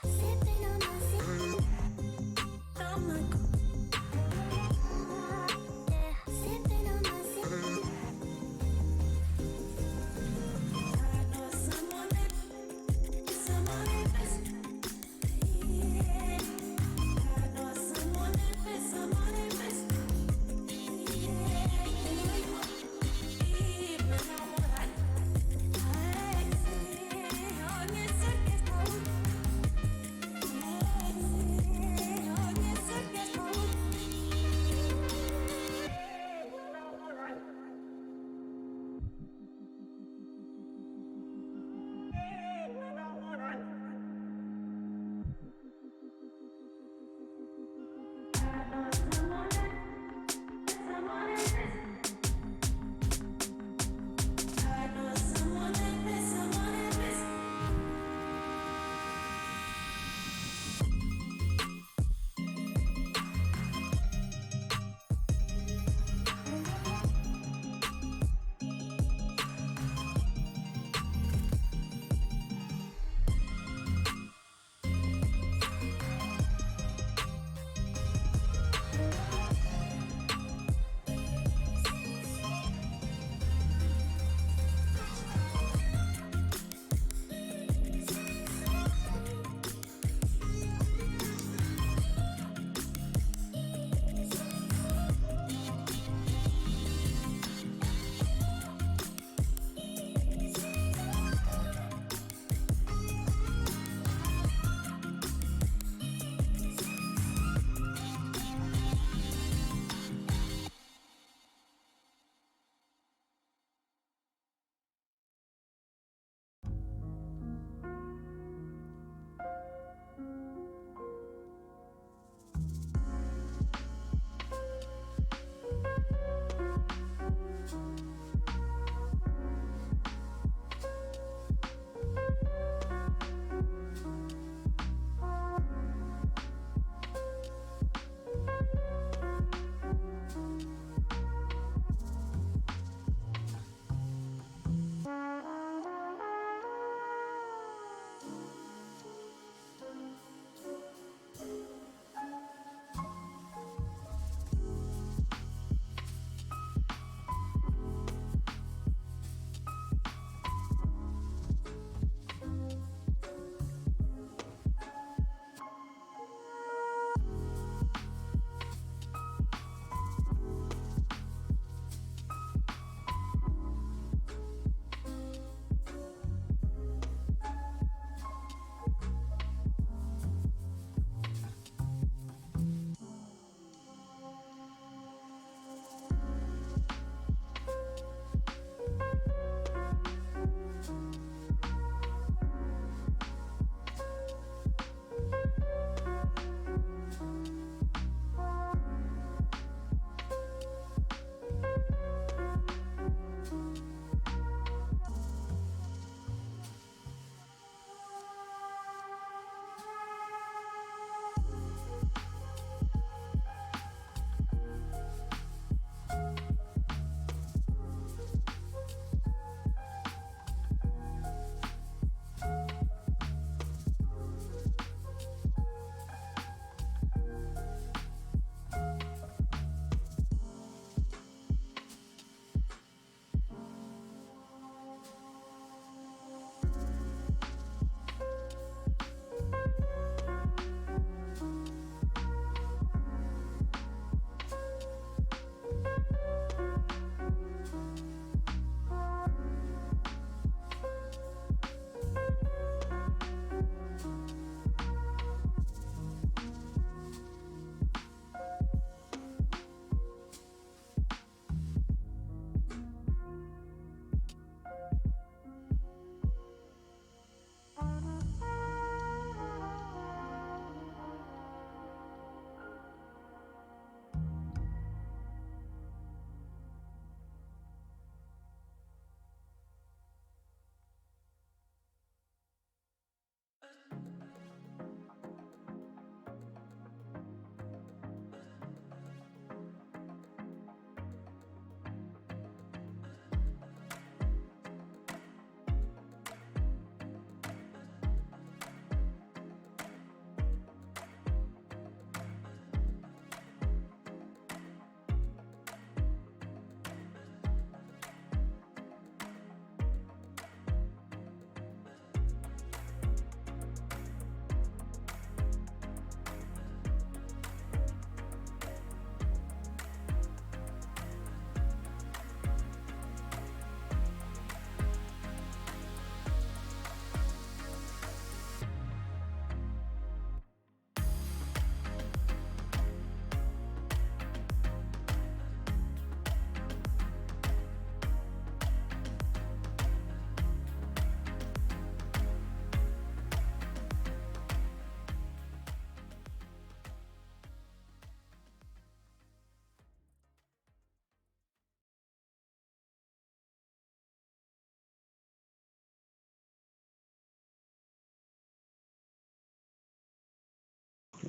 Sipping on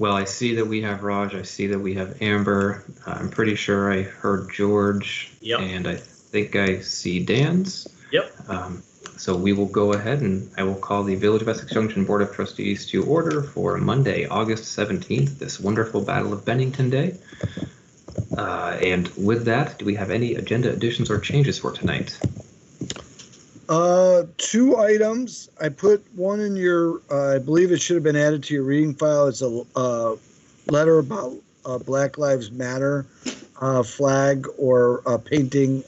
Well, I see that we have Raj. I see that we have Amber. I'm pretty sure I heard George. Yep. And I think I see Dan's. Yep. So we will go ahead and I will call the Village of Essex Junction Board of Trustees to order for Monday, August 17th, this wonderful Battle of Bennington Day. And with that, do we have any agenda additions or changes for tonight? 2 items. I put one in your, I believe it should have been added to your reading file. It's a letter about Black Lives Matter flag or painting.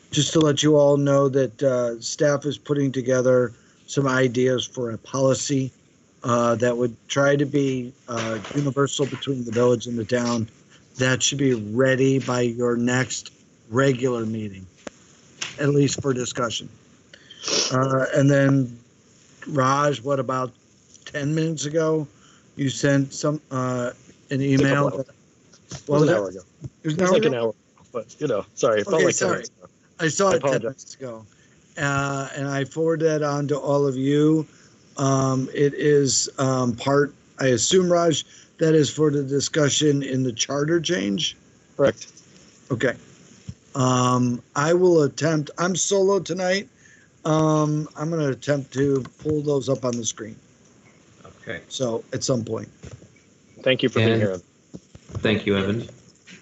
Just to let you all know that staff is putting together some ideas for a policy that would try to be universal between the village and the town. That should be ready by your next regular meeting, at least for discussion. And then, Raj, what about 10 minutes ago, you sent an email. It was an hour ago. It was like an hour, but sorry, it felt like 10 minutes ago. I saw it 10 minutes ago. And I forwarded that on to all of you. It is part, I assume, Raj, that is for the discussion in the charter change? Correct. Okay. I will attempt, I'm solo tonight. I'm going to attempt to pull those up on the screen. Okay. So at some point. Thank you for being here. Thank you, Evan.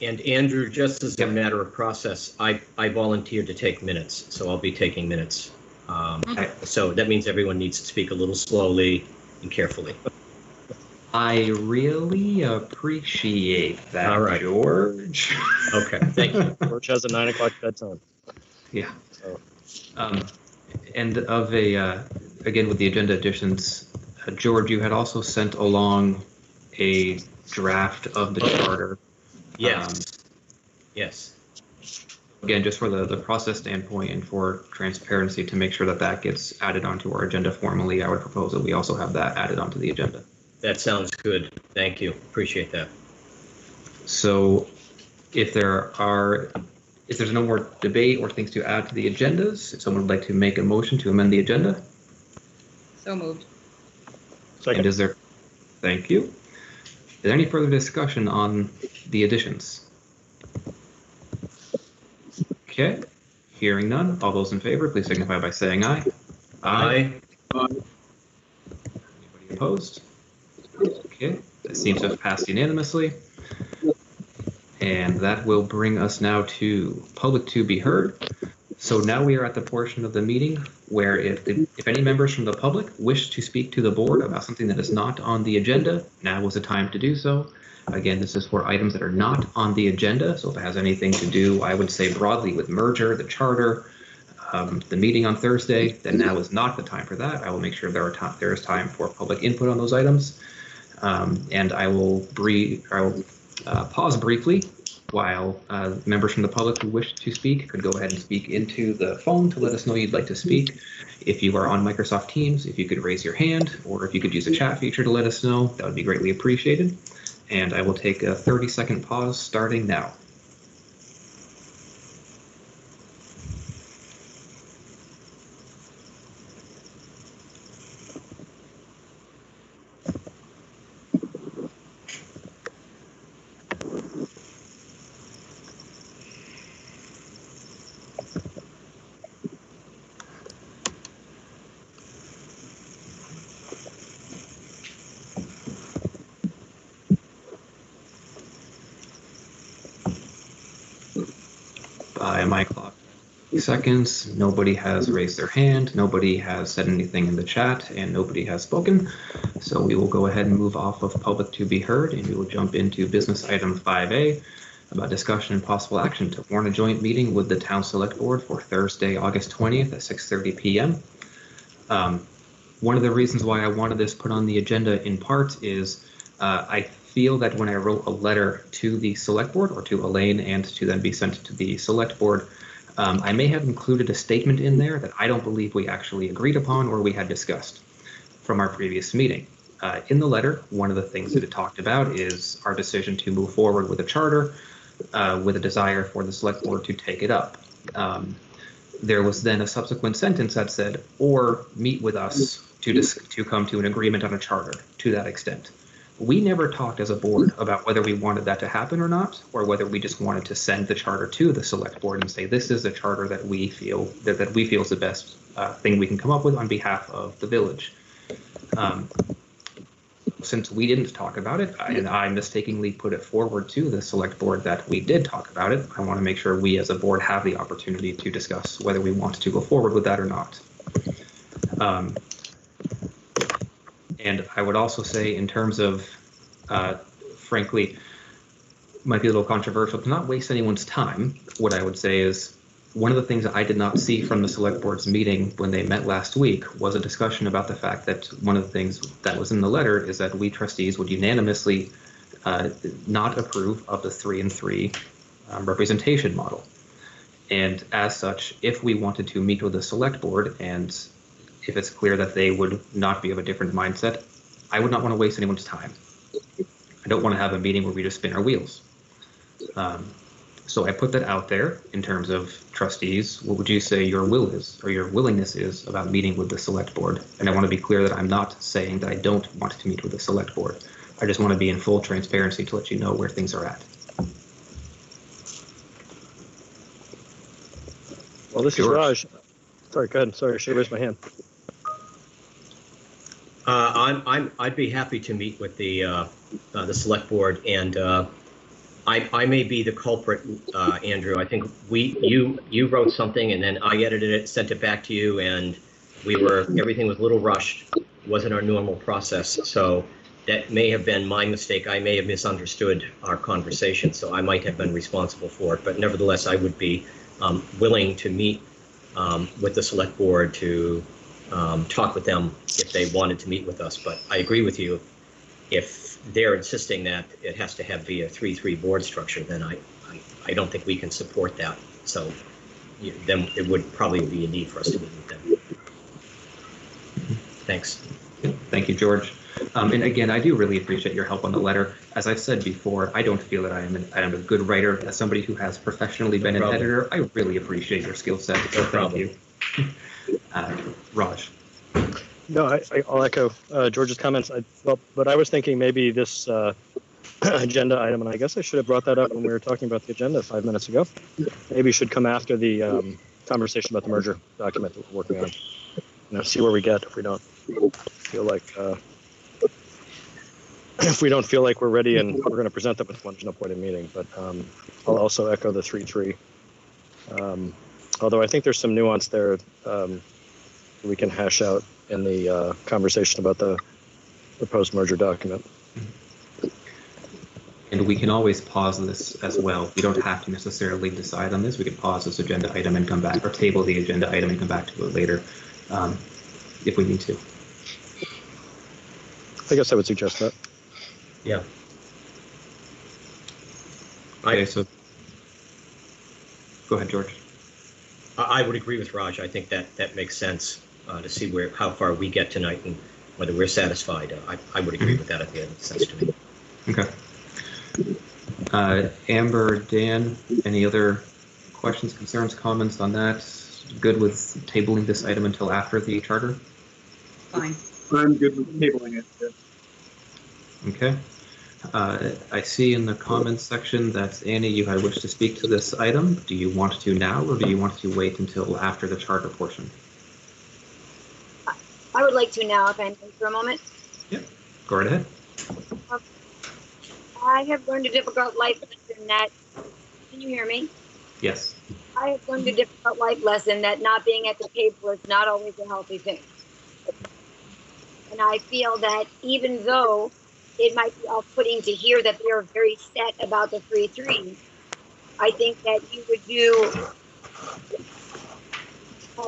And Andrew, just as a matter of process, I volunteered to take minutes, so I'll be taking minutes. So that means everyone needs to speak a little slowly and carefully. I really appreciate that, All right. George. Okay, thank you. George has a 9 o'clock bedtime. Yeah. So. And of again, with the agenda additions, George, you had also sent along a draft of the charter. Yes. Yes. Again, just for the process standpoint and for transparency to make sure that that gets added onto our agenda formally, I would propose that we also have that added onto the agenda. That sounds good. Thank you. Appreciate that. So if there's no more debate or things to add to the agendas, if someone would like to make a motion to amend the agenda. So moved. Second. And thank you. Is there any further discussion on the additions? Okay, hearing none. All those in favor, please signify by saying aye. Aye. Anybody opposed? Okay, that seems to have passed unanimously. And that will bring us now to public to be heard. So now we are at the portion of the meeting where if any members from the public wish to speak to the board about something that is not on the agenda, now is the time to do so. Again, this is for items that are not on the agenda. So if it has anything to do, I would say broadly with merger, the charter, the meeting on Thursday, then now is not the time for that. I will make sure there is time for public input on those items. And I will pause briefly while members from the public who wish to speak could go ahead and speak into the phone to let us know you'd like to speak. If you are on Microsoft Teams, if you could raise your hand, or if you could use the chat feature to let us know, that would be greatly appreciated. And I will take a 30-second pause starting now. By my clock, seconds. Nobody has raised their hand. Nobody has said anything in the chat, and nobody has spoken. So we will go ahead and move off of public to be heard, and we will jump into business item 5A about discussion and possible action to warn a joint meeting with the Town Select Board for Thursday, August 20th at 6:30 p.m. One of the reasons why I wanted this put on the agenda in part is I feel that when I wrote a letter to the select board, or to Elaine and to then be sent to the select board, I may have included a statement in there that I don't believe we actually agreed upon or we had discussed from our previous meeting. In the letter, one of the things that it talked about is our decision to move forward with a charter with a desire for the select board to take it up. There was then a subsequent sentence that said, or meet with us to come to an agreement on a charter, to that extent. we never talked as a board about whether we wanted that to happen or not, or whether we just wanted to send the charter to the select board and say, this is the charter that we feel that we feel is the best thing we can come up with on behalf of the village. Since we didn't talk about it, and I mistakenly put it forward to the select board that we did talk about it, I want to make sure we as a board have the opportunity to discuss whether we want to go forward with that or not. And I would also say, in terms of, frankly, might be a little controversial, to not waste anyone's time, what I would say is, one of the things that I did not see from the select board's meeting when they met last week was a discussion about the fact that one of the things that was in the letter is that we trustees would unanimously not approve of the 3-and-3 representation model. And as such, if we wanted to meet with the select board, and if it's clear that they would not be of a different mindset, I would not want to waste anyone's time. I don't want to have a meeting where we just spin our wheels. So I put that out there in terms of trustees. What would you say your will is, or your willingness is, about meeting with the select board? And I want to be clear that I'm not saying that I don't want to meet with the select board. I just want to be in full transparency to let you know where things are at. Well, this is Raj. Sorry, go ahead. Sorry, I should have raised my hand. I'd be happy to meet with the select board, and I may be the culprit, Andrew. I think you wrote something, and then I edited it, sent it back to you, and everything was a little rushed. It wasn't our normal process, so that may have been my mistake. I may have misunderstood our conversation, so I might have been responsible for it. But nevertheless, I would be willing to meet with the select board to talk with them if they wanted to meet with us. But I agree with you. If they're insisting that it has to be a 3-3 board structure, then I don't think we can support that. So then it would probably be a need for us to meet with them. Thanks. Thank you, George. And again, I do really appreciate your help on the letter. As I've said before, I don't feel that I am a good writer. As somebody who has professionally been an editor, I really appreciate your skill set. So thank you. Raj. No, I'll echo George's comments. But I was thinking maybe this agenda item, and I guess I should have brought that up when we were talking about the agenda 5 minutes ago. Maybe should come after the conversation about the merger document that we're working on. See where we get if we don't feel like we're ready and we're going to present them with one. There's no point in meeting. But I'll also echo the 3-3. Although I think there's some nuance there we can hash out in the conversation about the proposed merger document. And we can always pause this as well. We don't have to necessarily decide on this. We can pause this agenda item and come back, or table the agenda item and come back to it later if we need to. I guess I would suggest that. Yeah. Okay, so go ahead, George. I would agree with Raj. I think that makes sense to see how far we get tonight and whether we're satisfied. I would agree with that. I think it makes sense to me. Okay. Amber, Dan, any other questions, concerns, comments on that? Good with tabling this item until after the charter? Fine. I'm good with tabling it. Yeah. Okay. I see in the comments section that Annie, you had wished to speak to this item. Do you want to now, or do you want to wait until after the charter portion? I would like to now, if I may, for a moment. Yep. Go right ahead. I have learned a difficult life lesson that, can you hear me? Yes. I have learned a difficult life lesson that not being at the table is not always a healthy thing. And I feel that even though it might be off-putting to hear that they are very set about the 3-3, I think that you would do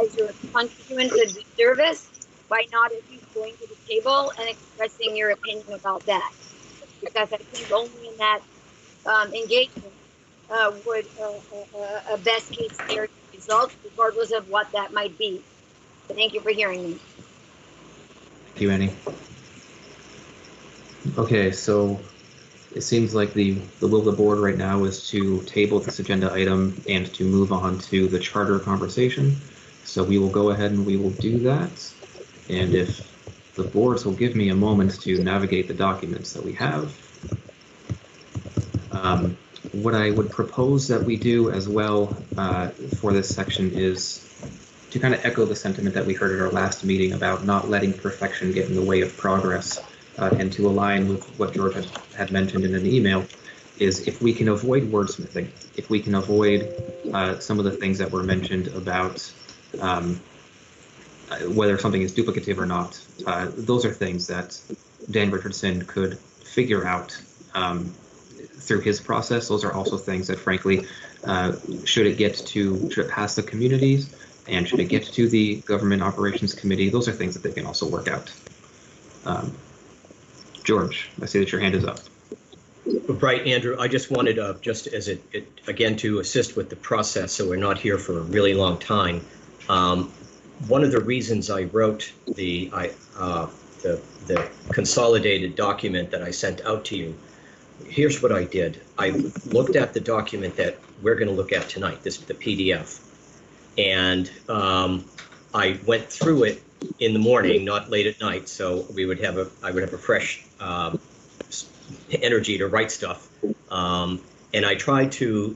as your constituents a disservice by not at least going to the table and expressing your opinion about that. Because I think only in that engagement would a best case scenario result, regardless of what that might be. So thank you for hearing me. Thank you, Annie. Okay, so it seems like the will of the board right now is to table this agenda item and to move on to the charter conversation. So we will go ahead and we will do that. And if the boards will give me a moment to navigate the documents that we have. What I would propose that we do as well for this section is to kind of echo the sentiment that we heard at our last meeting about not letting perfection get in the way of progress, and to align with what George had mentioned in an email, is if we can avoid wordsmithing, if we can avoid some of the things that were mentioned about whether something is duplicative or not, those are things that Dan Richardson could figure out through his process. Those are also things that, frankly, should it pass the communities and should it get to the Government Operations Committee, those are things that they can also work out. George, I see that your hand is up. Right, Andrew. I just wanted just as again to assist with the process, so we're not here for a really long time. One of the reasons I wrote the consolidated document that I sent out to you. Here's what I did. I looked at the document that we're going to look at tonight, the PDF, and I went through it in the morning, not late at night, so I would have a fresh energy to write stuff. And I tried to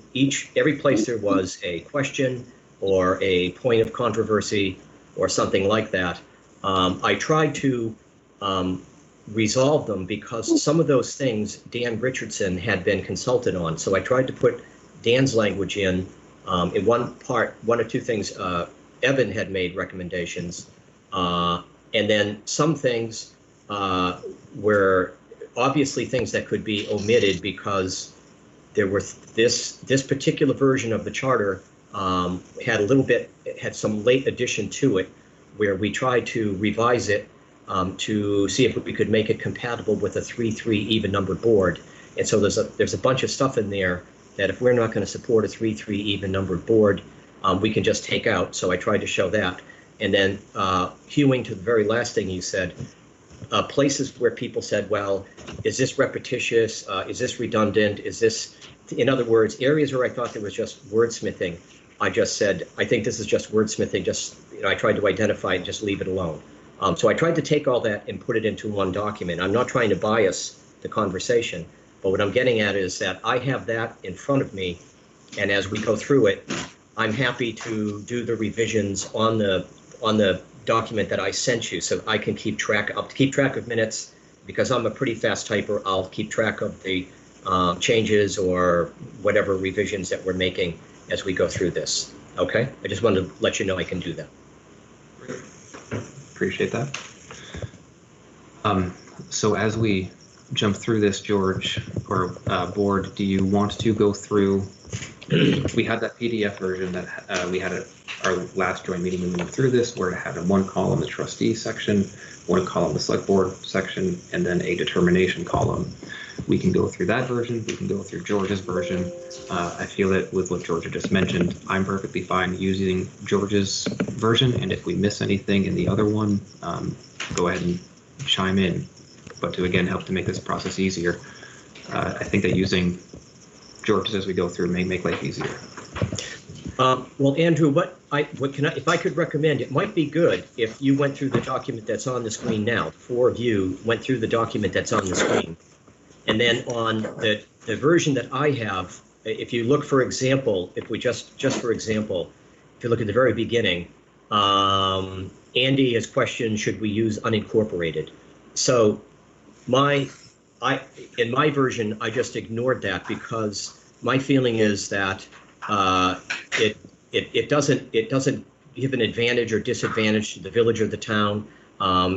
every place there was a question or a point of controversy or something like that, I tried to resolve them because some of those things Dan Richardson had been consulted on. So I tried to put Dan's language in one or two things. Evan had made recommendations, and then some things were obviously things that could be omitted because there were this particular version of the charter had some late addition to it, where we tried to revise it to see if we could make it compatible with a 3-3 even numbered board. And so there's a bunch of stuff in there that if we're not going to support a 3-3 even numbered board, we can just take out. So I tried to show that. And then hewing to the very last thing you said, places where people said, well, is this repetitious? Is this redundant? Is this, in other words, areas where I thought there was just wordsmithing, I just said, I think this is just wordsmithing. Just, I tried to identify and just leave it alone. So I tried to take all that and put it into one document. I'm not trying to bias the conversation, but what I'm getting at is that I have that in front of me, and as we go through it, I'm happy to do the revisions on the document that I sent you, so I can keep track of minutes, because I'm a pretty fast typer. I'll keep track of the changes or whatever revisions that we're making as we go through this. Okay, I just wanted to let you know I can do that. Appreciate that. So as we jump through this, George, or board, do you want to go through? We had that PDF version that we had at our last joint meeting when we went through this, where it had in one column the trustee section, one column the select board section, and then a determination column. We can go through that version. We can go through George's version. I feel that with what George had just mentioned, I'm perfectly fine using George's version, and if we miss anything in the other one, go ahead and chime in. But to again help to make this process easier, I think that using George's as we go through may make life easier. Well, Andrew, if I could recommend, it might be good if you went through the document that's on the screen now. The four of you went through the document that's on the screen, and then on the version that I have, if you look, for example, if we just for example, if you look at the very beginning, Andy has questioned, should we use unincorporated? So in my version, I just ignored that because my feeling is that it doesn't give an advantage or disadvantage to the village or the town.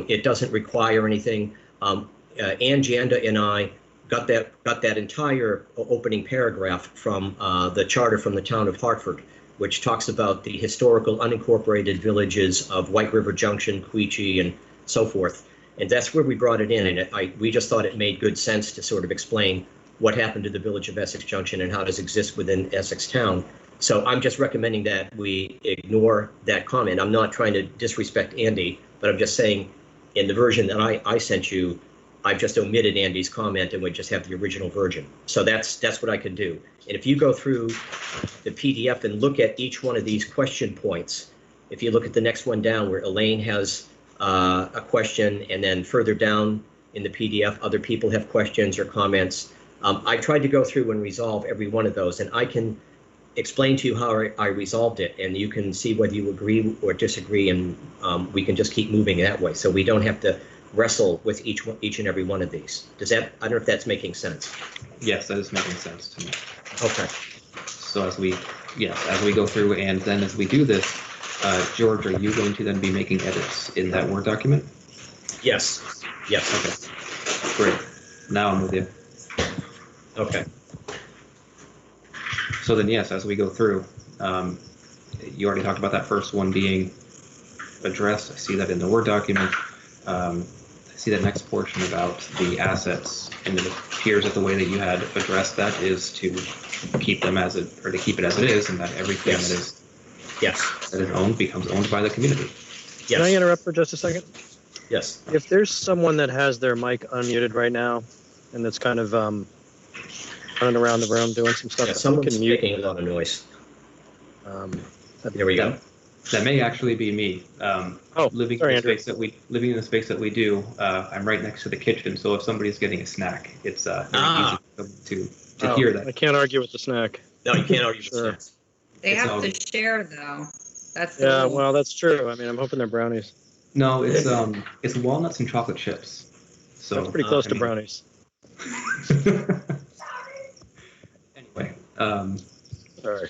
It doesn't require anything. Ann Janda and I got that entire opening paragraph from the charter from the town of Hartford, which talks about the historical unincorporated villages of White River Junction, Quechee, and so forth. And that's where we brought it in, and we just thought it made good sense to sort of explain what happened to the village of Essex Junction and how it does exist within Essex town. So I'm just recommending that we ignore that comment. I'm not trying to disrespect Andy, but I'm just saying in the version that I sent you, I've just omitted Andy's comment and we just have the original version. So that's what I can do. And if you go through the PDF and look at each one of these question points, if you look at the next one down where Elaine has a question, and then further down in the PDF, other people have questions or comments. I tried to go through and resolve every one of those, and I can explain to you how I resolved it, and you can see whether you agree or disagree, and we can just keep moving that way, so we don't have to wrestle with each and every one of these. Does that? I don't know if that's making sense. Yes, that is making sense to me. Okay. So as we go through, and then as we do this, George, are you going to then be making edits in that Word document? Yes. Yes. Okay. Great. Now I'm with you. Okay. So then, yes, as we go through, you already talked about that first one being addressed. I see that in the Word document. I see that next portion about the assets, and it appears that the way that you had addressed that is to keep them as it, or to keep it as it is, and that everything Yes. that is owned becomes owned by the community. Yes. Can I interrupt for just a second? Yes. If there's someone that has their mic unmuted right now and that's kind of running around the room doing some stuff, Yeah, if someone's can mute. making a lot of noise. There we go. That may actually be me. Living in the space that we do, I'm right next to the kitchen. So if somebody's getting a snack, it's very easy to hear that. I can't argue with the snack. No, you can't argue Sure. with that. They It's have all to good. share though. That's the Yeah, rule. well, that's true. I mean, I'm hoping they're brownies. No, it's walnuts and chocolate chips. So That's pretty close I to mean- brownies. Anyway, Sorry.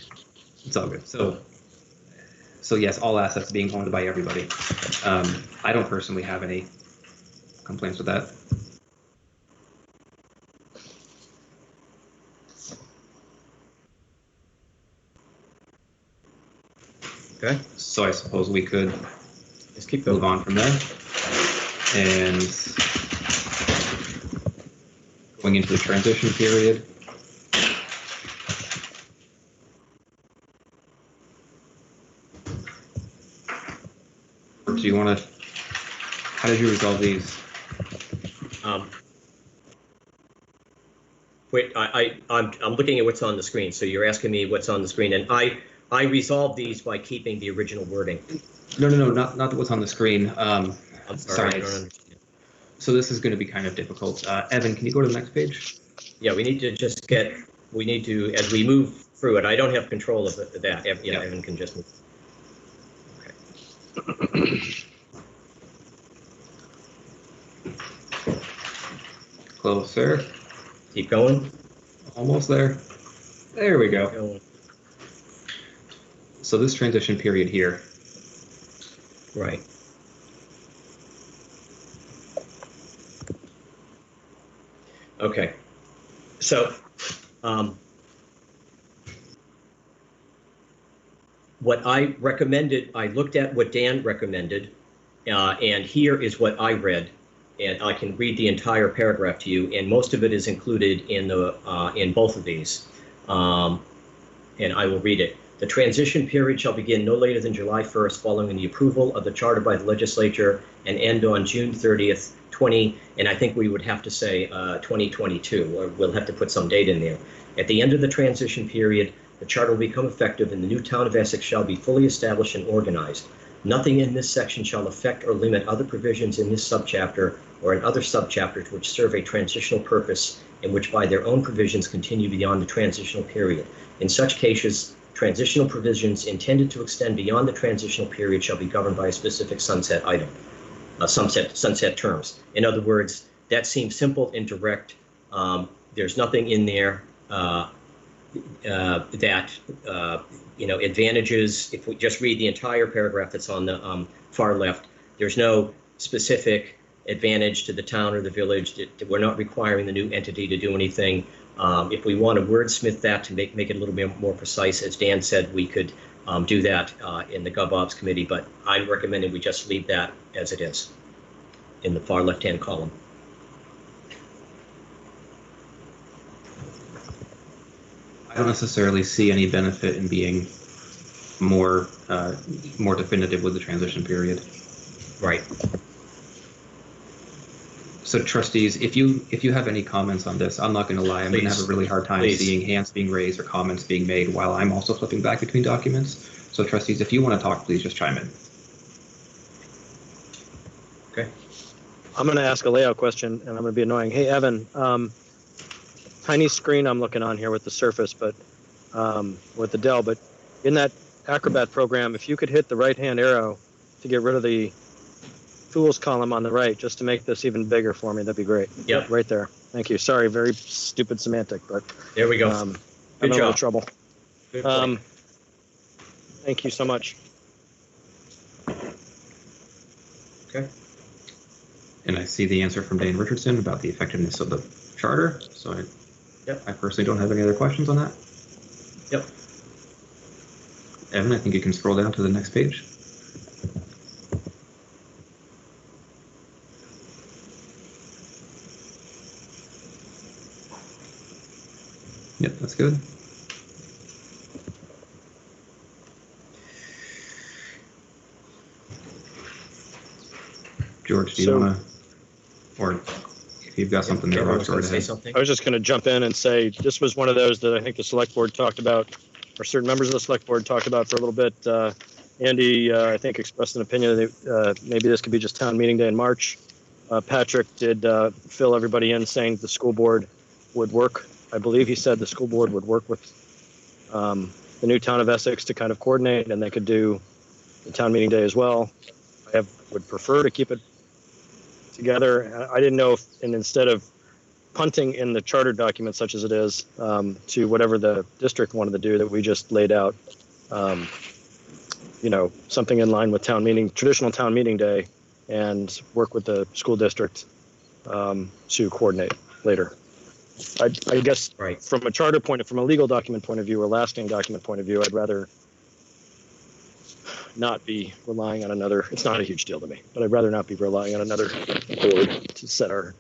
it's all good. So yes, all assets being owned by everybody. I don't personally have any complaints with that. Okay. So I suppose we could Let's keep move going. on from there. And going into the transition period. Do you want to, how did you resolve these? Wait, I'm looking at what's on the screen. So you're asking me what's on the screen, and I resolved these by keeping the original wording. No, not what's on the screen. I'm sorry, Sorry. I don't understand. So this is going to be kind of difficult. Evan, can you go to the next page? Yeah, we need to, as we move through it, I don't have control of that. Yeah. Evan can just move. Closer. Keep going. Almost there. There we go. Going. So this transition period here, Right. Okay. So, what I recommended, I looked at what Dan recommended, and here is what I read, and I can read the entire paragraph to you, and most of it is included in the in both of these, and I will read it. The transition period shall begin no later than July 1st following the approval of the charter by the legislature and end on June 30th, and I think we would have to say 2022, or we'll have to put some date in there. At the end of the transition period, the charter will become effective and the new town of Essex shall be fully established and organized. Nothing in this section shall affect or limit other provisions in this subchapter or in other subchapters which serve a transitional purpose and which by their own provisions continue beyond the transitional period. In such cases, transitional provisions intended to extend beyond the transitional period shall be governed by a specific sunset item, sunset terms. In other words, that seems simple and direct. There's nothing in there that advantages. If we just read the entire paragraph that's on the far left, there's no specific advantage to the town or the village. We're not requiring the new entity to do anything. If we want to wordsmith that to make it a little bit more precise, as Dan said, we could do that in the GovOps committee, but I'm recommending we just leave that as it is in the far left-hand column. I don't necessarily see any benefit in being more definitive with the transition period. Right. So trustees, if you have any comments on this, I'm not going to lie, I'm going to have a really hard time seeing hands being raised or comments being made while I'm also flipping back between documents. So trustees, if you want to talk, please just chime in. Okay. I'm going to ask a layout question, and I'm going to be annoying. Hey, Evan, tiny screen I'm looking on here with the Surface, but with the Dell, but in that Acrobat program, if you could hit the right-hand arrow to get rid of the tools column on the right, just to make this even bigger for me, that'd be great. Yep. Right there. Thank you. Sorry, very stupid semantic, but There we go. I'm Good in a little job. trouble. Good point. Thank you so much. Okay. And I see the answer from Dane Richardson about the effectiveness of the charter. So I personally don't have any other questions on that. Yep. Evan, I think you can scroll down to the next page. Yep, that's good. George, do you want to, or if you've got something there, Everyone's go going to say ahead. something. I was just going to jump in and say this was one of those that I think the select board talked about, or certain members of the select board talked about for a little bit. Andy, I think, expressed an opinion that maybe this could be just town meeting day in March. Patrick did fill everybody in saying the school board would work. I believe he said the school board would work with the new town of Essex to kind of coordinate, and they could do the town meeting day as well. I would prefer to keep it together. I didn't know if, and instead of punting in the charter document, such as it is, to whatever the district wanted to do, that we just laid out, something in line with traditional town meeting day, and work with the school district to coordinate later. I guess Right. from a legal document point of view, or lasting document point of view, I'd rather not be relying on another. It's not a huge deal to me, but I'd rather not be relying on another board to set our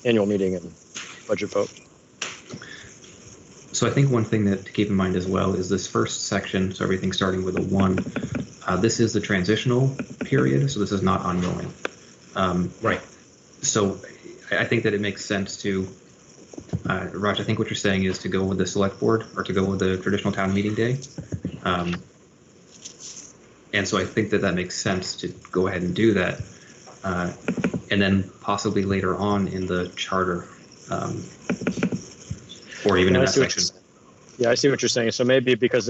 annual meeting and budget vote. So I think one thing to keep in mind as well is this first section, so everything starting with a 1, this is the transitional period, so this is not ongoing. Right. So I think that it makes sense to, Raj, I think what you're saying is to go with the select board or to go with the traditional town meeting day. And so I think that makes sense to go ahead and do that. And then possibly later on in the charter, or even in that section. Yeah, I see what you're saying. So maybe because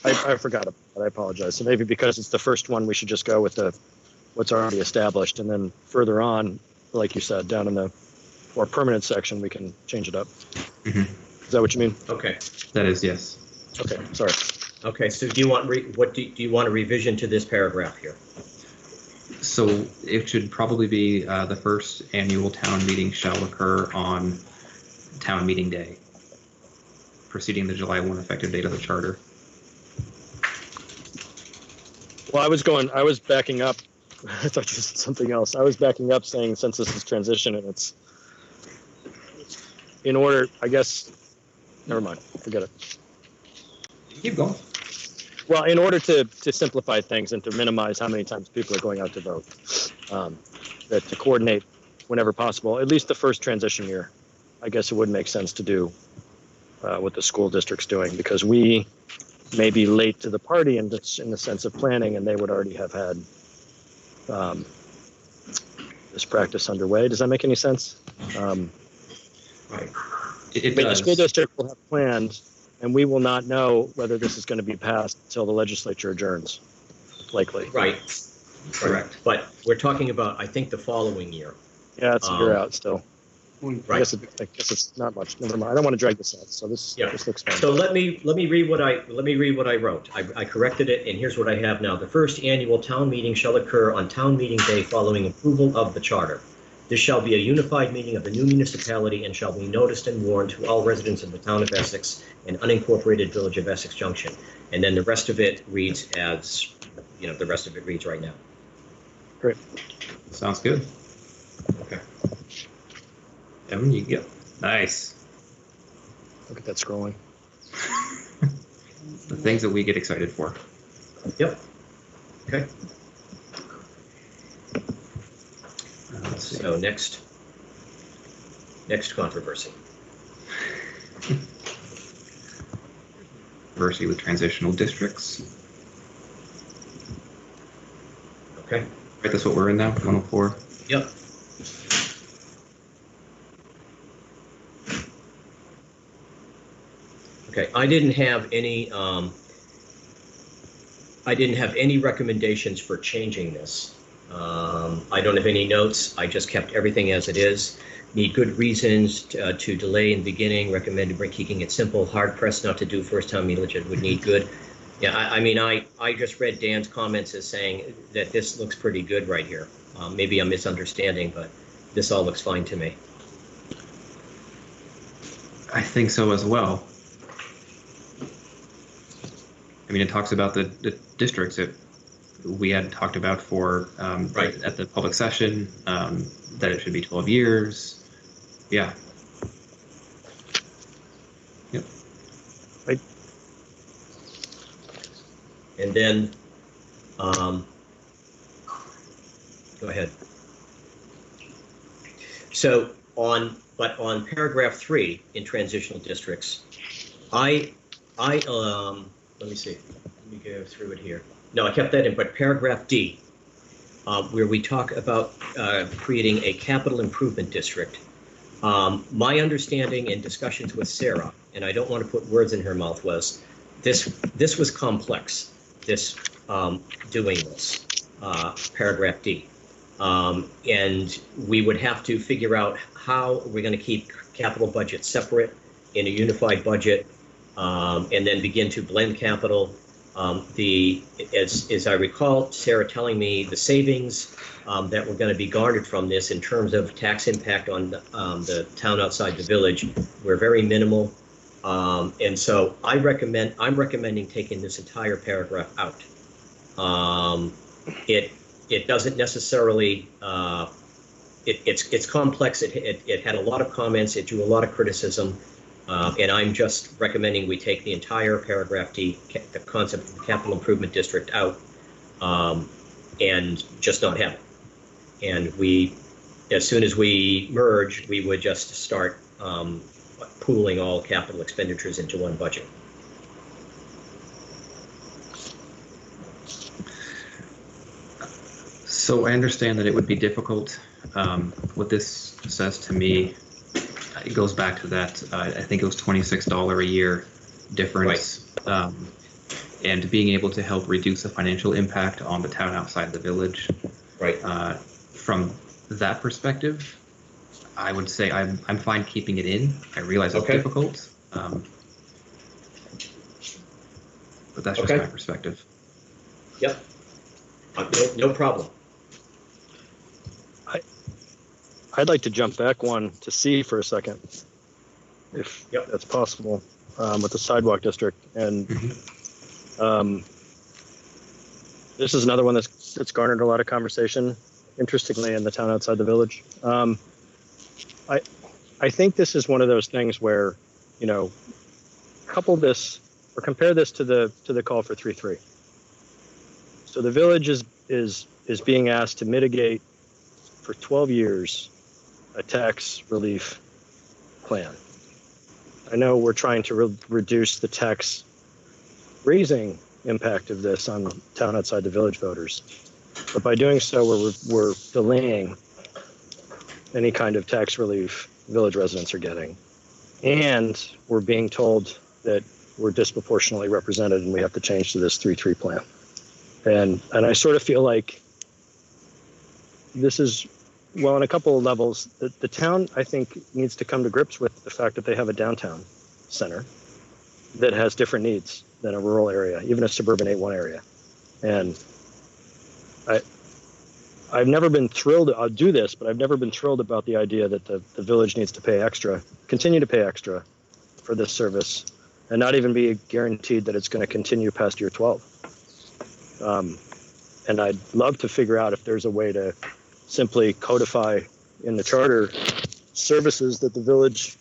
I forgot it, but I apologize. So maybe because it's the first one, we should just go with what's already established, and then further on, like you said, down in the more permanent section, we can change it up. Mm-hmm. Is that what you mean? Okay. That is, yes. Okay, sorry. Okay, so do you want do you want a revision to this paragraph here? So it should probably be the first annual town meeting shall occur on town meeting day, preceding the July 1 effective date of the charter. Well, I was backing up. I thought you said something else. I was backing up saying since this is transition and it's in order, I guess, never mind, forget it. Keep going. Well, in order to simplify things and to minimize how many times people are going out to vote, that to coordinate whenever possible, at least the first transition year, I guess it would make sense to do what the school district's doing, because we may be late to the party in the sense of planning, and they would already have had this practice underway. Does that make any sense? Right. It The does. school district will have planned, and we will not know whether this is going to be passed until the legislature adjourns, likely. Right. Correct. But we're talking about, I think, the following year. Yeah, it's a year out still. I Right. guess it's not much. Never mind. I don't want to drag this out. So this looks fine. So let me read what I wrote. I corrected it, and here's what I have now. The first annual town meeting shall occur on town meeting day following approval of the charter. This shall be a unified meeting of the new municipality and shall be noticed and warned to all residents of the town of Essex and unincorporated village of Essex Junction. And then the rest of it reads as, the rest of it reads right now. Great. Sounds good. Okay. Evan, you go. Nice. Look at that scrolling. The things that we get excited for. Yep. Okay. Let's see. So next controversy. Controversy with transitional districts. Okay. Right, that's what we're in now, 104. Yep. Okay, I didn't have any recommendations for changing this. I don't have any notes. I just kept everything as it is. Need good reasons to delay in the beginning. Recommended keeping it simple. Hard pressed not to do first time meeting would need good. Yeah, I mean, I just read Dan's comments as saying that this looks pretty good right here. Maybe I'm misunderstanding, but this all looks fine to me. I think so as well. I mean, it talks about the districts that we had talked about for Right. at the public session, that it should be 12 years. Yeah. Yep. And then, go ahead. So on paragraph 3 in transitional districts, let me see. Let me go through it here. No, I kept that in, but paragraph D, where we talk about creating a capital improvement district. My understanding in discussions with Sarah, and I don't want to put words in her mouth, was this was complex. Doing this, paragraph D, and we would have to figure out how we're going to keep capital budget separate in a unified budget, and then begin to blend capital. As I recall, Sarah telling me the savings that were going to be garnered from this in terms of tax impact on the town outside the village were very minimal. And so I'm recommending taking this entire paragraph out. It doesn't necessarily, it's complex. It had a lot of comments. It drew a lot of criticism. And I'm just recommending we take the entire paragraph D, the concept of the capital improvement district, out, and just not have it. And as soon as we merge, we would just start pooling all capital expenditures into one budget. So I understand that it would be difficult. What this says to me, it goes back to that, I think it was $26 a year difference. Right. And being able to help reduce the financial impact on the town outside the village. Right. From that perspective, I would say I'm fine keeping it in. I realize it's difficult, but that's just my perspective. Yep. No problem. I'd like to jump back one to C for a second, if that's possible, with the sidewalk district. And this is another one that's garnered a lot of conversation, interestingly, in the town outside the village. I think this is one of those things where, couple this or compare this to the call for 3.3. So the village is being asked to mitigate for 12 years a tax relief plan. I know we're trying to reduce the tax raising impact of this on town outside the village voters, but by doing so, we're delaying any kind of tax relief village residents are getting, and we're being told that we're disproportionately represented and we have to change to this 3.3 plan. And I sort of feel like this is, well, on a couple of levels, the town, I think, needs to come to grips with the fact that they have a downtown center that has different needs than a rural area, even a suburban 8-1 area. And I've never been thrilled, I'll do this, but I've never been thrilled about the idea that the village needs to pay extra, continue to pay extra for this service, and not even be guaranteed that it's going to continue past year 12. And I'd love to figure out if there's a way to simply codify in the charter services that the village,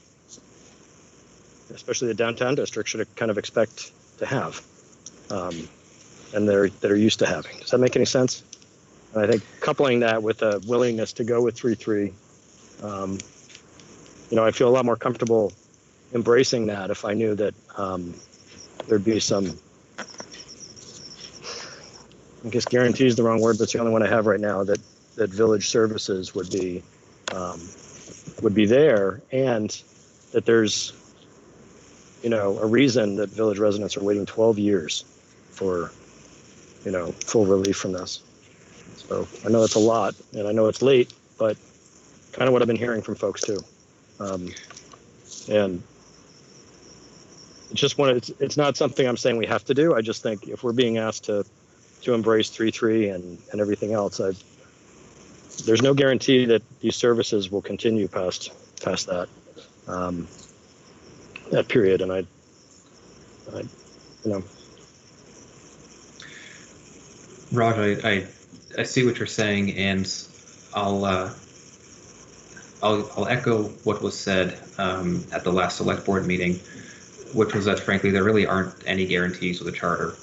especially the downtown district, should kind of expect to have, and that are used to having. Does that make any sense? And I think coupling that with a willingness to go with 3.3, I feel a lot more comfortable embracing that if I knew that there'd be some I guess guarantee is the wrong word, but it's the only one I have right now, that village services would be there, and that there's, a reason that village residents are waiting 12 years for, full relief from this. So I know it's a lot, and I know it's late, but kind of what I've been hearing from folks too. And it's just it's not something I'm saying we have to do. I just think if we're being asked to embrace 3.3 and everything else, there's no guarantee that these services will continue past that that period. And I Raj, I see what you're saying, and I'll echo what was said at the last select board meeting, which was that frankly there really aren't any guarantees with the charter.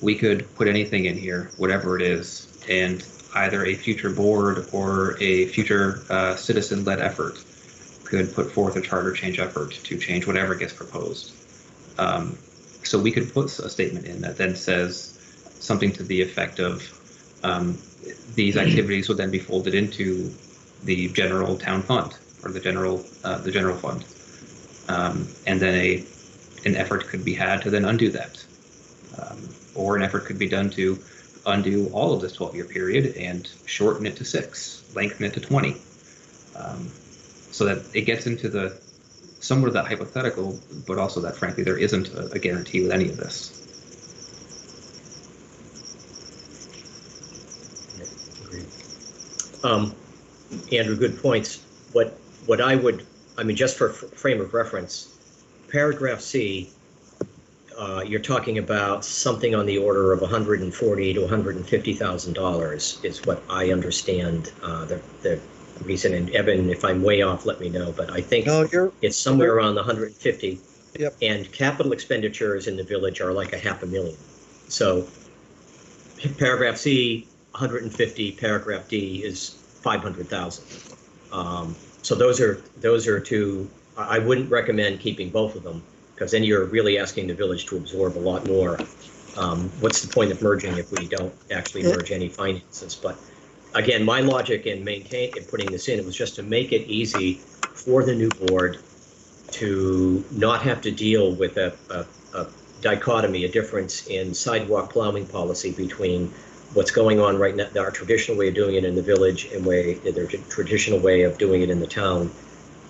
We could put anything in here, whatever it is, and either a future board or a future citizen-led effort could put forth a charter change effort to change whatever gets proposed. So we could put a statement in that then says something to the effect of these activities would then be folded into the general town fund or the general fund, and then an effort could be had to then undo that, or an effort could be done to undo all of this 12-year period and shorten it to 6, lengthen it to 20, so that it gets into somewhat of that hypothetical, but also that frankly there isn't a guarantee with any of this. Andrew, good points. What just for frame of reference, paragraph C, you're talking about something on the order of $140,000 to $150,000 is what I understand the reason. And Evan, if I'm way off, let me know. But I think it's somewhere around the 150. Yep. And capital expenditures in the village are like $500,000. So paragraph C, 150. Paragraph D is 500,000. So those are two. I wouldn't recommend keeping both of them, because then you're really asking the village to absorb a lot more. What's the point of merging if we don't actually merge any finances? But again, my logic in putting this in, it was just to make it easy for the new board to not have to deal with a dichotomy, a difference in sidewalk plowing policy between what's going on right now, our traditional way of doing it in the village and their traditional way of doing it in the town.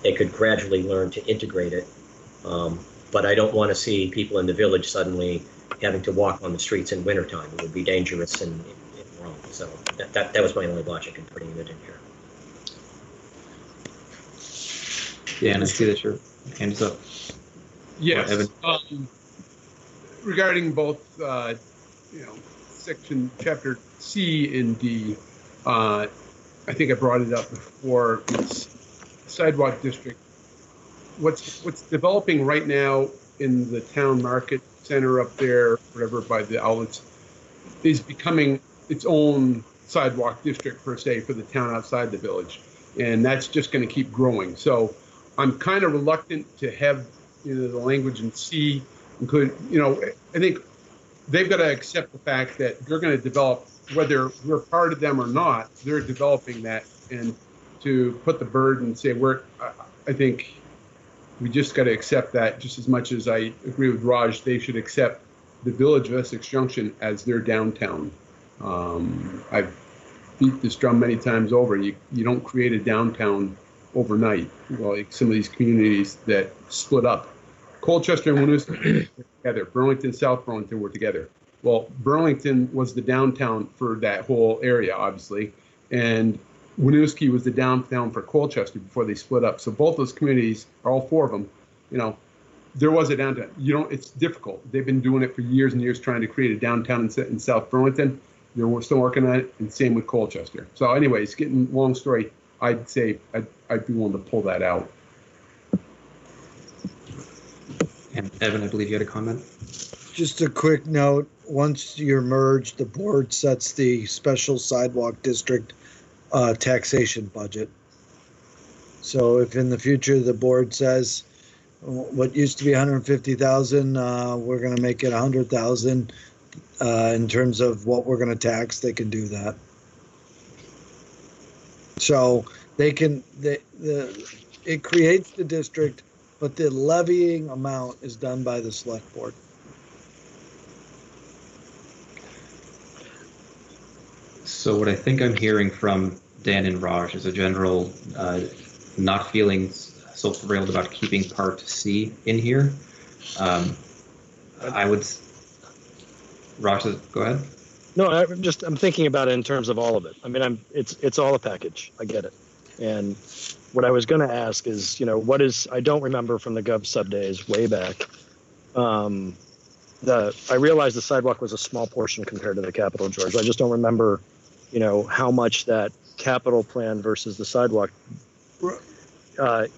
They could gradually learn to integrate it. But I don't want to see people in the village suddenly having to walk on the streets in wintertime. It would be dangerous and wrong. So that was my only logic in putting it in here. Yeah, and I see that your hand is up. Yes. Evan. Regarding both, chapter C and D, I think I brought it up before. It's sidewalk district. What's developing right now in the town market center up there, whatever, by the outlets, is becoming its own sidewalk district per se for the town outside the village, and that's just going to keep growing. So I'm kind of reluctant to have the language in C include. I think they've got to accept the fact that they're going to develop, whether we're part of them or not. They're developing that, and to put the burden and say I think we just got to accept that. Just as much as I agree with Raj, they should accept the village of Essex Junction as their downtown. I've beat this drum many times over. You don't create a downtown overnight. Like some of these communities that split up. Colchester and Winooski were together. Burlington, South Burlington were together. Well, Burlington was the downtown for that whole area, obviously, and Winooski was the downtown for Colchester before they split up. So both those communities, all four of them, there was a downtown. It's difficult. They've been doing it for years and years, trying to create a downtown in South Burlington. They're still working on it, and same with Colchester. So anyways, getting long story, I'd say I'd be willing to pull that out. And Evan, I believe you had a comment? Just a quick note, once you're merged, the board sets the special sidewalk district taxation budget. So if in the future the board says what used to be 150,000, we're going to make it 100,000, in terms of what we're going to tax, they can do that. So they can, it creates the district, but the levying amount is done by the select board. So what I think I'm hearing from Dan and Raj is a general not feeling so thrilled about keeping Part C in here. I would, Raj, go ahead. No, I'm thinking about it in terms of all of it. I mean, it's all a package. I get it. And what I was going to ask is, what is, I don't remember from the Gov Sub days way back. I realized the sidewalk was a small portion compared to the capital, George. I just don't remember, how much that capital plan versus the sidewalk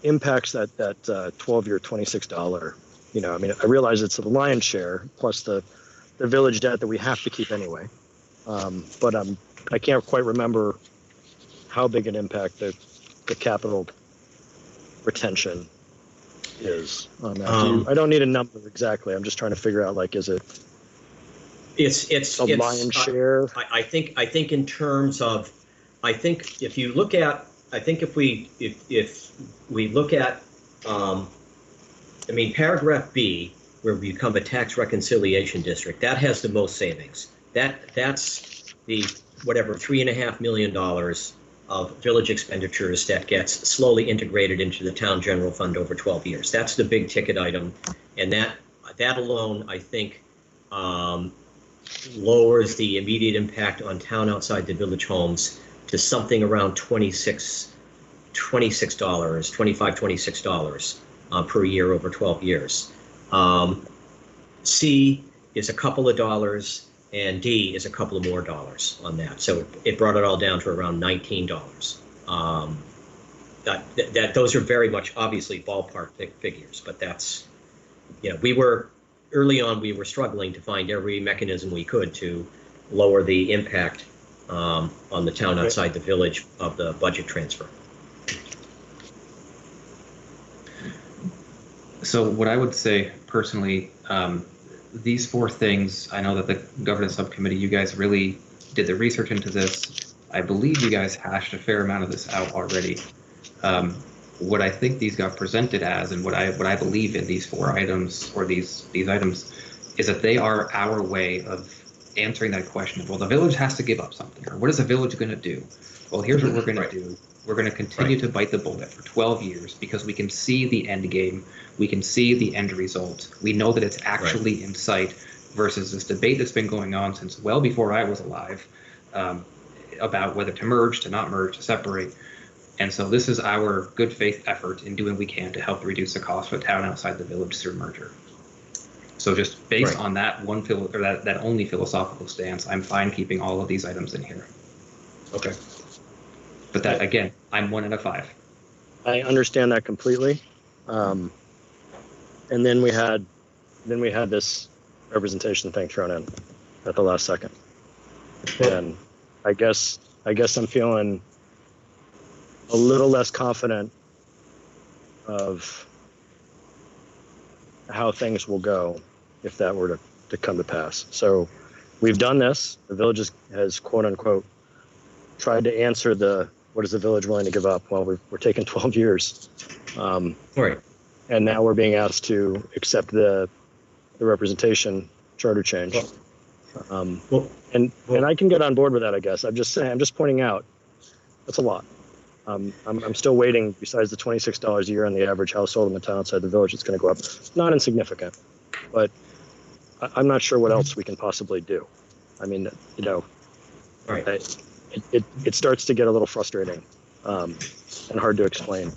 impacts that 12-year $26. I mean, I realize it's the lion's share plus the village debt that we have to keep anyway. But I can't quite remember how big an impact the capital retention is on that. I don't need a number exactly. I'm just trying to figure out, like, is it? It's a lion's share. I think in terms of, I think if you look at, if we look at, paragraph B, where we become a tax reconciliation district, that has the most savings. That's the whatever $3.5 million of village expenditures that gets slowly integrated into the town general fund over 12 years. That's the big ticket item, and that alone, I think, lowers the immediate impact on town outside the village homes to something around $26 per year over 12 years. C is a couple of dollars, and D is a couple of more dollars on that. So it brought it all down to around $19. Those are very much obviously ballpark figures, but that's, early on we were struggling to find every mechanism we could to lower the impact on the town outside the village of the budget transfer. So what I would say personally, these four things, I know that the governance subcommittee, you guys really did the research into this. I believe you guys hashed a fair amount of this out already. What I think these got presented as, and what I believe in these four items, or these items, is that they are our way of answering that question of, well, the village has to give up something, or what is the village going to do? Well, here's what we're going to do. We're going to continue to bite the bullet for 12 years because we can see the end game. We can see the end result. We know that it's actually in sight versus this debate that's been going on since well before I was alive about whether to merge, to not merge, to separate. And so this is our good faith effort in doing what we can to help reduce the cost for a town outside the village through merger. So just based on that that only philosophical stance, I'm fine keeping all of these items in here. Okay. But that, again, I'm 1 out of 5. I understand that completely. And then we had this representation thing thrown in at the last second. And I guess I'm feeling a little less confident of how things will go if that were to come to pass. So we've done this. The village has quote unquote tried to answer what is the village willing to give up? Well, we're taking 12 years. Right. And now we're being asked to accept the representation charter change. And I can get on board with that, I guess. I'm just pointing out that's a lot. I'm still waiting, besides the $26 a year on the average household in the town outside the village, it's going to go up. Not insignificant, but I'm not sure what else we can possibly do. I mean, Right. It starts to get a little frustrating and hard to explain.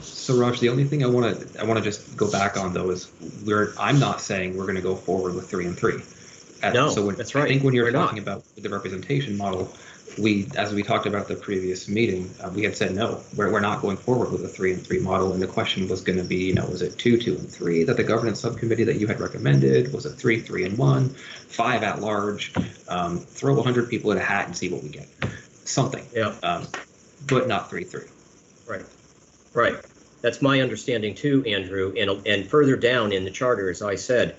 So Raj, the only thing I want to just go back on though is I'm not saying we're going to go forward with 3 and 3. That's right. I think when you're talking about the representation model, as we talked about the previous meeting, we had said no, we're not going forward with a 3 and 3 model, and the question was going to be, was it 2, 2 and 3 that the governance subcommittee that you had recommended? Was it 3, 3 and 1, 5 at large? Throw 100 people in a hat and see what we get. Something. Yeah. But not 3, 3. Right. That's my understanding too, Andrew. And further down in the charter, as I said,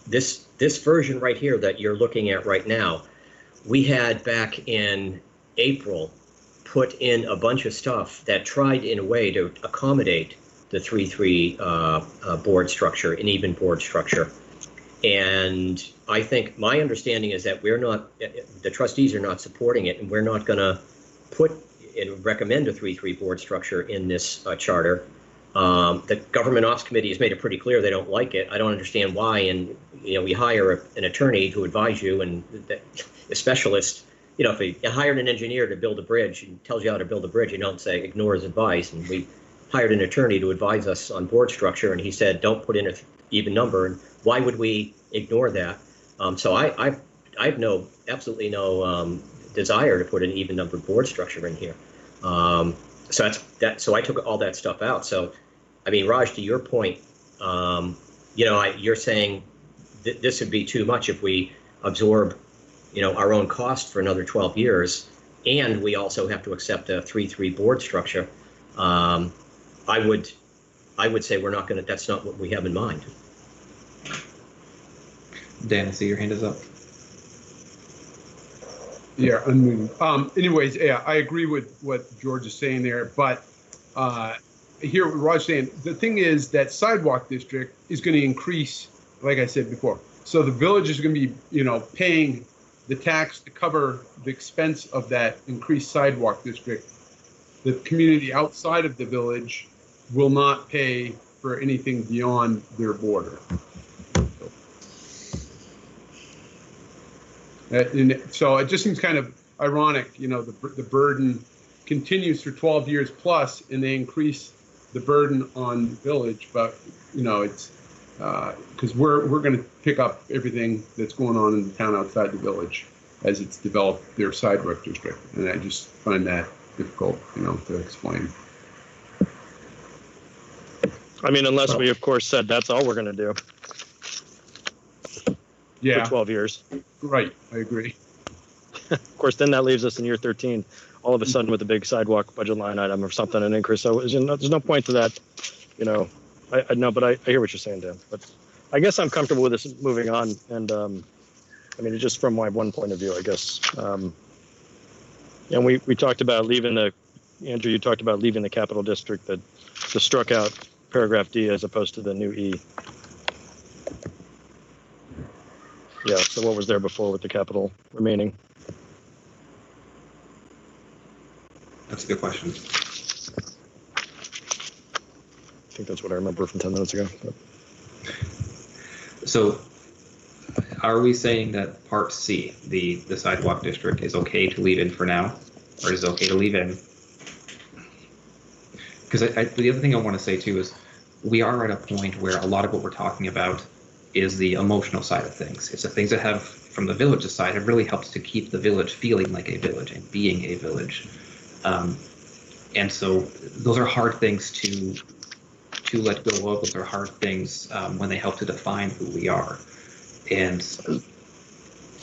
this this version right here that you're looking at right now, we had back in April put in a bunch of stuff that tried in a way to accommodate the 3-3 board structure, an even board structure. And I think my understanding is that the trustees are not supporting it, and we're not going to put and recommend a 3-3 board structure in this charter. The Government Ops Committee has made it pretty clear they don't like it. I don't understand why. And we hire an attorney to advise you, and a specialist. If you hired an engineer to build a bridge and tells you how to build a bridge, you don't say ignore his advice. And we hired an attorney to advise us on board structure, and he said don't put in an even number. And why would we ignore that? So I have absolutely no desire to put an even numbered board structure in here. So that's that. So I took all that stuff out. So, I mean, Raj, to your point, you're saying this would be too much if we absorb, our own cost for another 12 years, and we also have to accept a 3-3 board structure. I would say we're not going to. That's not what we have in mind. Dan, I see your hand is up. Yeah, unmoved. Anyways, yeah, I agree with what George is saying there, but I hear what Raj is saying. The thing is that sidewalk district is going to increase, like I said before. So the village is going to be, paying the tax to cover the expense of that increased sidewalk district. The community outside of the village will not pay for anything beyond their border. And so it just seems kind of ironic, the burden continues for 12 years plus, and they increase the burden on the village. But it's because we're going to pick up everything that's going on in the town outside the village as it's developed their sidewalk district, and I just find that difficult, to explain. I mean, unless we, of course, said that's all we're going to do. Yeah. For 12 years. Right, I agree. Of course, then that leaves us in year 13, all of a sudden with a big sidewalk budget line item or something, an increase. So there's no point to that, I know, but I hear what you're saying, Dan. But I guess I'm comfortable with this moving on. And I mean, just from my one point of view, I guess. And we talked about Andrew, you talked about leaving the capital district, the struck out paragraph D as opposed to the new E. Yeah, so what was there before with the capital remaining? That's a good question. I think that's what I remember from 10 minutes ago. But. So are we saying that part C, the sidewalk district, is okay to leave in for now, or is it okay to leave in? Because the other thing I want to say too is we are at a point where a lot of what we're talking about is the emotional side of things. It's the things that have, from the village's side, have really helped to keep the village feeling like a village and being a village. And so those are hard things to let go of. Those are hard things when they help to define who we are. And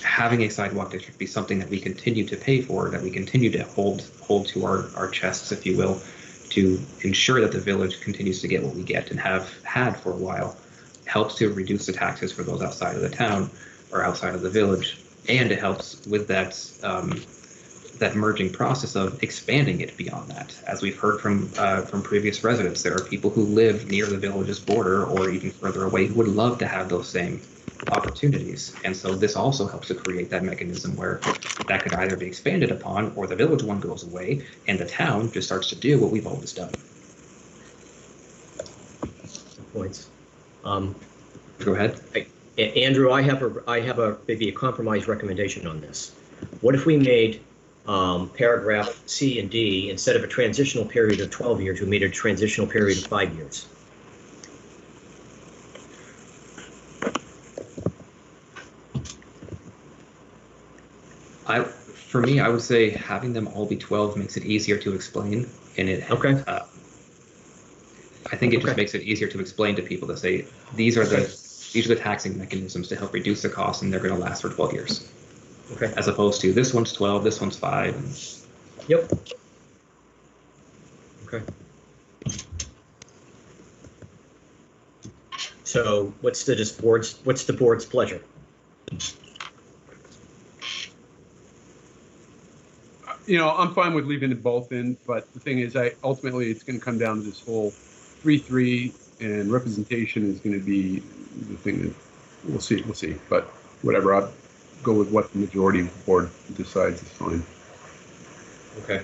having a sidewalk district be something that we continue to pay for, that we continue to hold to our chests, if you will, to ensure that the village continues to get what we get and have had for a while, helps to reduce the taxes for those outside of the town or outside of the village, and it helps with that that merging process of expanding it beyond that. As we've heard from previous residents, there are people who live near the village's border or even further away who would love to have those same opportunities. And so this also helps to create that mechanism where that could either be expanded upon, or the village one goes away and the town just starts to do what we've always done. Points. Go ahead. Andrew, I have a maybe a compromise recommendation on this. What if we made paragraph C and D, instead of a transitional period of 12 years, we made a transitional period of 5 years? For me, I would say having them all be 12 makes it easier to explain, and it okay. I think it just makes it easier to explain to people to say these are the taxing mechanisms to help reduce the cost, and they're going to last for 12 years. Okay. As opposed to this one's 12, this one's 5. And... Yep. Okay. So what's the board's pleasure? I'm fine with leaving it both in, but the thing is, ultimately it's going to come down to this whole 3-3, and representation is going to be the thing that we'll see. But whatever, I'll go with what the majority of the board decides is fine. Okay.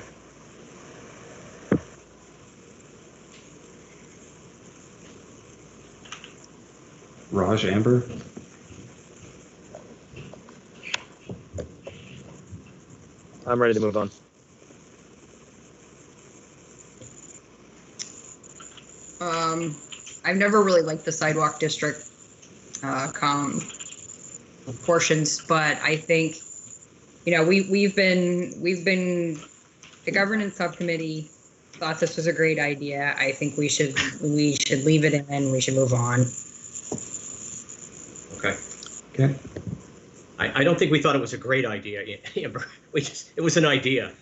Raj, Amber? I'm ready to move on. I've never really liked the sidewalk district portions, but I think, we've been the governance subcommittee thought this was a great idea. I think we should leave it in. We should move on. Okay. Okay. I don't think we thought it was a great idea, Amber. It was an idea.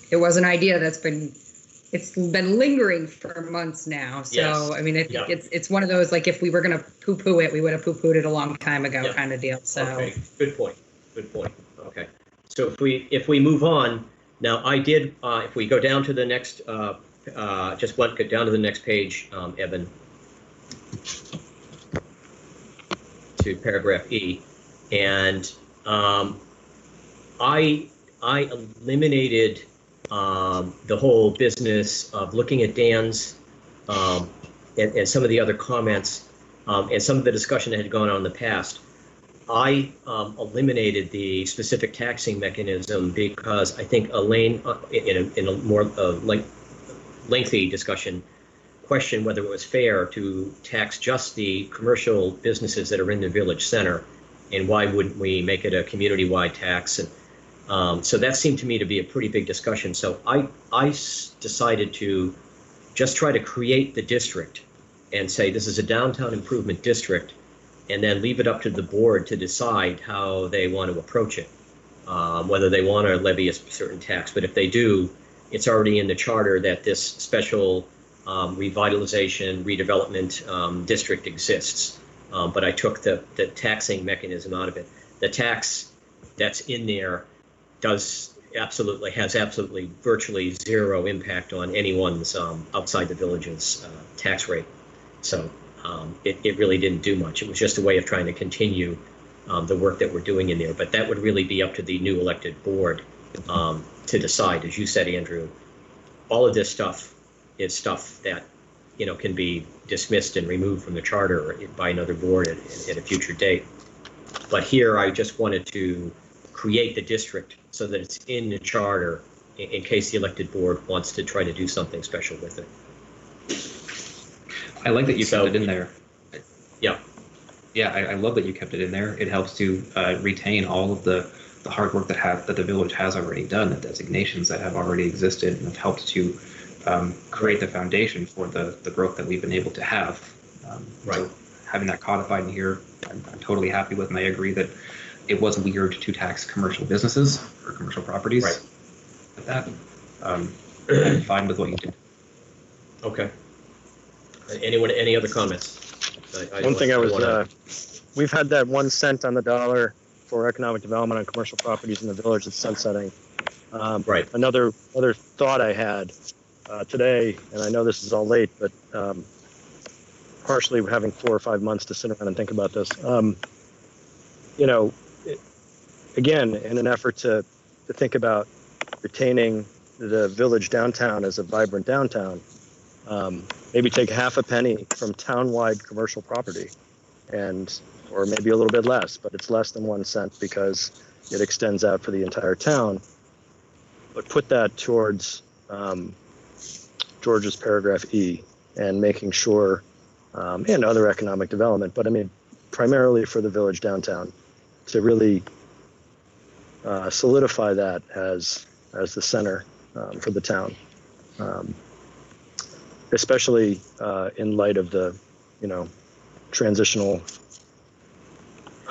It was an idea it's been lingering for months now. So, Yes. I mean, it's one of those, like, if we were going to poo-poo it, we would have poo-pooed it a long time ago kind of deal. So, Okay, good point. Okay. So if we move on, now if we go down to the next, go down to the next page, Evan, to paragraph E, and I eliminated the whole business of looking at Dan's and some of the other comments and some of the discussion that had gone on in the past. I eliminated the specific taxing mechanism because I think Elaine, in a more lengthy discussion, questioned whether it was fair to tax just the commercial businesses that are in the village center, and why wouldn't we make it a community-wide tax? And so that seemed to me to be a pretty big discussion. So I decided to just try to create the district and say this is a downtown improvement district, and then leave it up to the board to decide how they want to approach it, whether they want to levy a certain tax. But if they do, it's already in the charter that this special revitalization, redevelopment district exists. But I took the taxing mechanism out of it. The tax that's in there has absolutely virtually zero impact on anyone's outside the village's tax rate. So it really didn't do much. It was just a way of trying to continue the work that we're doing in there. But that would really be up to the new elected board to decide. As you said, Andrew, all of this stuff is stuff that can be dismissed and removed from the charter by another board at a future date. But here I just wanted to create the district so that it's in the charter in case the elected board wants to try to do something special with it. I like that you kept it in there. Yeah. Yeah, I love that you kept it in there. It helps to retain all of the hard work that the village has already done, the designations that have already existed, and have helped to create the foundation for the growth that we've been able to have. Right. So having that codified in here, I'm totally happy with, and I agree that it was weird to tax commercial businesses or commercial properties. Right. Like that. I'm fine with what you did. Okay. Any other comments? We've had that 1 cent on the dollar for economic development on commercial properties in the village that's sunsetting. Right. Another thought I had today, and I know this is all late, but partially having 4 or 5 months to sit around and think about this. Again, in an effort to think about retaining the village downtown as a vibrant downtown, maybe take half a penny from town-wide commercial property, or maybe a little bit less, but it's less than 1 cent because it extends out for the entire town. But put that towards George's paragraph E and making sure, and other economic development, but I mean, primarily for the village downtown, to really solidify that as the center for the town, especially in light of the transitional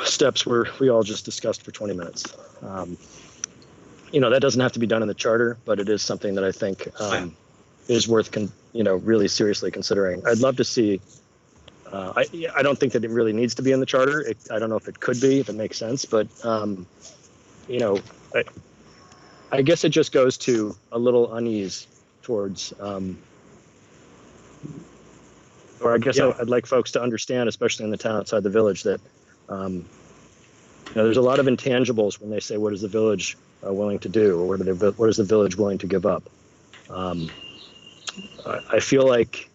steps we all just discussed for 20 minutes. That doesn't have to be done in the charter, but it is something that I think is worth really seriously considering. I'd love to see I don't think that it really needs to be in the charter. I don't know if it could be, if it makes sense, but you know, I guess it just goes to a little unease towards, or I guess Yeah. I'd like folks to understand, especially in the town outside the village, that you know, there's a lot of intangibles when they say, what is the village willing to do, or what is the village willing to give up? I feel like,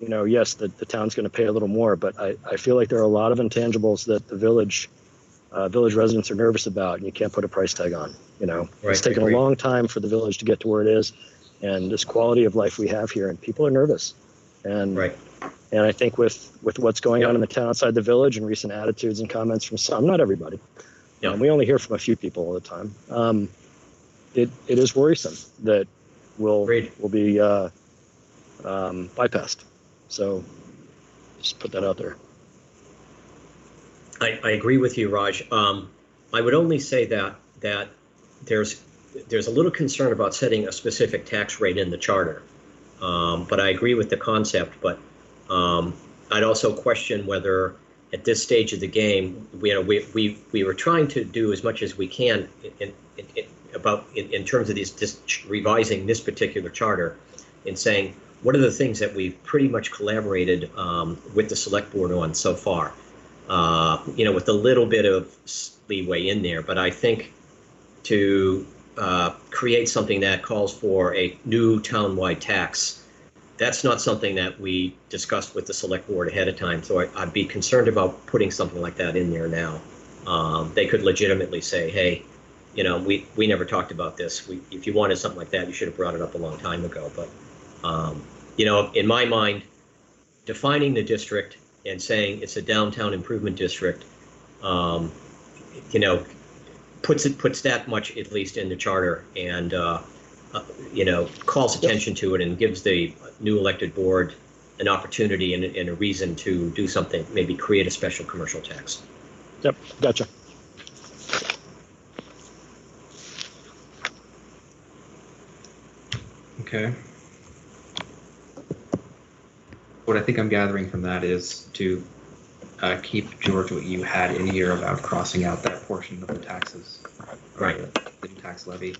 you know, yes, the town's going to pay a little more, but I feel like there are a lot of intangibles that the village residents are nervous about, and you can't put a price tag on. You know, Right, it's taken I a agree. long time for the village to get to where it is, and this quality of life we have here, and people are nervous. And Right. and I think with what's going Yep. on in the town outside the village and recent attitudes and comments from some, not everybody, Yep. we only hear from a few people all the time. It is worrisome that we'll Agreed. be bypassed. So just put that out there. I agree with you, Raj. I would only say that there's a little concern about setting a specific tax rate in the charter. But I agree with the concept, but I'd also question whether at this stage of the game, we were trying to do as much as we can in terms of revising this particular charter and saying, what are the things that we've pretty much collaborated with the select board on so far? With a little bit of leeway in there, but I think to create something that calls for a new townwide tax, that's not something that we discussed with the select board ahead of time. So I'd be concerned about putting something like that in there now. They could legitimately say, hey, we never talked about this. If you wanted something like that, you should have brought it up a long time ago. But, in my mind, defining the district and saying it's a downtown improvement district, puts that much at least in the charter, and calls attention to it and gives the new elected board an opportunity and a reason to do something, maybe create a special commercial tax. Yep, gotcha. Okay. What I think I'm gathering from that is to keep, George, what you had in here about crossing out that portion of the taxes. Right. The tax levy.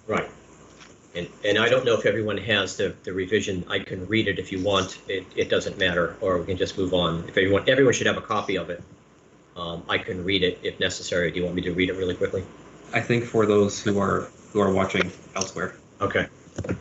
Right. And I don't know if everyone has the revision. I can read it if you want. It doesn't matter, or we can just move on. If everyone should have a copy of it. I can read it if necessary. Do you want me to read it really quickly? I think for those who are watching elsewhere. Okay.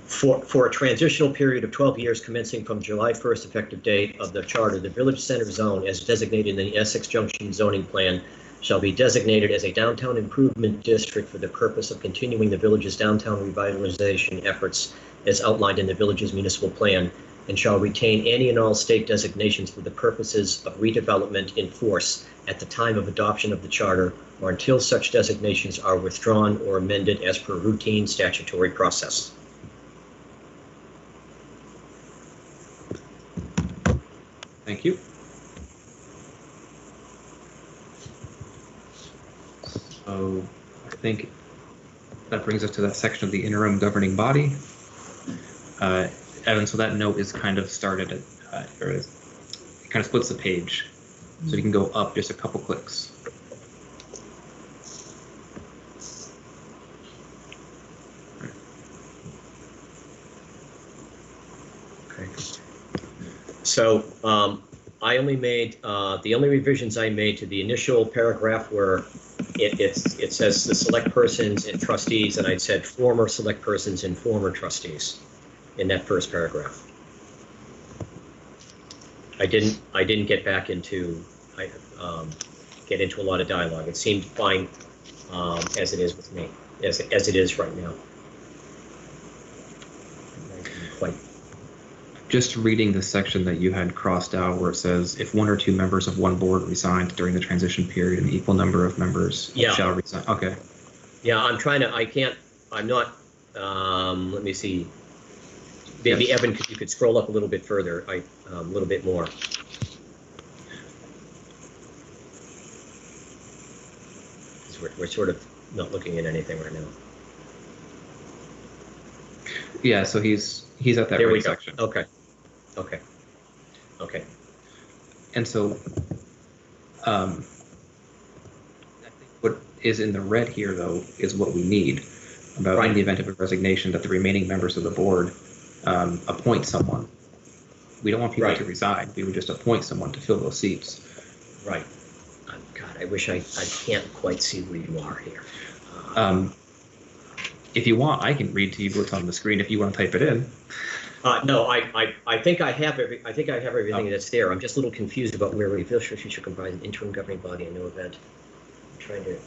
For a transitional period of 12 years commencing from July 1st effective date of the charter, the village center zone as designated in the Essex Junction zoning plan shall be designated as a downtown improvement district for the purpose of continuing the village's downtown revitalization efforts as outlined in the village's municipal plan, and shall retain any and all state designations for the purposes of redevelopment in force at the time of adoption of the charter or until such designations are withdrawn or amended as per routine statutory process. Thank you. So I think that brings us to that section of the interim governing body. Evan, so that note is kind of started at, it kind of splits the page. So you can go up just a couple clicks. Okay. So I only made, the only revisions I made to the initial paragraph were it says the select persons and trustees, and I said former select persons and former trustees in that first paragraph. I didn't get back into, get into a lot of dialogue. It seemed fine as it is with me, as it is right now. Quite. Just reading the section that you had crossed out where it says, if one or two members of one board resigned during the transition period, an equal number of members shall resign. Okay. Yeah, I'm not, let me see. Maybe Yes. Evan, you could scroll up a little bit further, a little bit more. We're sort of not looking at anything right now. Yeah, so he's at that There we right go. section. Okay. And so, I think what is in the red here, though, is what we need about in the event of a resignation that the remaining members of the board appoint someone. We don't want people to resign. We would just appoint someone to fill those seats. Right. God, I wish I can't quite see where you are here. If you want, I can read to you what's on the screen if you want to type it in. No, I think I have everything that's there. I'm just a little confused about where we feel she should comprise an interim governing body in no event. I'm trying to read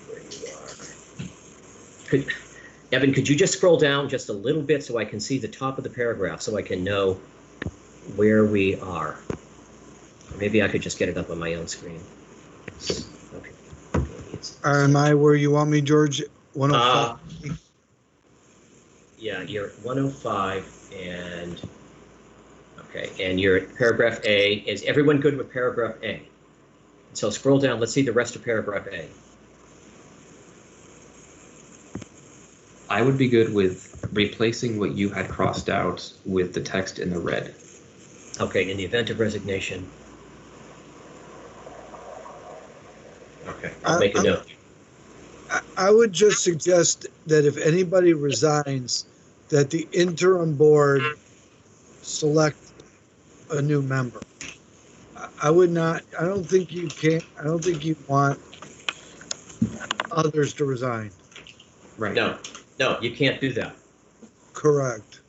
where you are. Evan, could you just scroll down just a little bit so I can see the top of the paragraph so I can know where we are? Or maybe I could just get it up on my own screen. Okay. Am I where you want me, George? 105? Yeah, you're 105 and okay, and you're at paragraph A. Is everyone good with paragraph A? So scroll down, let's see the rest of paragraph A. I would be good with replacing what you had crossed out with the text in the red. Okay, in the event of resignation. Okay, I'll make a note. I would just suggest that if anybody resigns, that the interim board select a new member. I would not, I don't think you want others to resign. Right. No, you can't do that. Correct.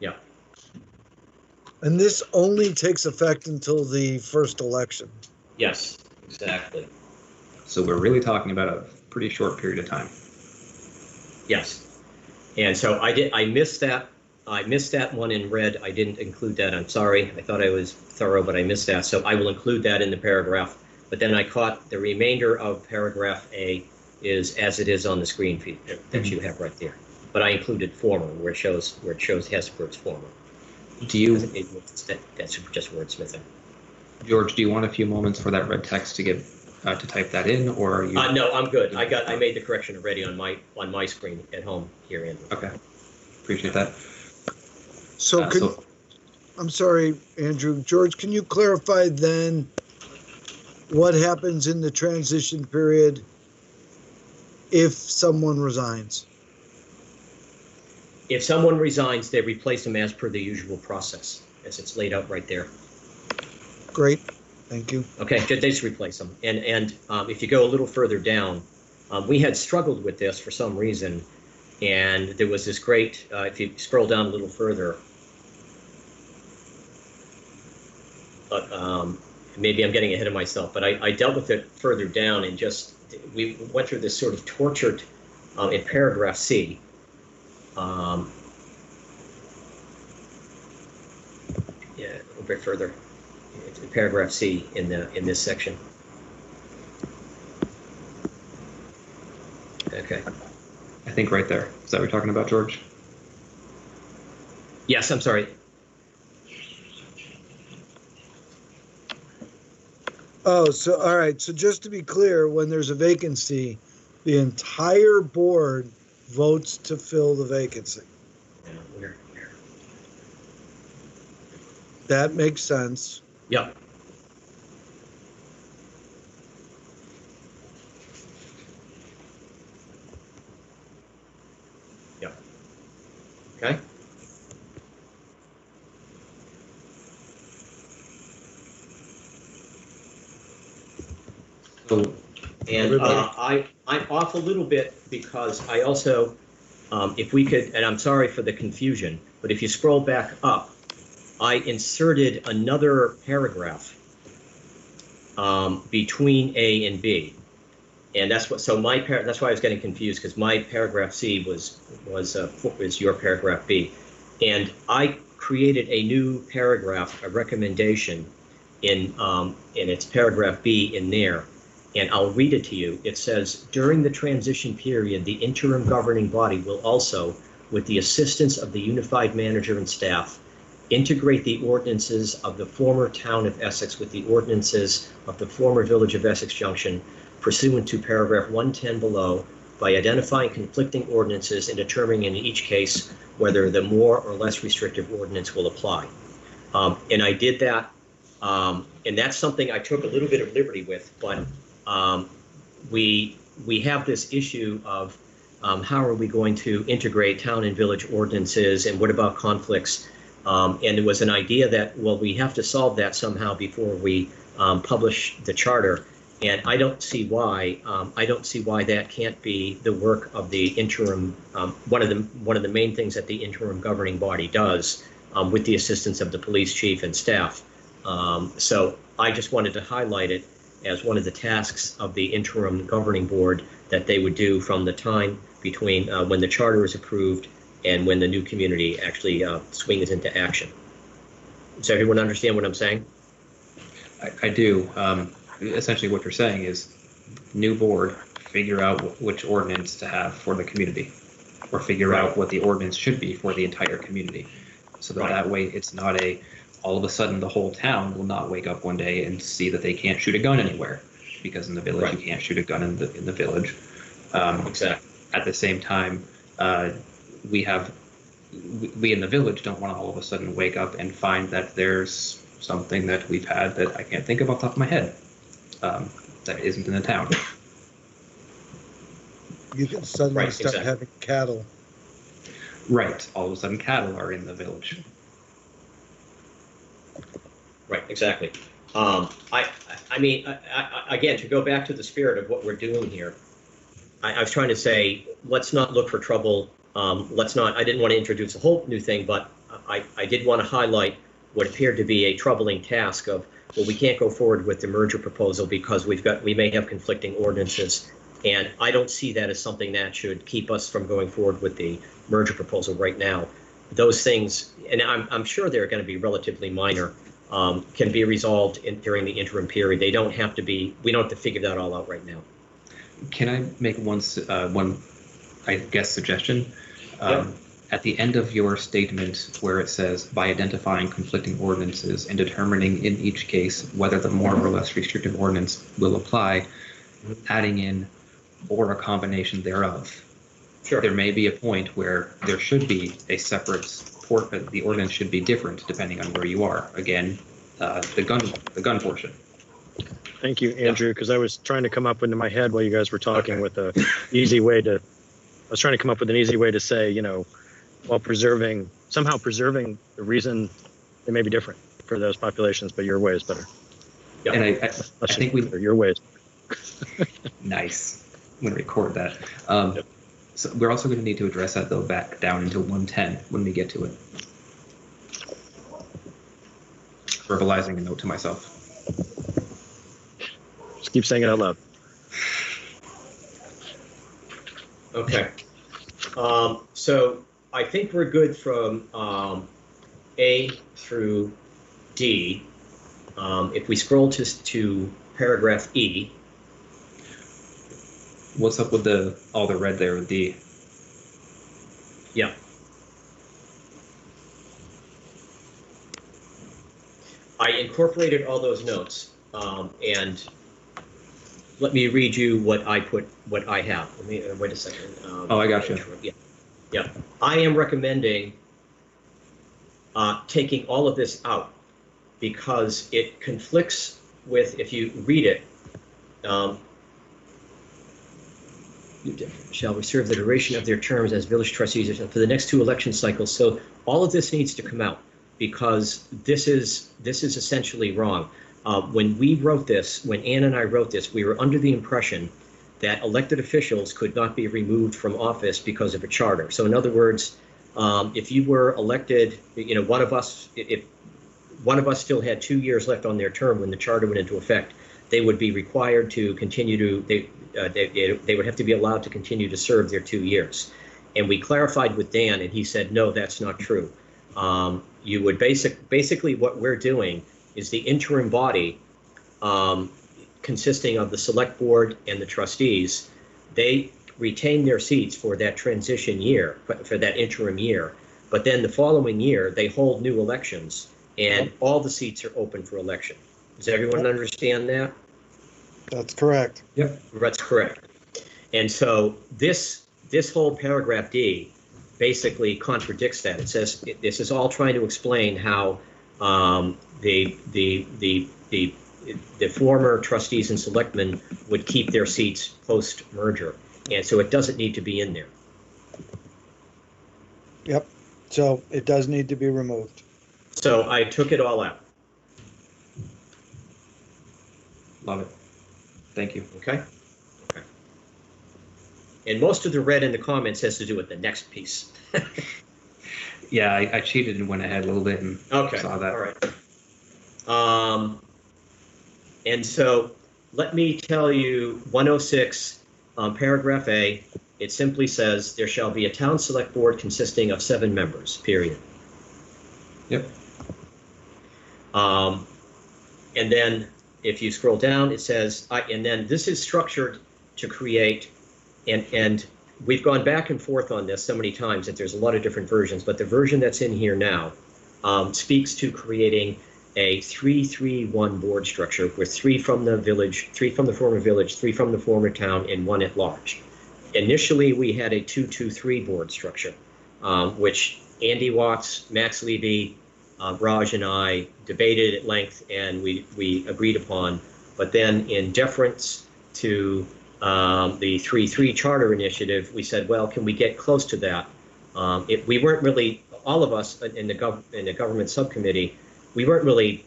Yeah. And this only takes effect until the first election. Yes, exactly. So we're really talking about a pretty short period of time. Yes. And so I missed that. I missed that one in red. I didn't include that. I'm sorry. I thought I was thorough, but I missed that. So I will include that in the paragraph. But then I caught the remainder of paragraph A is as it is on the screen feed that you have right there. But I included former where it shows Hesper's former. Do you? That's just wordsmithing. George, do you want a few moments for that red text to get to type that in, or are you? No, I'm good. I made the correction already on my screen at home here, Andrew. Okay, appreciate that. So, I'm sorry, Andrew. George, can you clarify then what happens in the transition period if someone resigns? If someone resigns, they replace them as per the usual process, as it's laid out right there. Great, thank you. Okay, they just replace them. And if you go a little further down, we had struggled with this for some reason, and there was this great, if you scroll down a little further, maybe I'm getting ahead of myself, but I dealt with it further down and just, we went through this sort of tortured, in paragraph C, yeah, a little bit further. It's in paragraph C in this section. Okay. I think right there. Is that what you're talking about, George? Yes, I'm sorry. Oh, so all right. So just to be clear, when there's a vacancy, the entire board votes to fill the vacancy. Yeah, where? That makes sense. Yep. Yep. Okay. So, and I'm off a little bit because I also, if we could, and I'm sorry for the confusion, but if you scroll back up, I inserted another paragraph between A and B, and that's what. So that's why I was getting confused, because my paragraph C was your paragraph B, and I created a new paragraph, a recommendation, in its paragraph B in there, and I'll read it to you. It says, during the transition period, the interim governing body will also, with the assistance of the unified manager and staff, integrate the ordinances of the former town of Essex with the ordinances of the former village of Essex Junction, pursuant to paragraph 110 below, by identifying conflicting ordinances and determining in each case whether the more or less restrictive ordinance will apply. And I did that, and that's something I took a little bit of liberty with, but we have this issue of how are we going to integrate town and village ordinances, and what about conflicts? And it was an idea that, well, we have to solve that somehow before we publish the charter. And I don't see why. I don't see why that can't be the work of the interim. One of the main things that the interim governing body does, with the assistance of the police chief and staff. So I just wanted to highlight it as one of the tasks of the interim governing board that they would do from the time between when the charter is approved and when the new community actually swings into action. Does everyone understand what I'm saying? I do. Essentially what you're saying is new board, figure out which ordinance to have for the community, or figure out what the ordinance should be for the entire community. So that that way it's not all of a sudden the whole town will not wake up one day and see that they can't shoot a gun anywhere, because in the village you can't shoot a gun in the village. Exactly. At the same time, we in the village don't want to all of a sudden wake up and find that there's something that we've had that I can't think of off the top of my head, that isn't in the town. You can suddenly start having cattle. Right. All of a sudden cattle are in the village. Right, exactly. I mean, again, to go back to the spirit of what we're doing here, I was trying to say, let's not look for trouble. I didn't want to introduce a whole new thing, but I did want to highlight what appeared to be a troubling task of, well, we can't go forward with the merger proposal because we may have conflicting ordinances. And I don't see that as something that should keep us from going forward with the merger proposal right now. Those things, and I'm sure they're going to be relatively minor, can be resolved during the interim period. They don't have to be, we don't have to figure that all out right now. Can I make one I guess, suggestion? At the end of your statement where it says, by identifying conflicting ordinances and determining in each case whether the more or less restrictive ordinance will apply, adding in or a combination thereof. Sure. There may be a point where there should be a separate the ordinance should be different depending on where you are. Again, the gun portion. Thank you, Andrew, because I was trying to come up into my head while you guys were talking with an easy way to say, while somehow preserving the reason they may be different for those populations, but your way is better. Yeah. And I think your way is better. Nice. I'm going to record that. So we're also going to need to address that, though, back down into 110 when we get to it. Verbalizing a note to myself. Just keep saying it out loud. Okay. So I think we're good from A through D. If we scroll to paragraph E. What's up with all the red there with D? Yeah. I incorporated all those notes, and let me read you what I have. Let me wait a second. I got you. Yeah. I am recommending taking all of this out because it conflicts with, if you read it, shall we serve the duration of their terms as village trustees for the next 2 election cycles. So all of this needs to come out because this is essentially wrong. When we wrote this, when Ann and I wrote this, we were under the impression that elected officials could not be removed from office because of a charter. So in other words, if you were elected, if one of us still had 2 years left on their term when the charter went into effect, they would be required to continue to, they would have to be allowed to continue to serve their 2 years. And we clarified with Dan, and he said, no, that's not true. You would basically what we're doing is the interim body, consisting of the select board and the trustees, they retain their seats for that transition year, for that interim year. But then the following year, they hold new elections, and all the seats are open for election. Does everyone understand that? That's correct. Yep. That's correct. And so this whole paragraph D basically contradicts that. It says this is all trying to explain how the former trustees and selectmen would keep their seats post merger, and so it doesn't need to be in there. Yep. So it does need to be removed. So I took it all out. Love it. Thank you. Okay. Okay. And most of the red in the comments has to do with the next piece. Yeah, I cheated and went ahead a little bit and Okay. saw that. All right. And so let me tell you 106, paragraph A, it simply says there shall be a town select board consisting of 7 members, period. Yep. And then if you scroll down, it says, and then this is structured to create, and we've gone back and forth on this so many times that there's a lot of different versions, but the version that's in here now speaks to creating a 3-3-1 board structure with 3 from the village, 3 from the former village, 3 from the former town, and 1 at large. Initially, we had a 2-2-3 board structure, which Andy Watts, Max Levy, Raj and I debated at length, and we agreed upon. But then in deference to the 3-3 charter initiative, we said, well, can we get close to that? We weren't really, all of us in the government subcommittee, we weren't really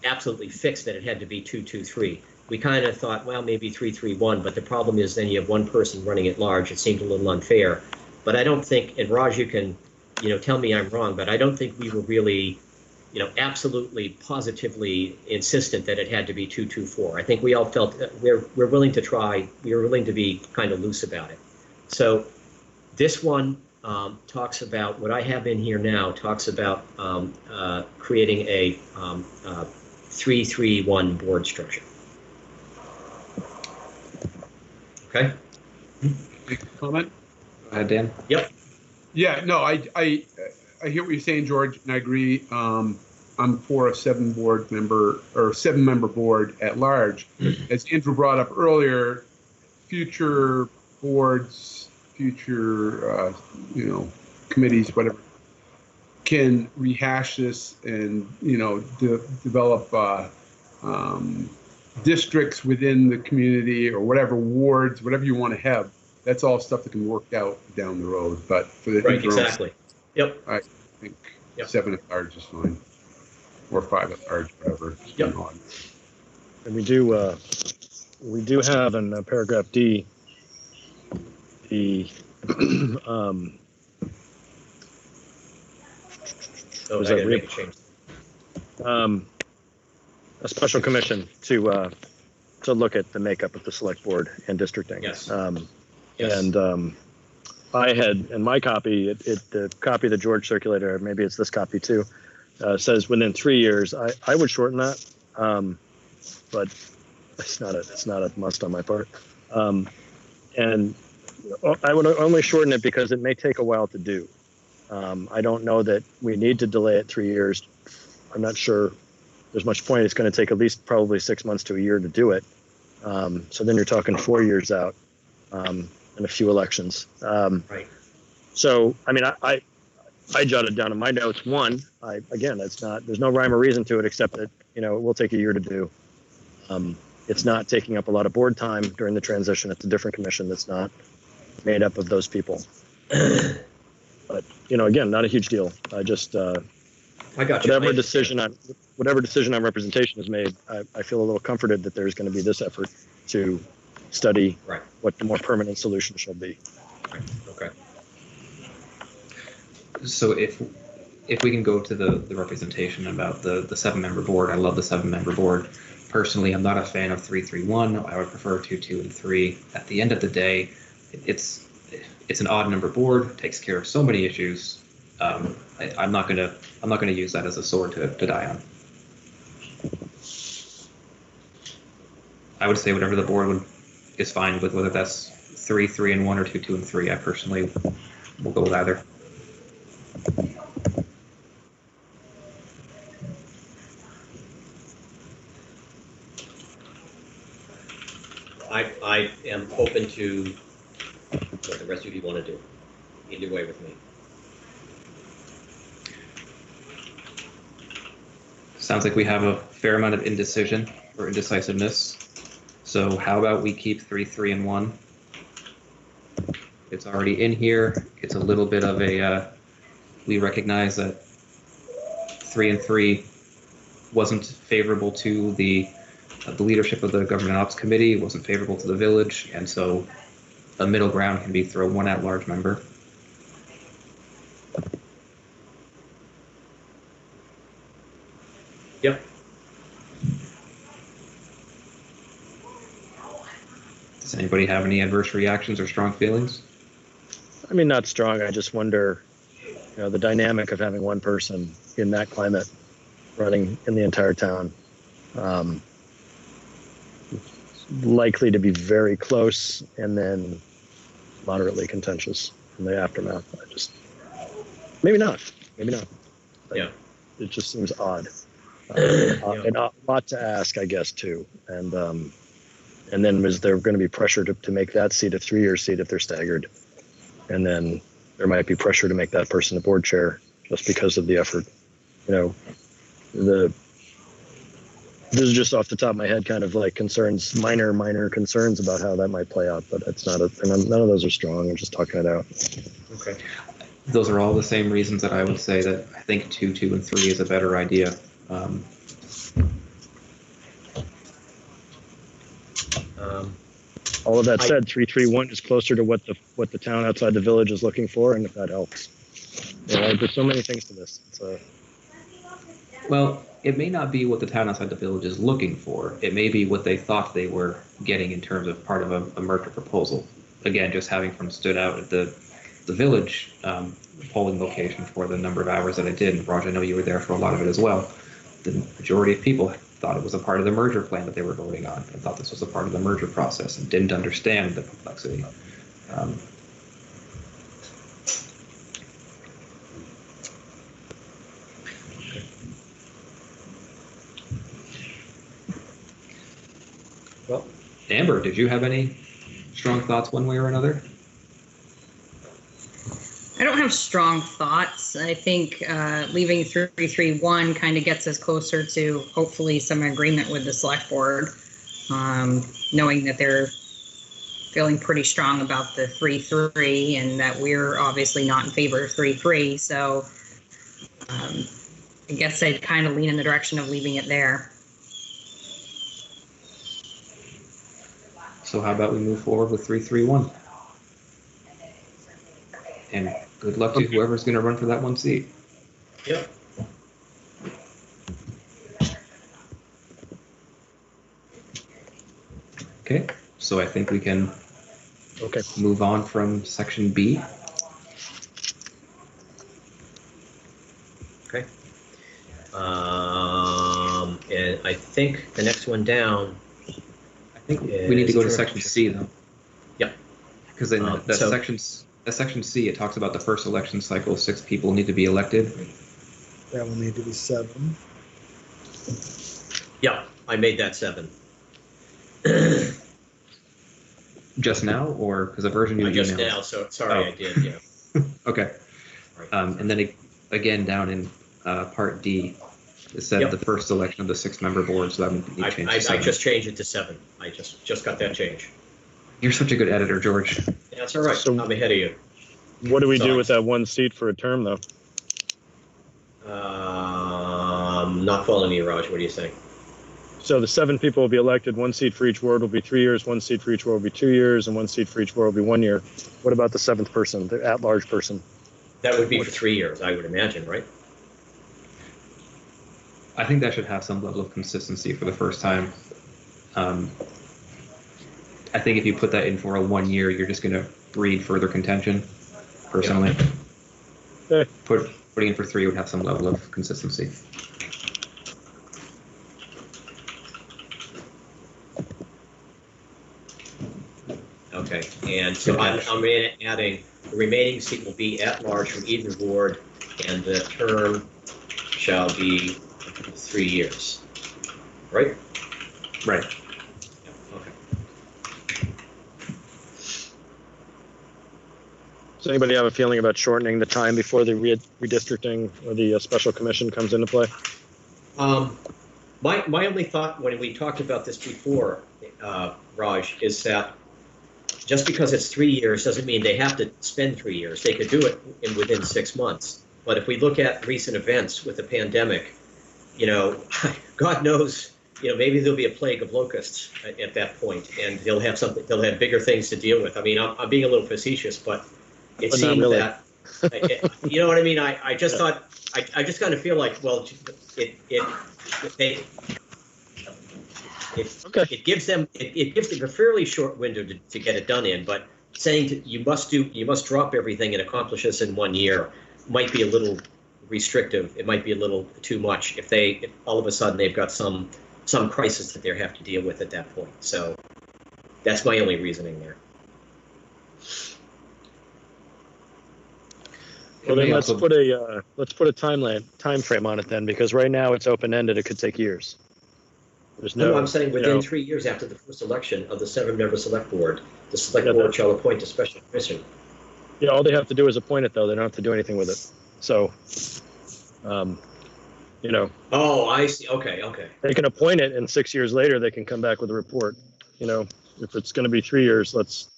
absolutely fixed that it had to be 2-2-3. We kind of thought, well, maybe 3-3-1, but the problem is then you have one person running at large. It seemed a little unfair. But I don't think, and Raj, you can, tell me I'm wrong, but I don't think we were really, absolutely positively insistent that it had to be 2-2-4. I think we all felt we're willing to try. We were willing to be kind of loose about it. So this one talks about, what I have in here now talks about creating a 3-3-1 board structure. Okay. Comment? Go ahead, Dan. Yep. Yeah, no, I hear what you're saying, George, and I agree. I'm for a 7-member board at large. As Andrew brought up earlier, future boards, future committees, whatever, can rehash this and develop districts within the community or whatever, wards, whatever you want to have. That's all stuff that can work out down the road. But for the right, exactly. Yep. I think 7 at large is fine, or 5 at large, whatever. Yep. And we do have in paragraph D the I gotta make a change. A special commission to look at the makeup of the select board and districting. Yes. Yes. And I had in my copy, the copy that George circulated, or maybe it's this copy too, says within 3 years. I would shorten that, but it's not a must on my part. And I would only shorten it because it may take a while to do. I don't know that we need to delay it 3 years. I'm not sure there's much point. It's going to take at least probably 6 months to a year to do it. So then you're talking 4 years out. And a few elections. Right. So, I mean, I jotted down in my notes, one, again, there's no rhyme or reason to it except that, it will take a year to do. It's not taking up a lot of board time during the transition. It's a different commission that's not made up of those people. But, again, not a huge deal. I just, I got you. whatever decision on representation is made, I feel a little comforted that there's going to be this effort to study Right. what the more permanent solution shall be. Right. Okay. So if we can go to the representation about the 7-member board, I love the 7-member board. Personally, I'm not a fan of 3-3-1. I would prefer 2-2 and 3. At the end of the day, it's an odd number board. Takes care of so many issues. I'm not gonna use that as a sword to die on. I would say whatever the board is fine with, whether that's 3-3-1 or 2-2 and 3. I personally will go with either. I am open to what the rest of you want to do. Either way with me. Sounds like we have a fair amount of indecision or indecisiveness. So how about we keep 3, 3, and 1? It's already in here. It's a little bit of a, we recognize that 3 and 3 wasn't favorable to the leadership of the Government Ops Committee, wasn't favorable to the village, and so a middle ground can be throw 1 at-large member. Yep. Does anybody have any adverse reactions or strong feelings? I mean, not strong. I just wonder, the dynamic of having one person in that climate running in the entire town. Likely to be very close and then moderately contentious in the aftermath. Maybe not. But Yeah. it just seems odd. And a lot to ask, I guess, too. And then is there going to be pressure to make that seat a 3-year seat if they're staggered? And then there might be pressure to make that person a board chair just because of the effort. This is just off the top of my head, kind of like concerns, minor concerns about how that might play out, but it's not none of those are strong. I'm just talking it out. Okay. Those are all the same reasons that I would say that I think 2, 2, and 3 is a better idea. All of that said, 3, 3, 1 is closer to what the town outside the village is looking for, and if that helps. There's so many things to this. Well, it may not be what the town outside the village is looking for. It may be what they thought they were getting in terms of part of a merger proposal. Again, just having stood out at the village polling location for the number of hours that I did. And Raj, I know you were there for a lot of it as well. The majority of people thought it was a part of the merger plan that they were voting on, and thought this was a part of the merger process and didn't understand the complexity. Well, Amber, did you have any strong thoughts one way or another? I don't have strong thoughts. I think leaving 331 kind of gets us closer to hopefully some agreement with the select board, knowing that they're feeling pretty strong about the 3-3 and that we're obviously not in favor of 3-3. So I guess I'd kind of lean in the direction of leaving it there. So how about we move forward with 331? And good luck to whoever's going to run for that one seat. Yep. Okay, so I think we can move on from section B. Okay. And I think the next one down. I think we need to go to section C though. Yep. Because in section C, it talks about the first election cycle, 6 people need to be elected. That will need to be 7. Yeah, I made that 7. Just now, or because the version you just emailed? now, so sorry, I did, yeah. Okay. And then again, down in part D, it said the first election of the 6-member board, so that would be changed to 7. I just changed it to 7. I just got that change. You're such a good editor, George. Yeah, that's all right. So I'm ahead of you. What do we do with that one seat for a term, though? Not following you, Raj. What do you think? So the 7 people will be elected. 1 seat for each ward will be 3 years. 1 seat for each ward will be 2 years, and 1 seat for each ward will be 1 year. What about the 7th person, the at-large person? That would be for 3 years, I would imagine, right? I think that should have some level of consistency for the first time. I think if you put that in for a 1 year, you're just going to breed further contention, personally. Yeah. Putting in for 3 would have some level of consistency. Okay, and so I'm adding the remaining seat will be at large from either ward, and the term shall be 3 years. Right? Right. Yeah, okay. Does anybody have a feeling about shortening the time before the redistricting or the special commission comes into play? My only thought when we talked about this before, Raj, is that just because it's 3 years doesn't mean they have to spend 3 years. They could do it within 6 months. But if we look at recent events with the pandemic, God knows, maybe there'll be a plague of locusts at that point, and they'll have bigger things to deal with. I mean, I'm being a little facetious, but it seemed really. You know what I mean? I just thought, I just kind of feel like, well, it gives them a fairly short window to get it done in, but saying you must drop everything and accomplish this in 1 year might be a little restrictive. It might be a little too much if all of a sudden they've got some crisis that they have to deal with at that point. So that's my only reasoning there. Well, then let's put a time frame on it then, because right now it's open ended. It could take years. There's no. I'm saying within 3 years after the first election of the 7-member select board, the select board shall appoint a special commission. Yeah, all they have to do is appoint it, though. They don't have to do anything with it. So, Oh, I see. Okay. They can appoint it, and 6 years later they can come back with a report. If it's going to be 3 years, let's.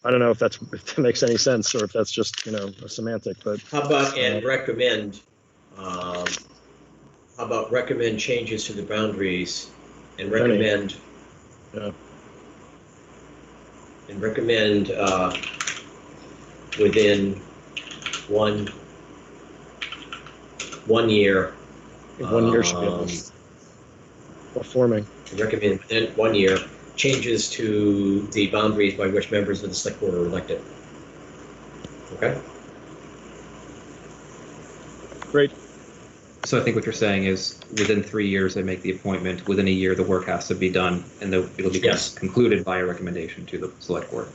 I don't know if that makes any sense or if that's just a semantic. But how about recommend? How about recommend changes to the boundaries and recommend? Yeah. And recommend within one year. 1 year should be forming. Recommend within 1 year changes to the boundaries by which members of the select board are elected. Okay. Great. So I think what you're saying is within 3 years they make the appointment. Within a year the work has to be done, and it'll be concluded by a recommendation to the select board.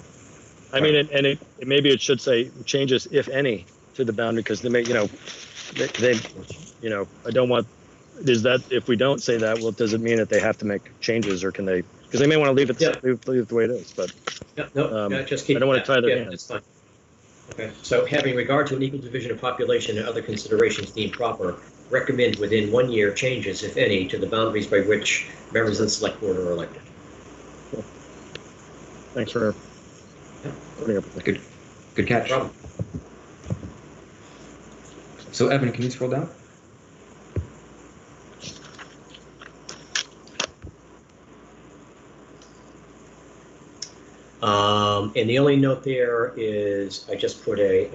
I mean, and maybe it should say changes, if any, to the boundary, because they may, I don't want. Is that if we don't say that? Well, does it mean that they have to make changes, or can they? Because they may want to leave it the way it is. But just keep. I don't want to tie their hands. That's fine. Okay. So, having regard to an equal division of population and other considerations deemed proper, recommend within 1 year changes, if any, to the boundaries by which members of the select board are elected. Cool. Thanks for putting up with that. Good catch. No problem. So Evan, can you scroll down? And the only note there is I just put a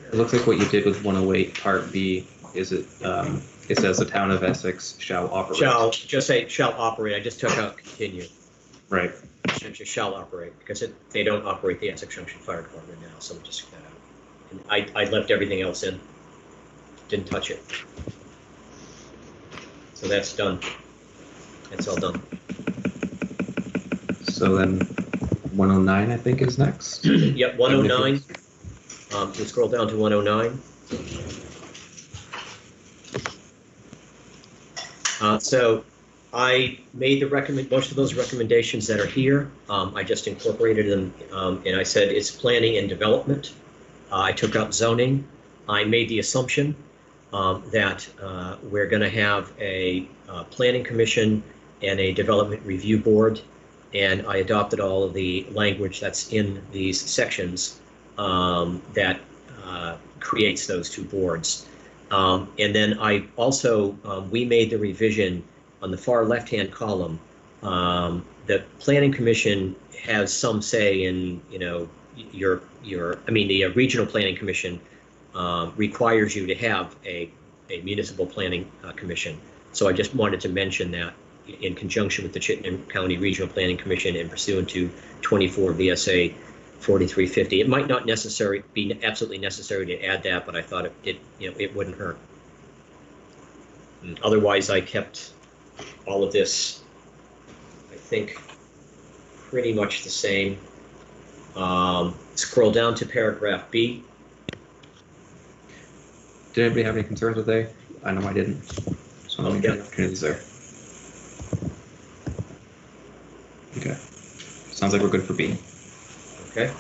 It looks like what you did with 108 Part B is it says the town of Essex shall operate. Shall operate. I just took out continue. Right. Just shall operate because they don't operate the Essex Junction Fire Department now, so we just took that out. And I left everything else in. Didn't touch it. So that's done. That's all done. So then 109 I think is next. Yep, 109. We'll scroll down to 109. So I made most of those recommendations that are here. I just incorporated them, and I said it's planning and development. I took out zoning. I made the assumption that we're going to have a planning commission and a development review board, and I adopted all of the language that's in these sections that creates those two boards. And then I also, we made the revision on the far left-hand column. The planning commission has some say in, the regional planning commission requires you to have a municipal planning commission. So I just wanted to mention that in conjunction with the Chittenden County Regional Planning Commission and pursuant to 24 VSA 4350. It might not be absolutely necessary to add that, but I thought it wouldn't hurt. And otherwise, I kept all of this, I think, pretty much the same. Scroll down to paragraph B. Did anybody have any concerns with A? I know I didn't. So let me get opportunities there. Okay. Sounds like we're good for B. Okay.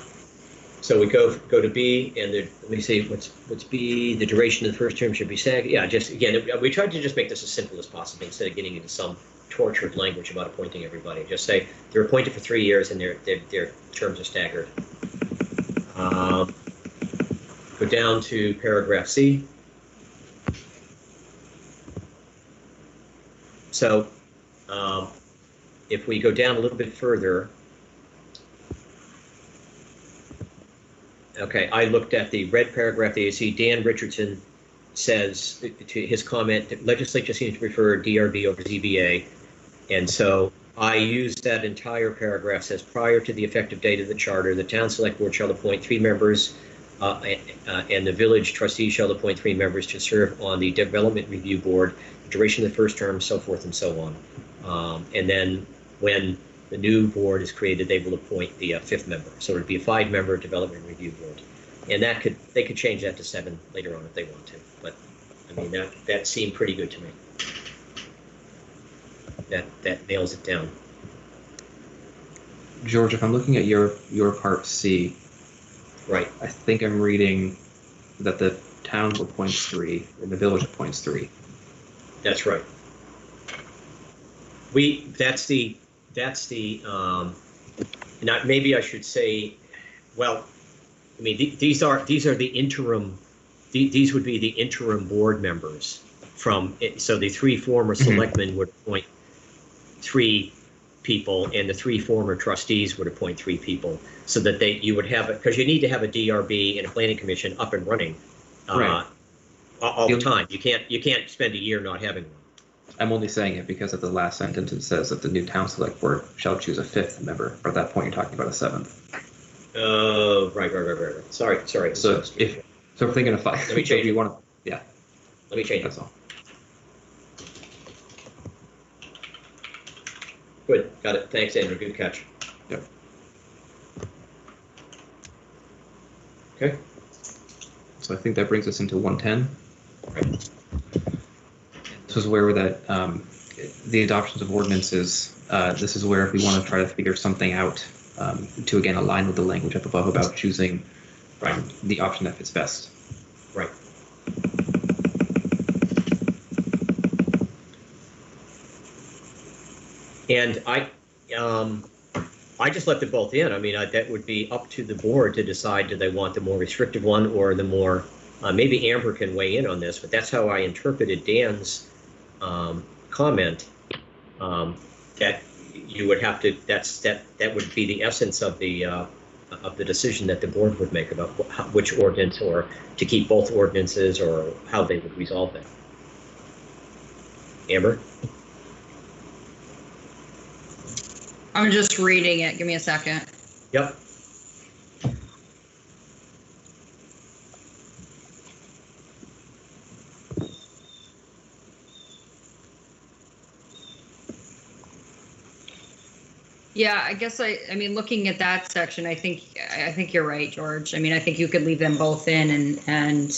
So we go to B, and let me see, what's B? The duration of the first term should be staggered. Yeah, just again, we tried to just make this as simple as possible instead of getting into some tortured language about appointing everybody. Just say they're appointed for 3 years and their terms are staggered. Go down to paragraph C. So if we go down a little bit further, okay, I looked at the red paragraph that you see. Dan Richardson says to his comment that legislature seems to prefer DRB over ZBA. And so I used that entire paragraph. Says prior to the effective date of the charter, the town select board shall appoint 3 members and the village trustees shall appoint 3 members to serve on the development review board, duration of the first term, so forth and so on. And then when the new board is created, they will appoint the 5th member. So it'd be a 5-member development review board. And they could change that to 7 later on if they want to. But I mean, that seemed pretty good to me. That nails it down. George, if I'm looking at your part C, Right. I think I'm reading that the town appoints 3 and the village appoints 3. That's right. Not, maybe I should say, well, I mean, these are the interim, these would be the interim board members from it. So the 3 former selectmen would appoint 3 people, and the 3 former trustees would appoint 3 people, so that you would have it, because you need to have a DRB and a planning commission up and running Right. all the time. You can't spend a year not having one. I'm only saying it because of the last sentence. It says that the new town select board shall choose a 5th member. At that point, you're talking about a 7th. Right. Sorry. So if we're thinking of 5, Let me change you it. want to, yeah, Let me change it. that's all. Good, got it. Thanks, Andrew. Good catch. Yep. Okay. So I think that brings us into 110. Right. This is where that the adoptions of ordinances. This is where if we want to try to figure something out to again align with the language up above about choosing the option that fits best. Right. And I just left it both in. I mean, that would be up to the board to decide, do they want the more restrictive one or the more, maybe Amber can weigh in on this, but that's how I interpreted Dan's comment, that you would have to, that would be the essence of the decision that the board would make about which ordinance, or to keep both ordinances, or how they would resolve that. Amber? I'm just reading it. Give me a second. Yep. Yeah, I guess I mean, looking at that section, I think you're right, George. I mean, I think you could leave them both in, and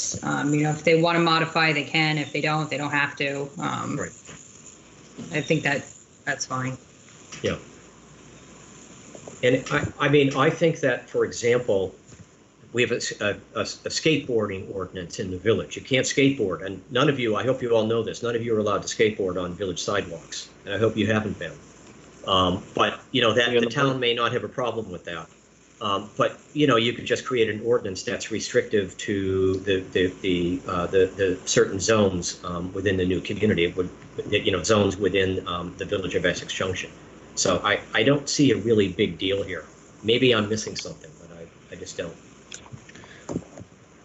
you know, if they want to modify, they can. If they don't have to. Right. I think that's fine. Yeah. And I mean, I think that, for example, we have a skateboarding ordinance in the village. You can't skateboard, and none of you, I hope you all know this, none of you are allowed to skateboard on village sidewalks, and I hope you haven't been. But, you know, that the town may not have a problem with that. But, you know, you could just create an ordinance that's restrictive to the certain zones within the new community. It would, you know, zones within the village of Essex Junction. So I don't see a really big deal here. Maybe I'm missing something, but I just don't.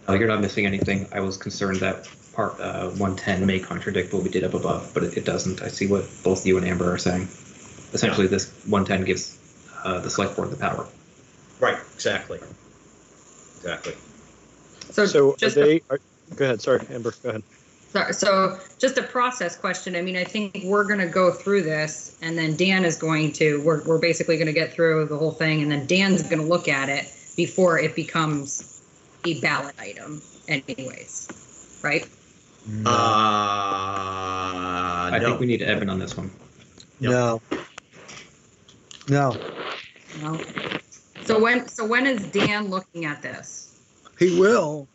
No, you're not missing anything. I was concerned that part 110 may contradict what we did up above, but it doesn't. I see what both you and Amber are saying. Essentially, yeah. This 110 gives the select board the power. Right, exactly. So just go ahead, sorry, Amber, go ahead. So just a process question. I mean, I think we're going to go through this, and then Dan is going to, we're basically going to get through the whole thing, and then Dan's going to look at it before it becomes a ballot item anyways, right? I think we need Evan on this one. No. No, No. So when is Dan looking at this? he will,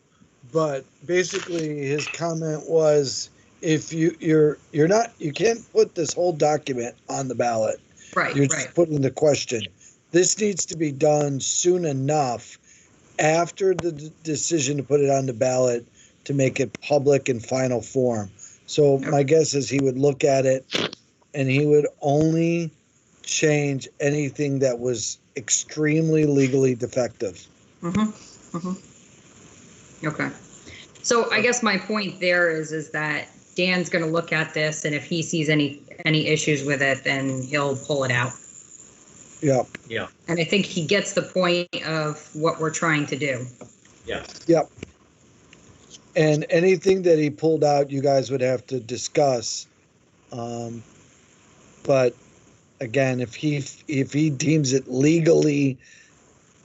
but basically his comment was, if you're not, you can't put this whole document on the ballot. Right, You're right. just putting the question. This needs to be done soon enough after the decision to put it on the ballot to make it public in final form. So my guess is he would look at it and he would only change anything that was extremely legally defective. Mm-hmm. Mm-hmm. Okay. So I guess my point there is that Dan's going to look at this, and if he sees any issues with it, then he'll pull it out. Yeah. Yeah. And I think he gets the point of what we're trying to do. Yes. Yep. And anything that he pulled out, you guys would have to discuss. But again, if he deems it legally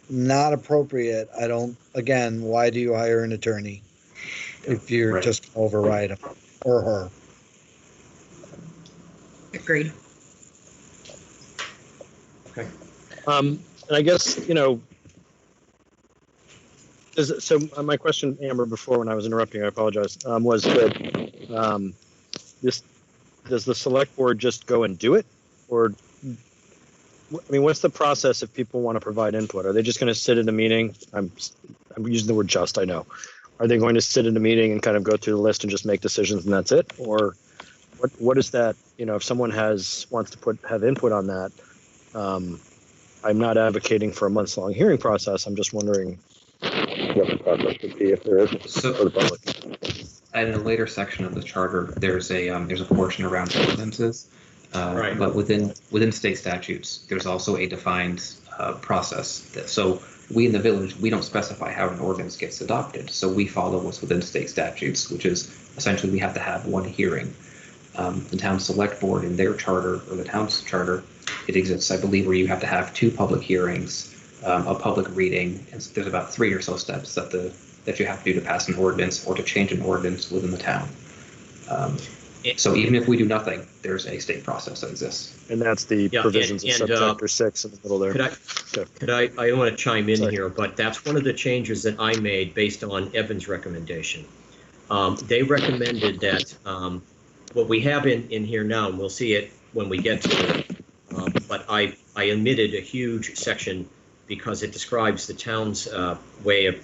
not appropriate, again, why do you hire an attorney if you're Right. just gonna override him or her? Agreed. Okay. And I guess, so my question, Amber, before when I was interrupting, I apologize, was that does the select board just go and do it? Or, I mean, what's the process if people want to provide input? Are they just going to sit in a meeting? I'm using the word just, I know. Are they going to sit in a meeting and kind of go through the list and just make decisions and that's it? Or what is that, if someone wants to have input on that, I'm not advocating for a months-long hearing process. I'm just wondering what the process would be if there is for the public. In a later section of the charter, there's a portion around ordinances. Right. But within state statutes, there's also a defined process. So we in the village, we don't specify how an ordinance gets adopted. So we follow what's within state statutes, which is essentially we have to have one hearing. The town select board in their charter, or the town's charter, it exists, I believe, where you have to have 2 public hearings, a public reading, and there's about 3 or so steps that you have to do to pass an ordinance or to change an ordinance within the town. So even if we do nothing, there's a state process that exists. And that's the provisions of subchapter 6 in the middle there. I don't want to chime in here, but that's one of the changes that I made based on Evan's recommendation. They recommended that what we have in here now, and we'll see it when we get to it, but I omitted a huge section because it describes the town's way of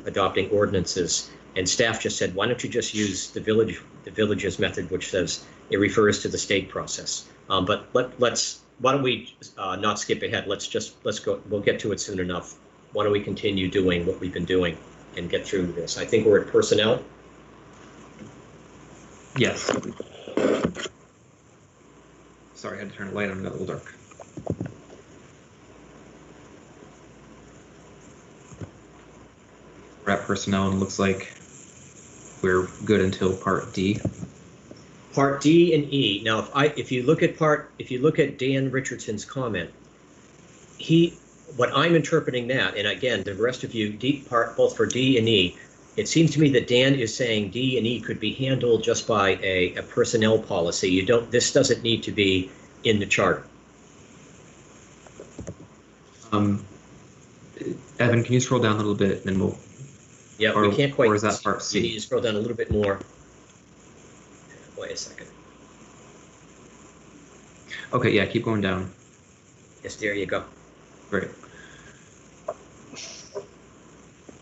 adopting ordinances. And staff just said, why don't you just use the village's method, which says it refers to the state process. But why don't we not skip ahead? Let's go. We'll get to it soon enough. Why don't we continue doing what we've been doing and get through this? I think we're at personnel. Yes. Sorry, I had to turn the light on, it got a little dark. We're at personnel, and it looks like we're good until part D. Part D and E. Now, if you look at Dan Richardson's comment, what I'm interpreting that, and again, the rest of you, both for D and E, it seems to me that Dan is saying D and E could be handled just by a personnel policy. This doesn't need to be in the charter. Evan, can you scroll down a little bit, and then we'll. Yeah, we can't quite. Or is that part C? You need to scroll down a little bit more. Wait a second. Okay, yeah, keep going down. Yes, there you go. Great.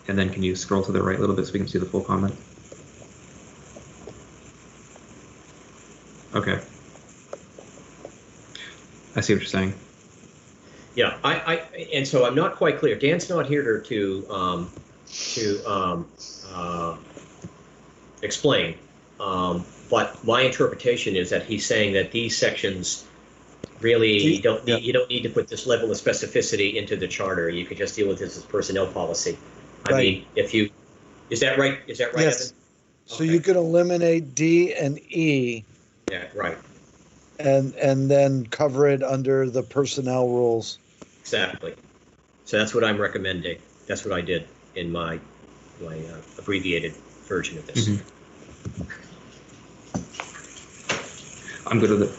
And then can you scroll to the right a little bit so we can see the full comment? Okay. I see what you're saying. Yeah, and so I'm not quite clear. Dan's not here to explain, but my interpretation is that he's saying that these sections really you don't need to put this level of specificity into the charter. You could just deal with this as personnel policy. I mean, is that right? Is that right, Yes. Evan? So you could eliminate D and E. Yeah, right. And then cover it under the personnel rules. Exactly. So that's what I'm recommending. That's what I did in my abbreviated version of this. Mm-hmm. I'm good with it.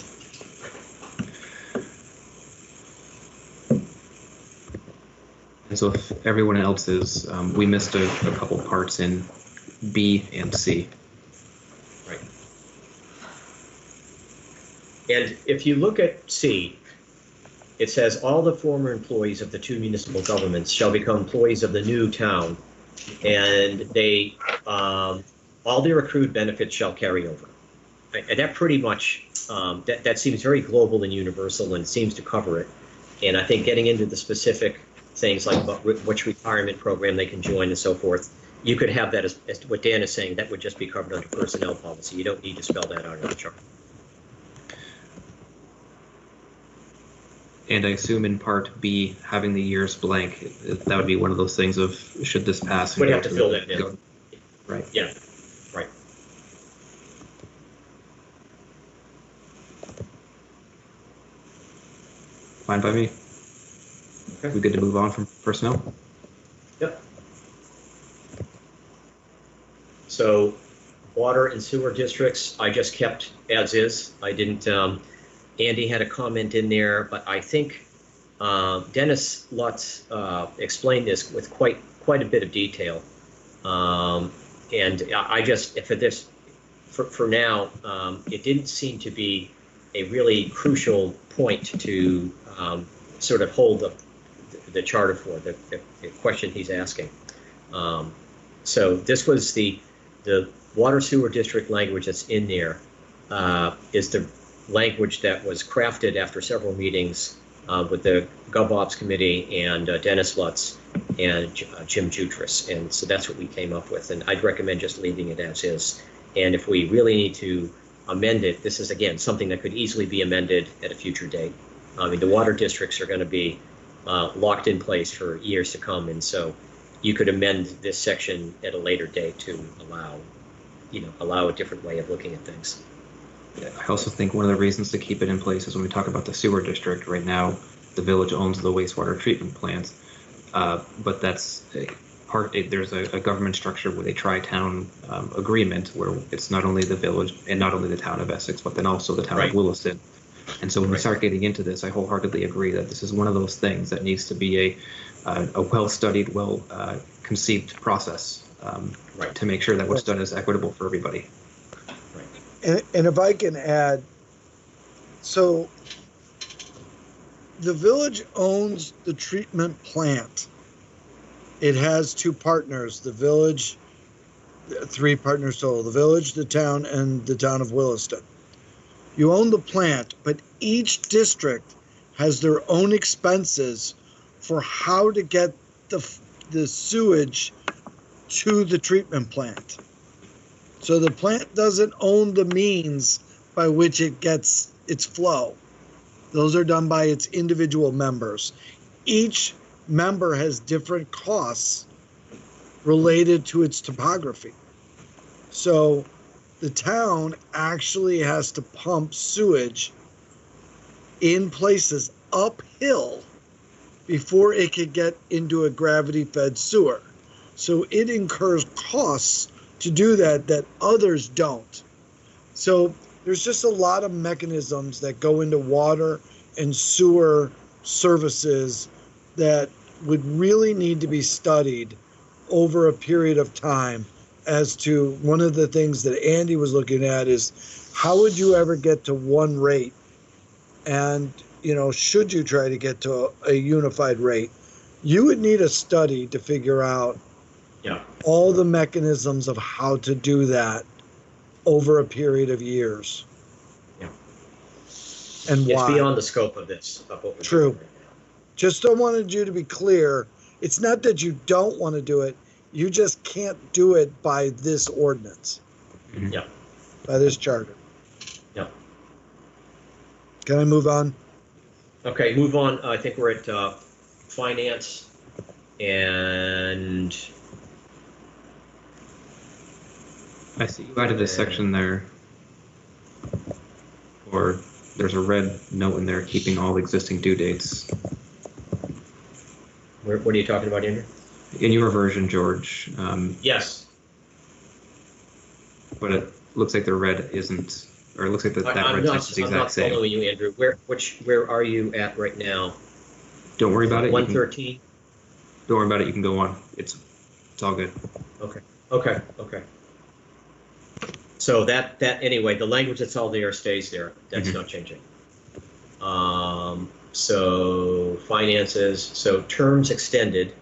And so if everyone else is, we missed a couple parts in B and C. Right. And if you look at C, it says all the former employees of the two municipal governments shall become employees of the new town, and they all their accrued benefits shall carry over. And that pretty much that seems very global and universal and seems to cover it. And I think getting into the specific things like which retirement program they can join and so forth, you could have that as what Dan is saying, that would just be covered under personnel policy. You don't need to spell that out in the chart. And I assume in part B, having the years blank, that would be one of those things of should this pass? We'd have to fill that in. Right. Yeah, right. Fine by me. Okay. We good to move on from personnel? Yep. So water and sewer districts, I just kept as is. I didn't, Andy had a comment in there, but I think Dennis Lutz explained this with quite a bit of detail. And I just, for now, it didn't seem to be a really crucial point to sort of hold the charter for, the question he's asking. So this was the water sewer district language that's in there, is the language that was crafted after several meetings with the GovOps committee and Dennis Lutz and Jim Jutras. And so that's what we came up with. And I'd recommend just leaving it as is. And if we really need to amend it, this is, again, something that could easily be amended at a future date. I mean, the water districts are going to be locked in place for years to come. And so you could amend this section at a later date to allow a different way of looking at things. I also think one of the reasons to keep it in place is when we talk about the sewer district. Right now, the village owns the wastewater treatment plants, but that's there's a government structure with a tri-town agreement where it's not only the village and not only the town of Essex, but then also the town of Williston. And so when we start getting into this, I wholeheartedly agree that this is one of those things that needs to be a well-studied, well-conceived process to make sure that what's done is equitable for everybody. And if I can add, so the village owns the treatment plant. It has two partners, the village, three partners total, the village, the town, and the town of Williston. You own the plant, but each district has their own expenses for how to get the sewage to the treatment plant. So the plant doesn't own the means by which it gets its flow. Those are done by its individual members. Each member has different costs related to its topography. So the town actually has to pump sewage in places uphill before it could get into a gravity-fed sewer. So it incurs costs to do that others don't. So there's just a lot of mechanisms that go into water and sewer services that would really need to be studied over a period of time. As to one of the things that Andy was looking at is how would you ever get to one rate? And, should you try to get to a unified rate? You would need a study to figure out all the mechanisms of how to do that over a period of years. Yeah. And why. It's beyond the scope of this. True. Right, just don't wanted you to be clear. It's not that you don't want to do it. You just can't do it by this ordinance. Yeah. By this charter. Yeah. Can I move on? Okay, move on. I think we're at finance and. I see you added a section there, or there's a red note in there keeping all existing due dates. What are you talking about, Andrew? In your version, George. Yes. But it looks like the red isn't Or it looks like that I'm red text is the I'm not exact same. following you, Andrew. Where are you at right now? Don't worry about it. 113? Don't worry about it. You can go on. It's all good. Okay. So that anyway, the language that's all there stays there. That's not changing. So finances, so terms extended.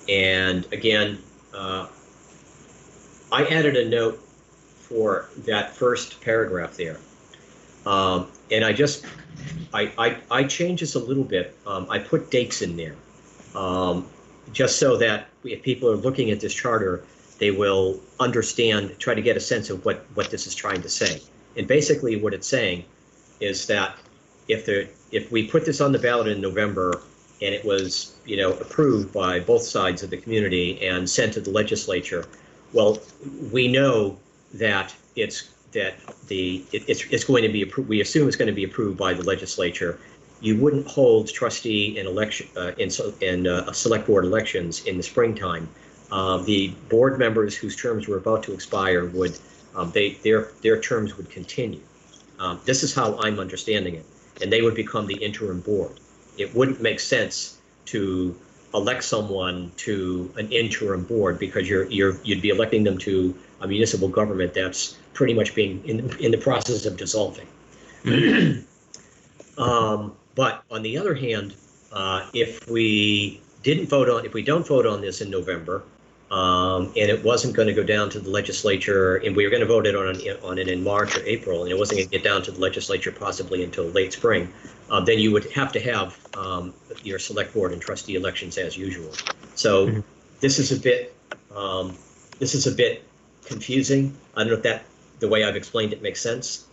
And again, I added a note for that first paragraph there. And I changed this a little bit. I put dates in there, just so that if people are looking at this charter, they will understand, try to get a sense of what this is trying to say. And basically what it's saying is that if we put this on the ballot in November and it was, approved by both sides of the community and sent to the legislature, well, we know that it's going to be approved. We assume it's going to be approved by the legislature. You wouldn't hold trustee and election and select board elections in the springtime. The board members whose terms were about to expire would their terms would continue. This is how I'm understanding it, and they would become the interim board. It wouldn't make sense to elect someone to an interim board because you'd be electing them to a municipal government that's pretty much being in the process of dissolving. But on the other hand, if we don't vote on this in November, and it wasn't going to go down to the legislature, and we were going to vote on it in March or April, and it wasn't going to get down to the legislature possibly until late spring, then you would have to have your select board and trustee elections as usual. So this is a bit confusing. I don't know if that the way I've explained it makes sense.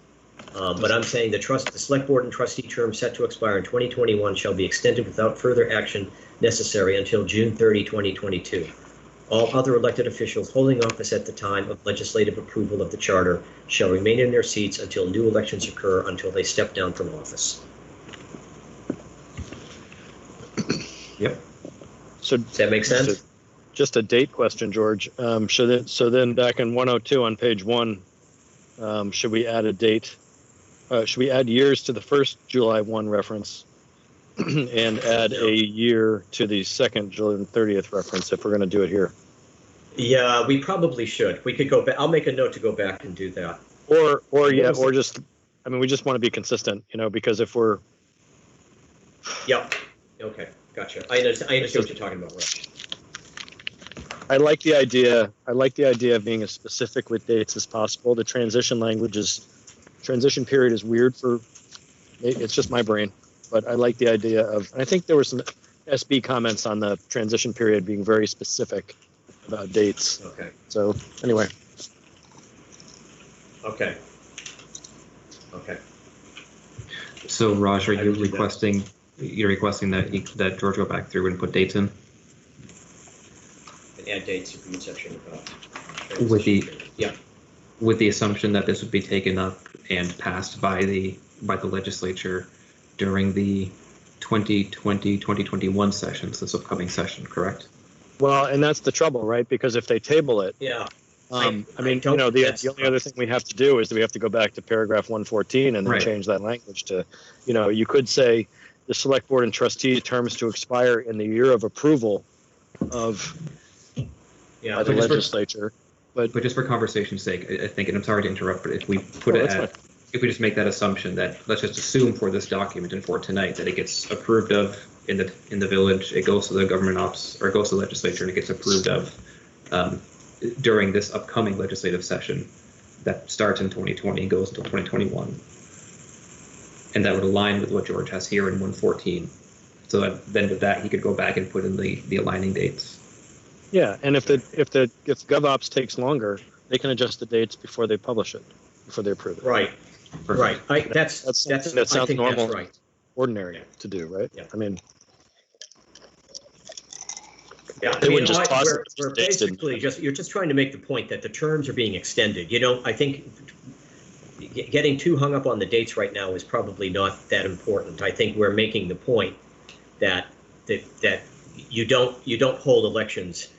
But I'm saying the select board and trustee term set to expire in 2021 shall be extended without further action necessary until June 30, 2022. All other elected officials holding office at the time of legislative approval of the charter shall remain in their seats until new elections occur until they step down from office. Yep. So does that make sense? Just a date question, George. So then back in 102 on page 1, should we add a date? Should we add years to the first July 1 reference and add a year to the second July 30th reference if we're going to do it here? Yeah, we probably should. We could go back. I'll make a note to go back and do that. Or just, we just want to be consistent, because if we're. Yep. Okay. Gotcha. I understand what you're talking about, right? I like the idea of being as specific with dates as possible. The transition period is weird it's just my brain, but I like the idea of, and I think there were some SB comments on the transition period being very specific about dates. Okay. So anyway. Okay. So Raj, are you requesting that George go back through and put dates in? And add dates to the section about with the assumption that this would be taken up and passed by the legislature during the 2020-2021 sessions, this upcoming session, correct? Well, and that's the trouble, right? Because if they table it, the only other thing we have to do is we have to go back to paragraph 114 and then change that language to, you could say the select board and trustee terms to expire in the year of approval of by the legislature. But just for conversation's sake, I think, and I'm sorry to interrupt, but if we if we just make that assumption that let's just assume for this document and for tonight that it gets approved of in the village, it goes to the government ops or it goes to the legislature and it gets approved of during this upcoming legislative session that starts in 2020 and goes until 2021, and that would align with what George has here in 114. So that then with that he could go back and put in the aligning dates. Yeah, and if GovOps takes longer, they can adjust the dates before they publish it, before they approve it. Right. Perfect. Right. That sounds normal, that's right. Ordinary to do, right? Yeah. They wouldn't just toss we're basically you're just trying to make the point that the terms are being extended. I think getting too hung up on the dates right now is probably not that important. I think we're making the point that you don't hold elections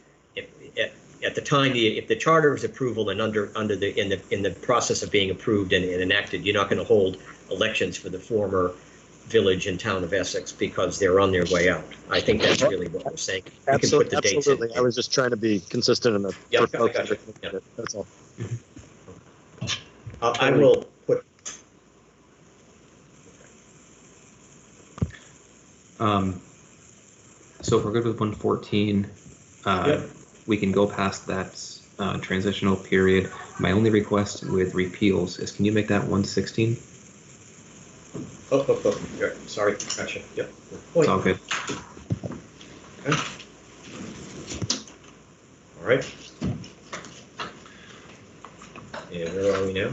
at the time, if the charter is approval and in the process of being approved and enacted, you're not going to hold elections for the former village and town of Essex because they're on their way out. I think that's really what we're saying. We can put the dates in. Absolutely. I was just trying to be consistent in the. Yeah, for folks gotcha. that are looking at it. That's all. I will put. So if we're good with 114, Yep. we can go past that transitional period. My only request with repeals is, can you make that 116? Yeah, sorry, gotcha. Yep. It's all good. Okay. All right. And where are we now?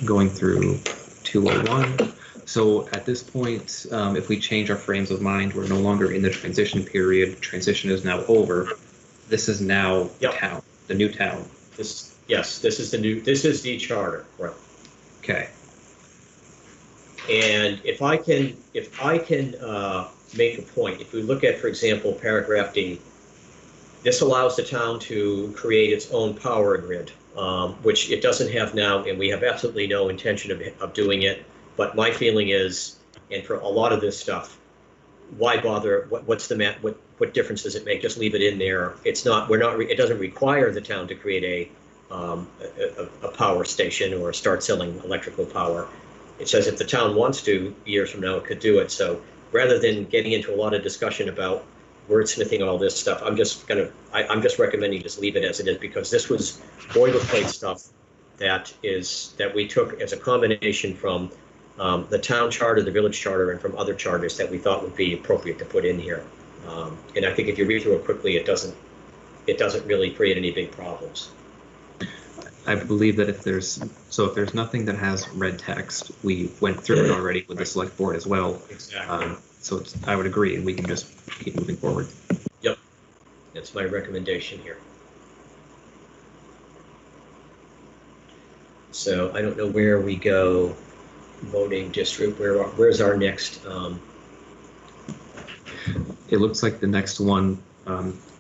Going through 201. So at this point, if we change our frames of mind, we're no longer in the transition period. Transition is now over. This is now the town, the new town. This is the charter, right? Okay. And if I can make a point, if we look at, for example, paragraph D, this allows the town to create its own power grid, which it doesn't have now, and we have absolutely no intention of doing it. But my feeling is, and for a lot of this stuff, why bother? What difference does it make? Just leave it in there. It's not. We're not. It doesn't require the town to create a power station or start selling electrical power. It says if the town wants to, years from now, it could do it. So rather than getting into a lot of discussion about wordsmithing all this stuff, I'm just recommending just leave it as it is, because this was boilerplate stuff that we took as a combination from the town charter, the village charter, and from other charters that we thought would be appropriate to put in here. And I think if you read through it quickly, it doesn't really create any big problems. I believe that if there's nothing that has red text, we went through it already with the select board as well. Exactly. So I would agree, and we can just keep moving forward. Yep, that's my recommendation here. So I don't know where we go. Voting district. Where's our next? It looks like the next one,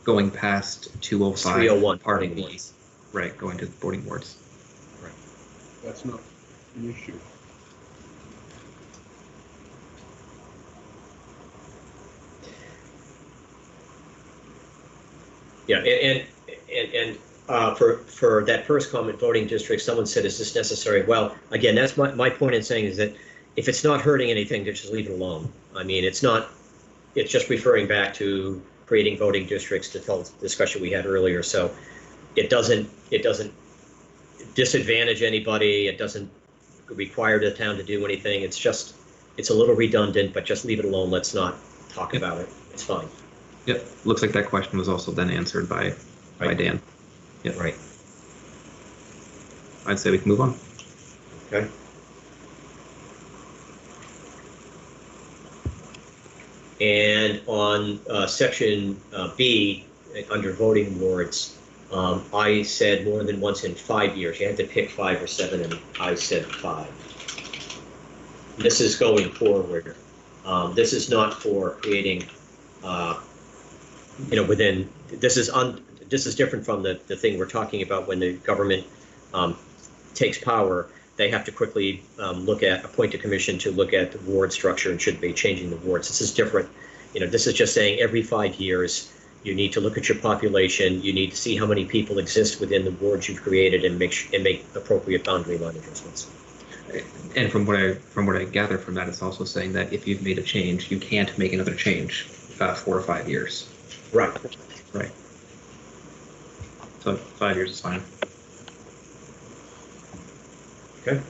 going past 205. 301 parting voting the wards. right, going to the voting wards. Right. That's not an issue. Yeah, and for that first comment, voting district, someone said, "Is this necessary?" Well, again, that's my point in saying is that if it's not hurting anything, just leave it alone. I mean, it's not. It's just referring back to creating voting districts, to the discussion we had earlier. So it doesn't disadvantage anybody. It doesn't require the town to do anything. It's a little redundant, but just leave it alone. Let's not talk about it. It's fine. Yep, looks like that question was also then answered by Dan. Yep. Right. I'd say we can move on. Okay. And on section B, under voting wards, I said more than once in 5 years. You had to pick 5 or 7, and I said 5. This is going forward. This is not for creating, within. This is different from the thing we're talking about when the government takes power. They have to quickly appoint a commission to look at the ward structure and should be changing the wards. This is different. This is just saying every 5 years you need to look at your population. You need to see how many people exist within the wards you've created and make appropriate boundary line adjustments. And from what I gather from that, it's also saying that if you've made a change, you can't make another change 4 or 5 years. Right. Right. So 5 years is fine. Okay.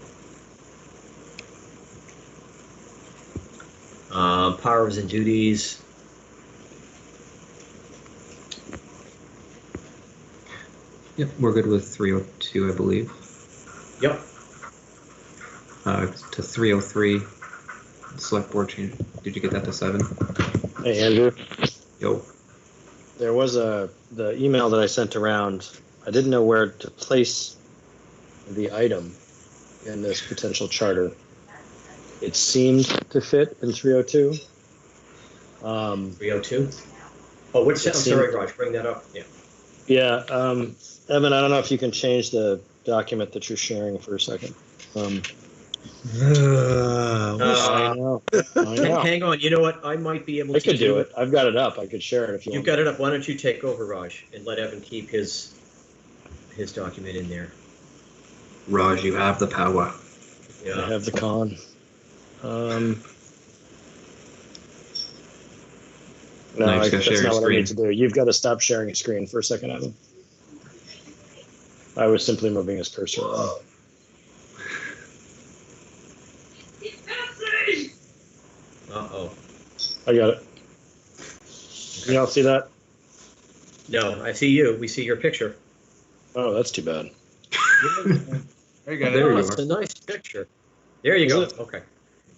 Powers and duties. Yep, we're good with 302, I believe. Yep. To 303, select board change. Did you get that to 7? Hey, Andrew. Yo. There was the email that I sent around. I didn't know where to place the item in this potential charter. It seemed to fit in 302. 302. Oh, which? I'm sorry, Raj. Bring that up. Yeah. Yeah, Evan, I don't know if you can change the document that you're sharing for a second. I know. Hang on. You know what? I might be able I to could do it. I've got it up. I could share it if you You've want. got it up. Why don't you take over, Raj, and let Evan keep his document in there. Raj, you have the power. I Yeah. have the con. No, Now you just gotta that's share not your what I need to screen. do. You've got to stop sharing a screen for a second, Evan. I was simply moving his cursor around. Uh-oh. I got it. You all see that? No, I see you. We see your picture. Oh, that's too bad. There you go. There you It's are. a nice picture. There you Is go. it? Okay.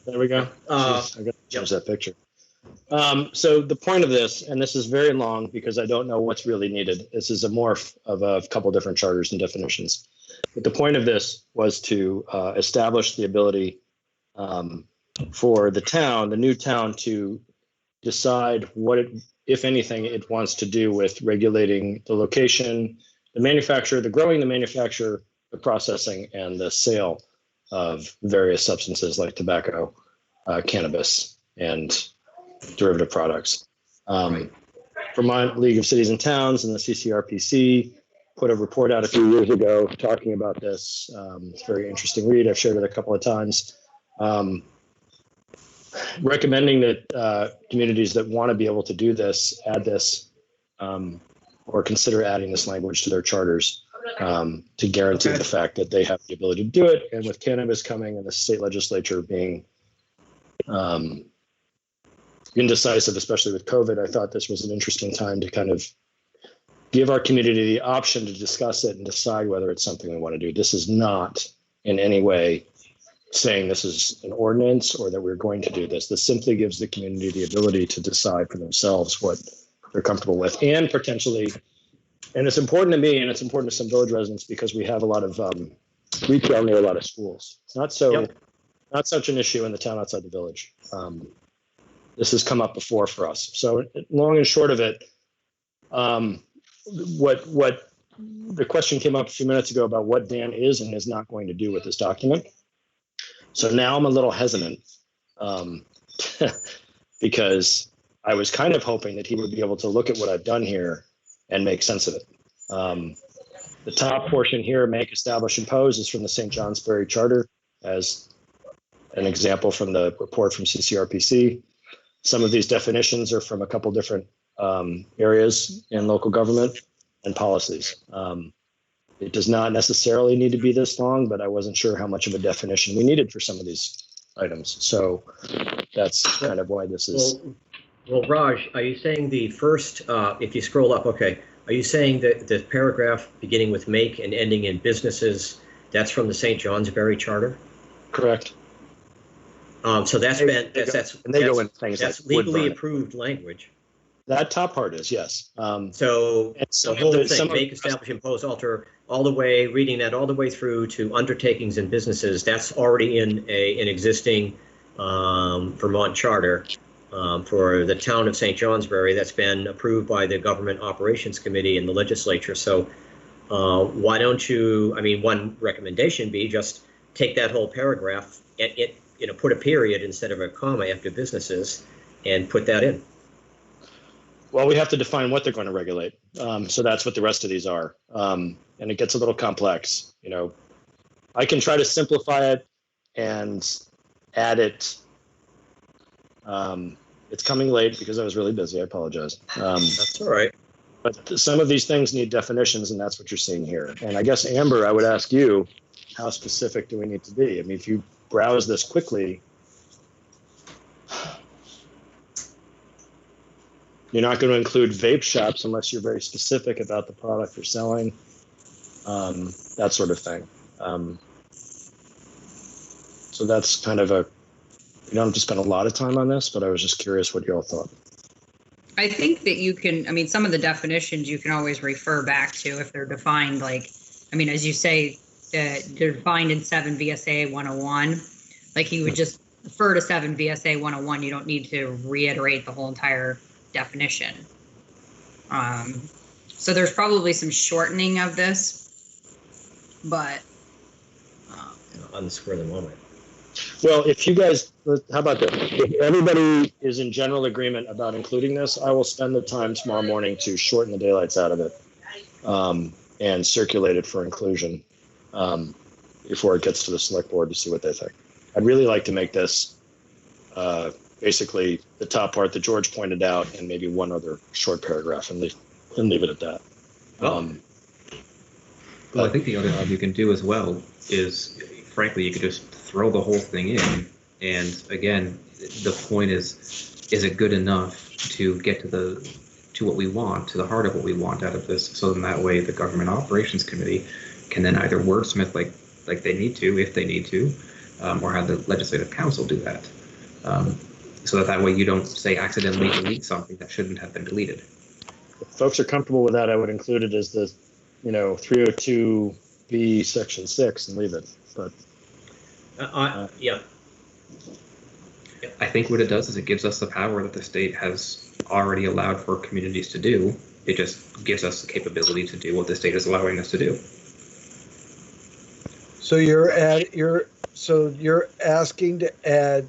There we go. Uh, Jeez, I got to change that picture. So the point of this, and this is very long because I don't know what's really needed. This is a morph of a couple different charters and definitions. But the point of this was to establish the ability for the town, the new town, to decide what it, if anything, it wants to do with regulating the location, the manufacture, the growing, the manufacture, the processing, and the sale of various substances like tobacco, cannabis, and derivative products. Vermont League of Cities and Towns and the CCRPC put a report out a few years ago talking about this. It's a very interesting read. I've shared it a couple of times. Recommending that communities that want to be able to do this, add this, or consider adding this language to their charters to guarantee the fact that they have the ability to do it. And with cannabis coming and the state legislature being indecisive, especially with COVID, I thought this was an interesting time to kind of give our community the option to discuss it and decide whether it's something we want to do. This is not in any way saying this is an ordinance or that we're going to do this. This simply gives the community the ability to decide for themselves what they're comfortable with, and potentially, and it's important to me and it's important to some village residents because we have a lot of retail near a lot of schools. It's not so, not such an issue in the town outside the village. This has come up before for us. So long and short of it, what the question came up a few minutes ago about what Dan is and is not going to do with this document. So now I'm a little hesitant because I was kind of hoping that he would be able to look at what I've done here and make sense of it. The top portion here, make, establish, impose, is from the St. Johnsbury Charter as an example from the report from CCRPC. Some of these definitions are from a couple different areas in local government and policies. It does not necessarily need to be this long, but I wasn't sure how much of a definition we needed for some of these items. So that's kind of why this is. Well, Raj, are you saying the first, if you scroll up, okay, are you saying that the paragraph beginning with make and ending in businesses, that's from the St. Johnsbury Charter? Correct. So that's been, that's legally approved language. That top part is, yes. So the whole thing, make, establish, impose, alter, all the way, reading that all the way through to undertakings and businesses, that's already in an existing Vermont charter for the town of St. Johnsbury that's been approved by the Government Operations Committee and the legislature. So why don't you, I mean, one recommendation be just take that whole paragraph and put a period instead of a comma after businesses and put that in. Well, we have to define what they're going to regulate. So that's what the rest of these are. And it gets a little complex. I can try to simplify it and add it. It's coming late because I was really busy. I apologize. That's all right. But some of these things need definitions, and that's what you're seeing here. And I guess, Amber, I would ask you, how specific do we need to be? I mean, if you browse this quickly, you're not going to include vape shops unless you're very specific about the product you're selling, that sort of thing. So that's kind of you don't have to spend a lot of time on this, but I was just curious what you all thought. I think that you can, I mean, some of the definitions you can always refer back to if they're defined, like, I mean, as you say, they're defined in 7 VSA 101. Like, you would just refer to 7 VSA 101. You don't need to reiterate the whole entire definition. So there's probably some shortening of this, but On the spur of the moment. Well, if you guys, how about this? If everybody is in general agreement about including this, I will spend the time tomorrow morning to shorten the daylights out of it and circulate it for inclusion before it gets to the select board to see what they think. I'd really like to make this basically the top part that George pointed out and maybe one other short paragraph and leave it at that. Well, I think the other thing you can do as well is, frankly, you could just throw the whole thing in. And again, the point is it good enough to get to what we want, to the heart of what we want out of this? So in that way, the Government Operations Committee can then either wordsmith like they need to, if they need to, or have the Legislative Council do that. So that way you don't say accidentally delete something that shouldn't have been deleted. If folks are comfortable with that, I would include it as the 302B section 6 and leave it. But Yeah. I think what it does is it gives us the power that the state has already allowed for communities to do. It just gives us the capability to do what the state is allowing us to do. So you're asking to add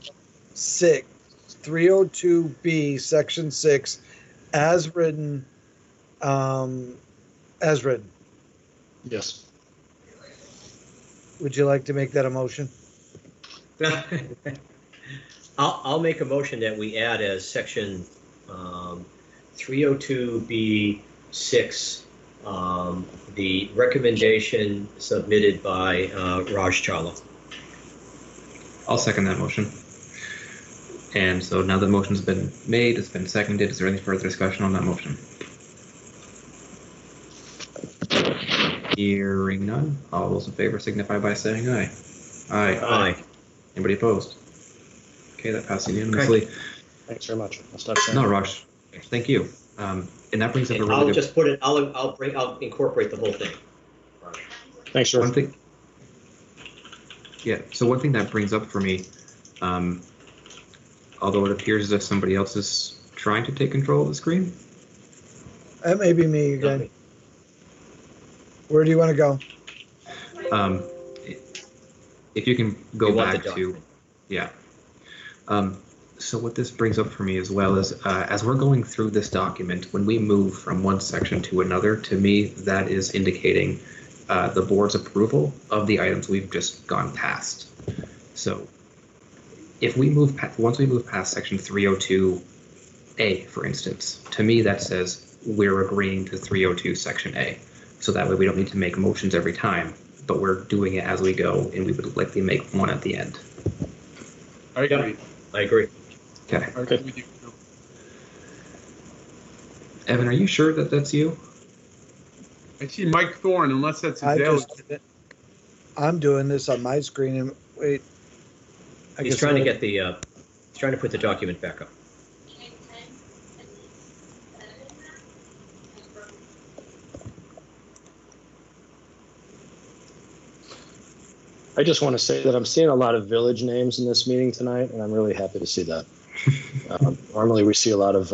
302B section 6 as written. yes. Would you like to make that a motion? I'll make a motion that we add as section 302B6 the recommendation submitted by Raj Chawla. I'll second that motion. And so now the motion's been made, it's been seconded. Is there any further discussion on that motion? Hearing none. All those in favor signify by saying aye. Aye. Aye. Anybody opposed? Okay, that passes unanimously. Okay. Thanks very much. I'll stop saying No, Raj. Thank you. And that brings up a And really I'll good just put it. I'll incorporate the whole thing. Thanks, one George. thing. Yeah. So one thing that brings up for me, although it appears as if somebody else is trying to take control of the screen. That may be me again. Where do you want to go? If you can go You want back the to, document. yeah. So what this brings up for me as well is, as we're going through this document, when we move from one section to another, to me, that is indicating the board's approval of the items we've just gone past. So if we move, once we move past section 302A, for instance, to me that says we're agreeing to 302 section A. So that way we don't need to make motions every time, but we're doing it as we go, and we would likely make one at the end. I agree. I agree. Okay. I agree with you. Evan, are you sure that that's you? I see Mike Thorne, unless that's I Adele. just did it. I'm doing this on my screen and wait. He's trying to get the. He's trying to put the document back up. I just want to say that I'm seeing a lot of village names in this meeting tonight, and I'm really happy to see that. Normally, we see a lot of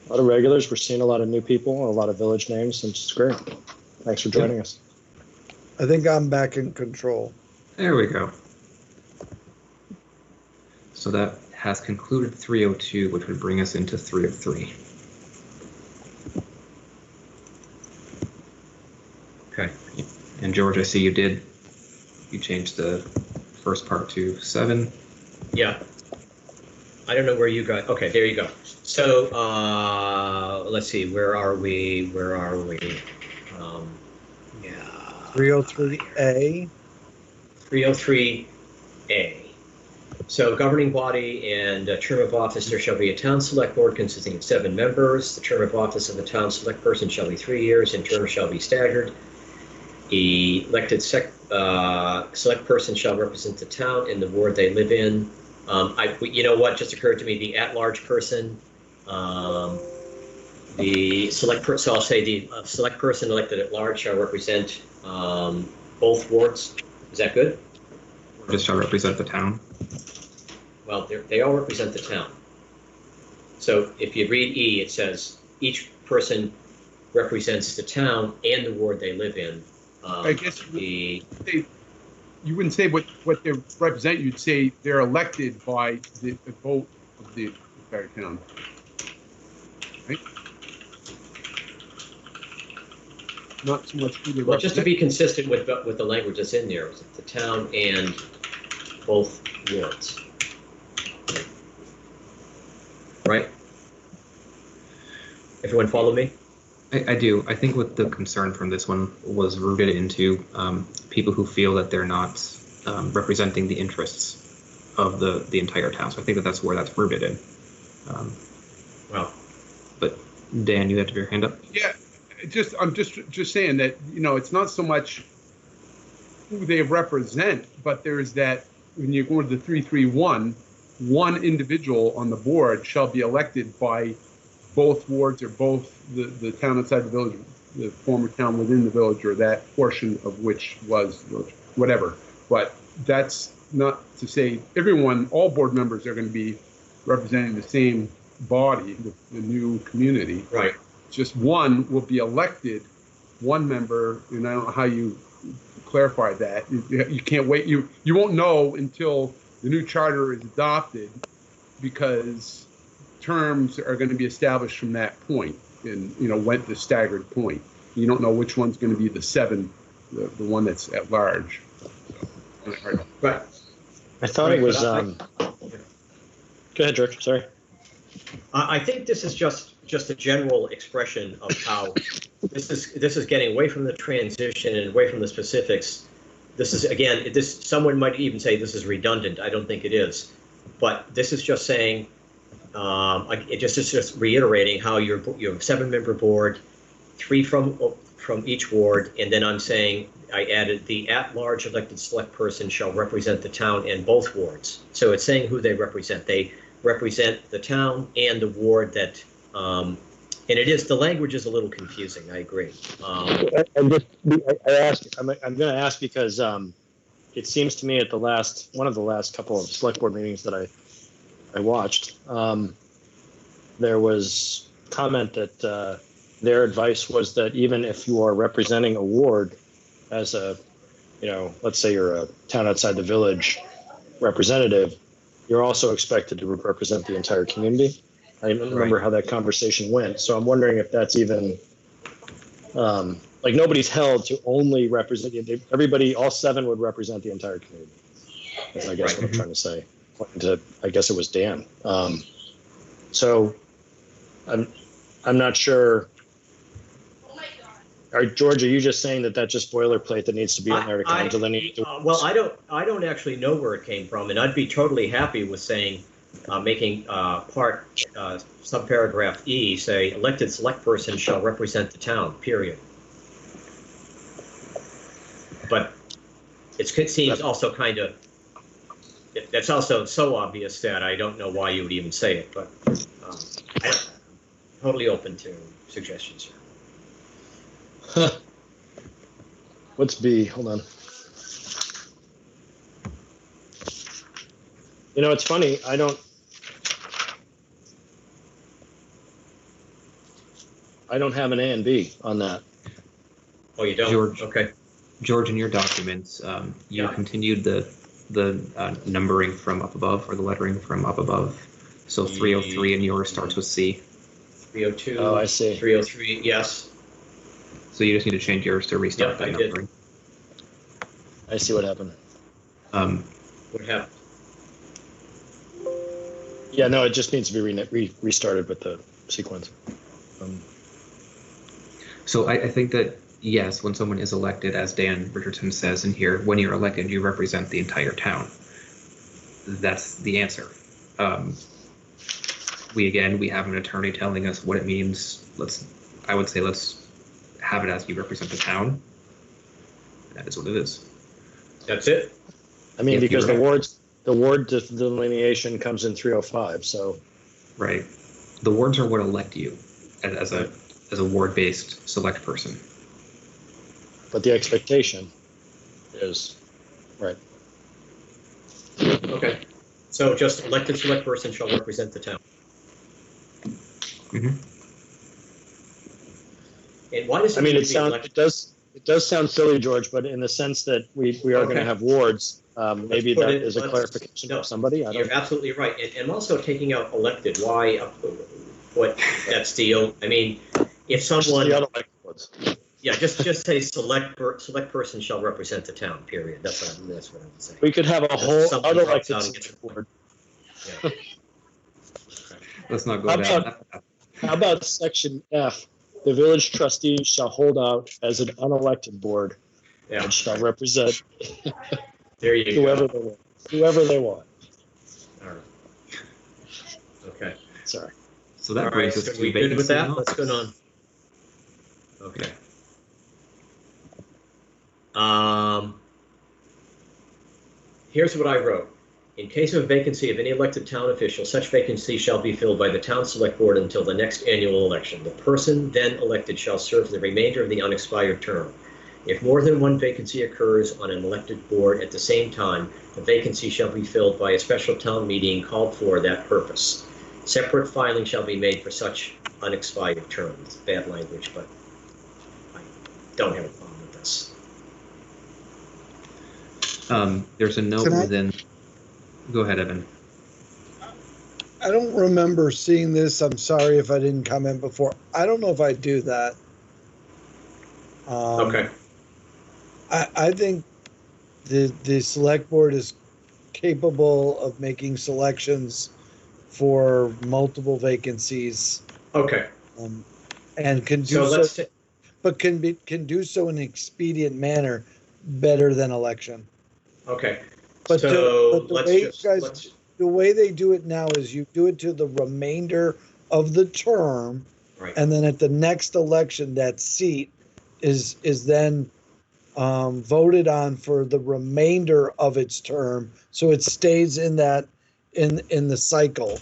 regulars. We're seeing a lot of new people and a lot of village names, and it's great. Thanks for joining us. I think I'm back in control. There we go. So that has concluded 302, which would bring us into 303. Okay. And George, I see you changed the first part to 7. Yeah. I don't know where you got. Okay, there you go. So let's see. Where are we? Yeah. 303A. 303A. So governing body and term of office, there shall be a town select board consisting of 7 members. The term of office of the town select person shall be 3 years and terms shall be staggered. Elected select person shall represent the town in the ward they live in. You know what just occurred to me? The at-large person, the select person. So I'll say the select person elected at large shall represent both wards. Is that good? Just shall represent the town. Well, they all represent the town. So if you read E, it says each person represents the town and the ward they live in. I guess you wouldn't say what they represent. You'd say they're elected by the vote of the entire town. Right? Not so much who they Well, just to represent. be consistent with the language that's in there, it's the town and both wards. Right? Everyone follow me? I do. I think what the concern from this one was rooted into people who feel that they're not representing the interests of the entire town. So I think that's where that's rooted in. Well, but Dan, you have your hand up. Yeah, I'm just saying that, you know, it's not so much who they represent, but there's that when you go to the 331, one individual on the board shall be elected by both wards or both the town outside the village, the former town within the village, or that portion of which was whatever. But that's not to say everyone, all board members are going to be representing the same body, the new community. right. Just one will be elected, one member, and I don't know how you clarify that. You can't wait. You won't know until the new charter is adopted, because terms are going to be established from that point, and you know, went the staggered point. You don't know which one's going to be the the one that's at large. Right. I thought it was. Go ahead, George. Sorry. I think this is just a general expression of how this is getting away from the transition and away from the specifics. This is, again, someone might even say this is redundant. I don't think it is, but this is just saying, it's just reiterating how you have a 7-member board, 3 from each ward, and then I'm saying I added the at-large elected select person shall represent the town and both wards. So it's saying who they represent. They represent the town and the ward that, and the language is a little confusing. I agree. I'm going to ask because it seems to me at one of the last couple of select board meetings that I watched, there was comment that their advice was that even if you are representing a ward as let's say you're a town outside the village representative, you're also expected to represent the entire community. I don't remember how that conversation went. So I'm wondering if that's even, like nobody's held to only represent, everybody, all 7 would represent the entire community. That's, I guess, what I'm trying to say. I guess it was Dan. So I'm not sure. George, are you just saying that that's just boilerplate that needs to be in there to kind of delineate? Well, I don't actually know where it came from, and I'd be totally happy with saying, making part subparagraph E say elected select person shall represent the town. Period. But it seems also kind of. That's also so obvious that I don't know why you would even say it, but I'm totally open to suggestions here. What's B? Hold on. You know, it's funny. I don't have an A and B on that. Oh, you don't? George. Okay. George, in your documents, you continued the numbering from up above, or the lettering from up above. So 303 in yours starts with C. 302. Oh, I see. 303. Yes. So you just need to change yours to restart that I did. numbering. I see what happened. What happened? Yeah, no, it just needs to be restarted with the sequence. So I think that, yes, when someone is elected, as Dan Richardson says in here, when you're elected, you represent the entire town. That's the answer. We have an attorney telling us what it means. I would say let's have it as you represent the town. That is what it is. That's it? I mean, If because you're the ward delineation comes in 305, so. Right. The wards are what elect you as a ward-based select person. But the expectation is, right. Okay. So just elected select person shall represent the town. Mm-hmm. And why does I mean, need to be elected? it does sound silly, George, but in the sense that we are going to have wards, maybe put that it- is a let's- clarification no, for somebody. I don't You're know. absolutely right. And also taking out elected, why, what, that's the, I mean, if Just someone, the unelected ones. yeah, just say select person shall represent the town, period. That's what I'm saying. We could have a whole Somebody drops unelected out and gets select board. Yeah. Let's not go How down about- that path. How about section F? The village trustees shall hold out as an unelected board Yeah, and shall represent there you whoever go. they want. Whoever they want. All right. Okay. Sorry. So that All right, brings us so to we good with vacancy that? in Let's go office. on. Okay. Here's what I wrote. In case of a vacancy of any elected town official, such vacancy shall be filled by the town select board until the next annual election. The person then elected shall serve the remainder of the unexpired term. If more than one vacancy occurs on an elected board at the same time, the vacancy shall be filled by a special town meeting called for that purpose. Separate filing shall be made for such unexpired term. It's bad language, but I don't have a problem with this. There's a note Can I- within. Go ahead, Evan. I don't remember seeing this. I'm sorry if I didn't comment before. I don't know if I do that. Okay. I think the select board is capable of making selections for multiple vacancies, Okay. and can do So so, let's, but can do so in an expedient manner better than election. okay. But So the let's way just, guys, let's, the way they do it now is you do it to the remainder of the term, right. and then at the next election, that seat is then voted on for the remainder of its term, so it stays in that in the cycle.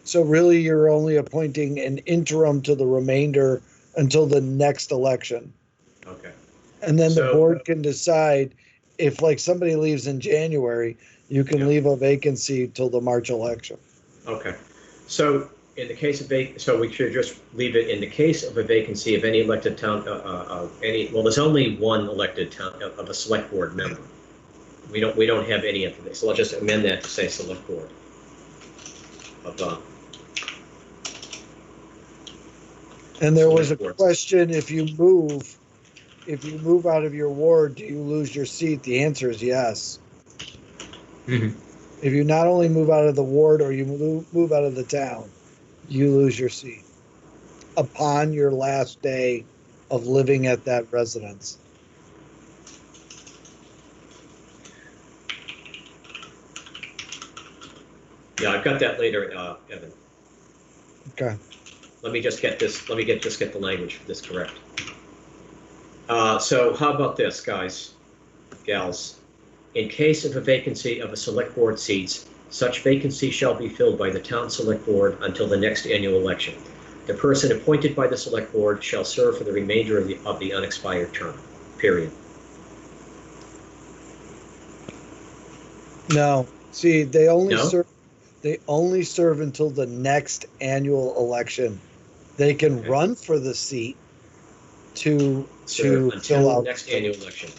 So really, you're only appointing an interim to the remainder until the next election, Okay. and then the So- board can decide if, like, somebody leaves in January, you can Yeah. leave a vacancy till the March election. Okay. So in the case of so we should just leave it in the case of a vacancy of any elected town, well, there's only one elected town of a select board member. We don't have any of this. So I'll just amend that to say select board. And there was a Select board. question: if you move out of your ward, do you lose your seat? The answer is yes. Mhm. If you not only move out of the ward or you move out of the town, you lose your seat upon your last day of living at that residence. Yeah, I've got that later, Evan. Okay. Let me just get this. Let me get the language for this correct. So how about this, guys, gals? In case of a vacancy of a select board seats, such vacancy shall be filled by the town select board until the next annual election. The person appointed by the select board shall serve for the remainder of the unexpired term. Period. No, see, they only No? serve. They only serve until the next annual election. They can Okay. run for the seat to Serve fill until the out next annual election.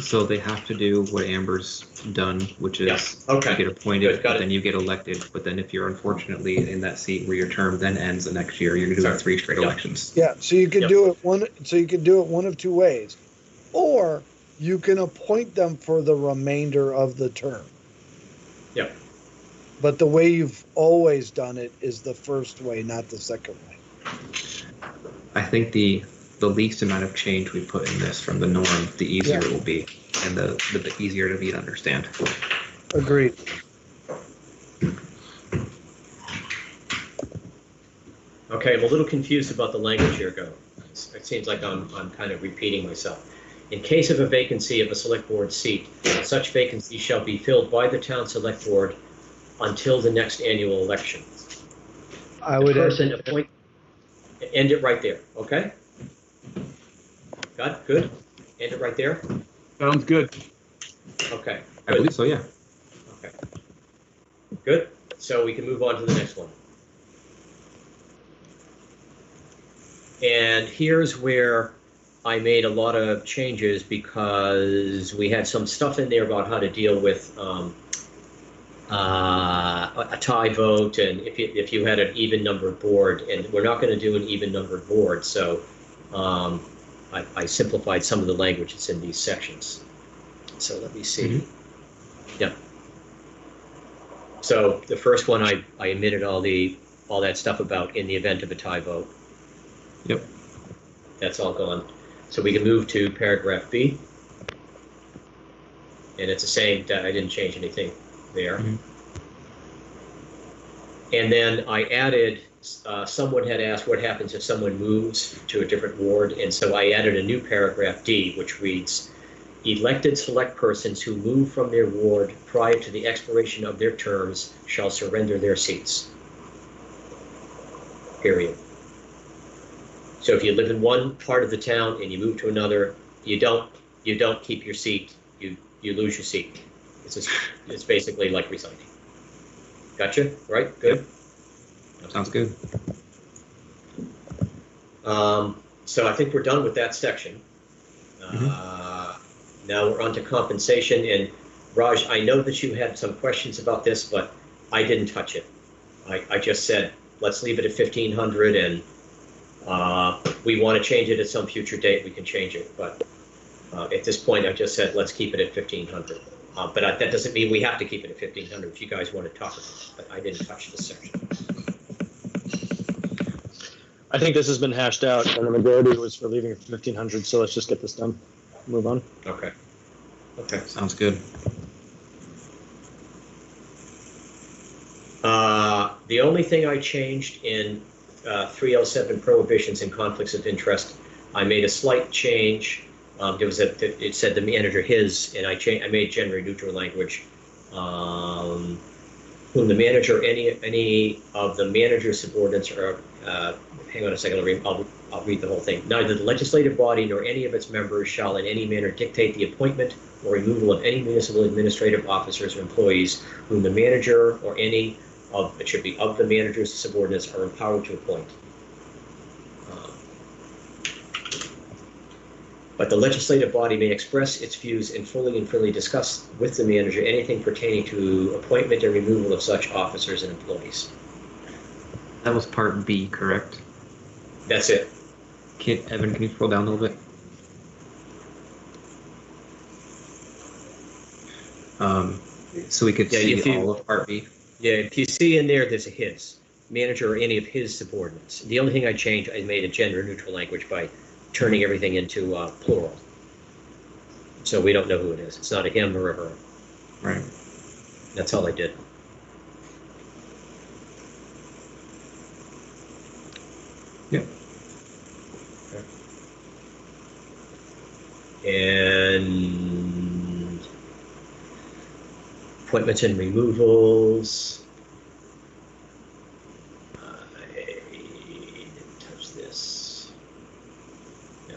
So they have to do what Amber's done, which Yeah. is Okay. you get appointed, Good, got but it. then you get elected. But then if you're unfortunately in that seat where your term then ends the next year, you're gonna do Sorry. 3 straight Yeah. elections. Yeah, so you could Yep. do it one. So you could do it one of two ways, or you can appoint them for the remainder of the term. Yep. But the way you've always done it is the first way, not the second way. I think the least amount of change we put in this from the norm, the easier Yeah. it will be, and the easier it'll be to understand. Agreed. Okay, I'm a little confused about the language here, go. It seems like I'm kind of repeating myself. In case of a vacancy of a select board seat, such vacancy shall be filled by the town select board until the next annual election. I The would person end it right there, okay? Got it? Good? End it right there? Sounds good. Okay. I good. believe so, yeah. Okay. Good. So we can move on to the next one. And here's where I made a lot of changes because we had some stuff in there about how to deal with a tie vote, and if you had an even numbered board, and we're not going to do an even numbered board, so I simplified some of the language that's in these sections. So let me see. Yeah. So the first one, I omitted all that stuff about in the event of a tie vote. Yep. That's all gone. So we can move to paragraph B. And it's the same, I didn't change anything there. And then I added, someone had asked what happens if someone moves to a different ward. And so I added a new paragraph D, which reads, elected select persons who move from their ward prior to the expiration of their terms shall surrender their seats. Period. So if you live in one part of the town and you move to another, you don't keep your seat. You lose your seat. It's basically like resigning. Gotcha? Right? Good? Sounds good. So I think we're done with that section. Now we're on to compensation. And Raj, I know that you had some questions about this, but I didn't touch it. I just said, let's leave it at 1,500, and we want to change it at some future date, we can change it. But at this point, I just said, let's keep it at 1,500. But that doesn't mean we have to keep it at 1,500 if you guys want to talk about it. But I didn't touch this section. I think this has been hashed out, and the majority was for leaving it for 1,500. So let's just get this done. Move on. Okay. Okay. Sounds good. The only thing I changed in 307 prohibitions and conflicts of interest, I made a slight change. It said the manager his, and I made gender neutral language. Whom the manager or any of the manager's subordinates are. Hang on a second. I'll read the whole thing. Neither the legislative body nor any of its members shall in any manner dictate the appointment or removal of any municipal administrative officers or employees whom the manager or any of, it should be of the manager's subordinates, are empowered to appoint. But the legislative body may express its views and freely discuss with the manager anything pertaining to appointment and removal of such officers and employees. That was part B, correct? That's it. Evan, can you scroll down a little bit? So we could see all of part B. Yeah, if you see in there, there's a his, manager or any of his subordinates. The only thing I changed, I made a gender neutral language by turning everything into plural. So we don't know who it is. It's not a him or a her. Right. That's all I did. Yep. And appointments and removals. I didn't touch this. No.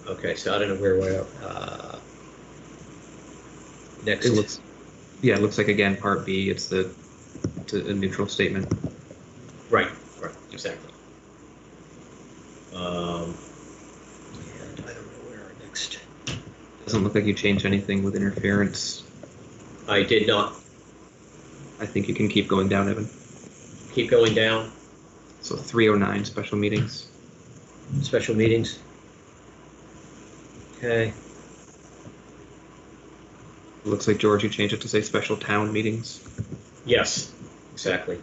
Okay, so I don't know where we're next. It looks like again part B. It's a neutral statement. Right, exactly. And I don't know where our next. Doesn't look like you changed anything with interference. I did not. I think you can keep going down, Evan. Keep going down. So 309 special meetings. Special meetings. Okay. It looks like, George, you changed it to say special town meetings. Yes, exactly.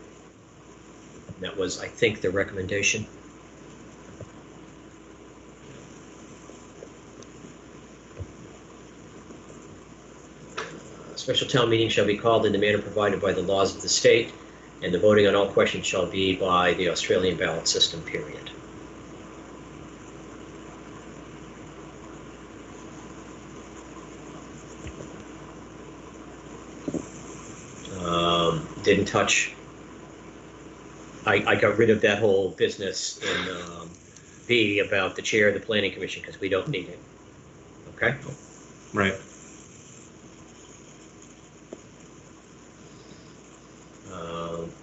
That was, I think, the recommendation. Special town meeting shall be called in the manner provided by the laws of the state, and the voting on all questions shall be by the Australian ballot system, period. Didn't touch. I got rid of that whole business in B about the chair of the planning commission because we don't need it. Okay? Right.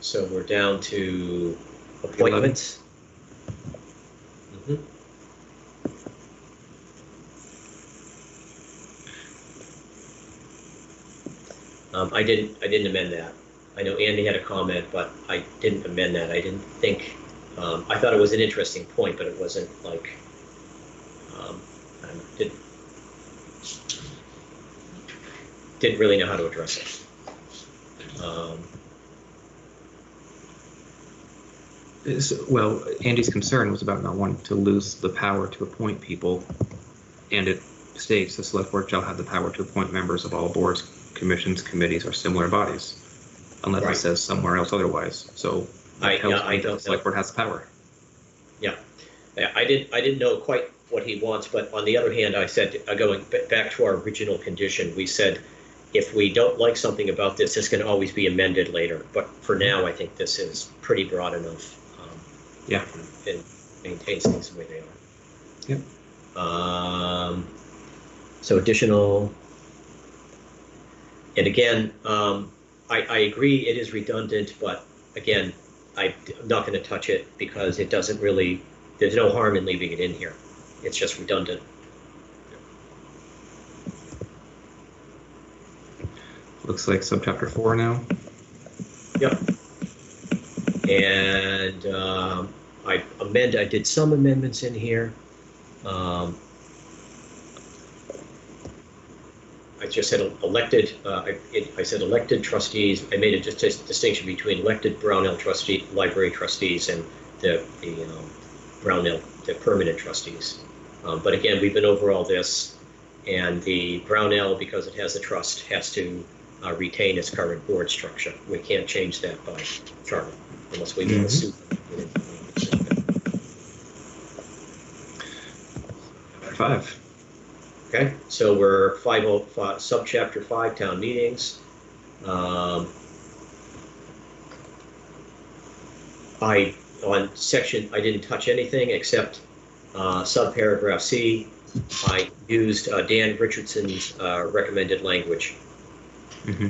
So we're down to appointments. I didn't amend that. I know Andy had a comment, but I didn't amend that. I didn't think, I thought it was an interesting point, but it wasn't like, I didn't really know how to address it. Well, Andy's concern was about not wanting to lose the power to appoint people, and it states the select board shall have the power to appoint members of all boards, commissions, committees, or similar bodies, unless Right. it says somewhere else otherwise. So I tells me don't that the know. select board has power. Yeah, I didn't know quite what he wants, but on the other hand, I said, going back to our original condition, we said, if we don't like something about this, this can always be amended later. But for now, I think this is pretty broad enough. Yeah. And maintains things the way they are. Yep. So additional, and again, I agree it is redundant, but again, I'm not going to touch it because it doesn't really, there's no harm in leaving it in here. It's just redundant. Looks like subchapter 4 now. Yep. And I did some amendments in here. I just said elected, I said elected trustees. I made a distinction between elected Brownell trustee, library trustees, and the Brownell, the permanent trustees. But again, we've been over all this, and the Brownell, because it has a trust, has to retain its current board structure. We can't change that by charter unless we want to sue them. 5. Okay, so we're 505, subchapter 5, town meetings. I didn't touch anything except subparagraph C. I used Dan Richardson's recommended language. Mm-hmm.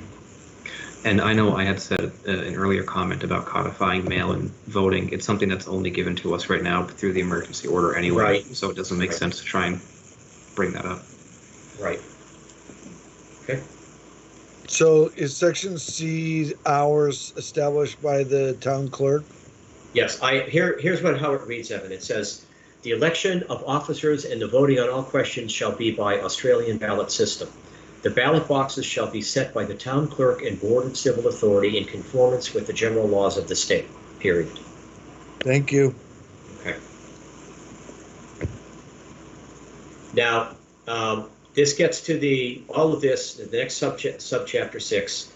And I know I had said an earlier comment about codifying mail-in voting. It's something that's only given to us right now through the emergency order anyway, Right. So it doesn't make sense to try and bring that up. Right. Okay. So is section C hours established by the town clerk? Yes, here's how it reads, Evan. It says, the election of officers and the voting on all questions shall be by Australian ballot system. The ballot boxes shall be set by the town clerk and board of civil authority in conformance with the general laws of the state, period. Thank you. Okay. Now, this gets to all of this, the next subchapter 6.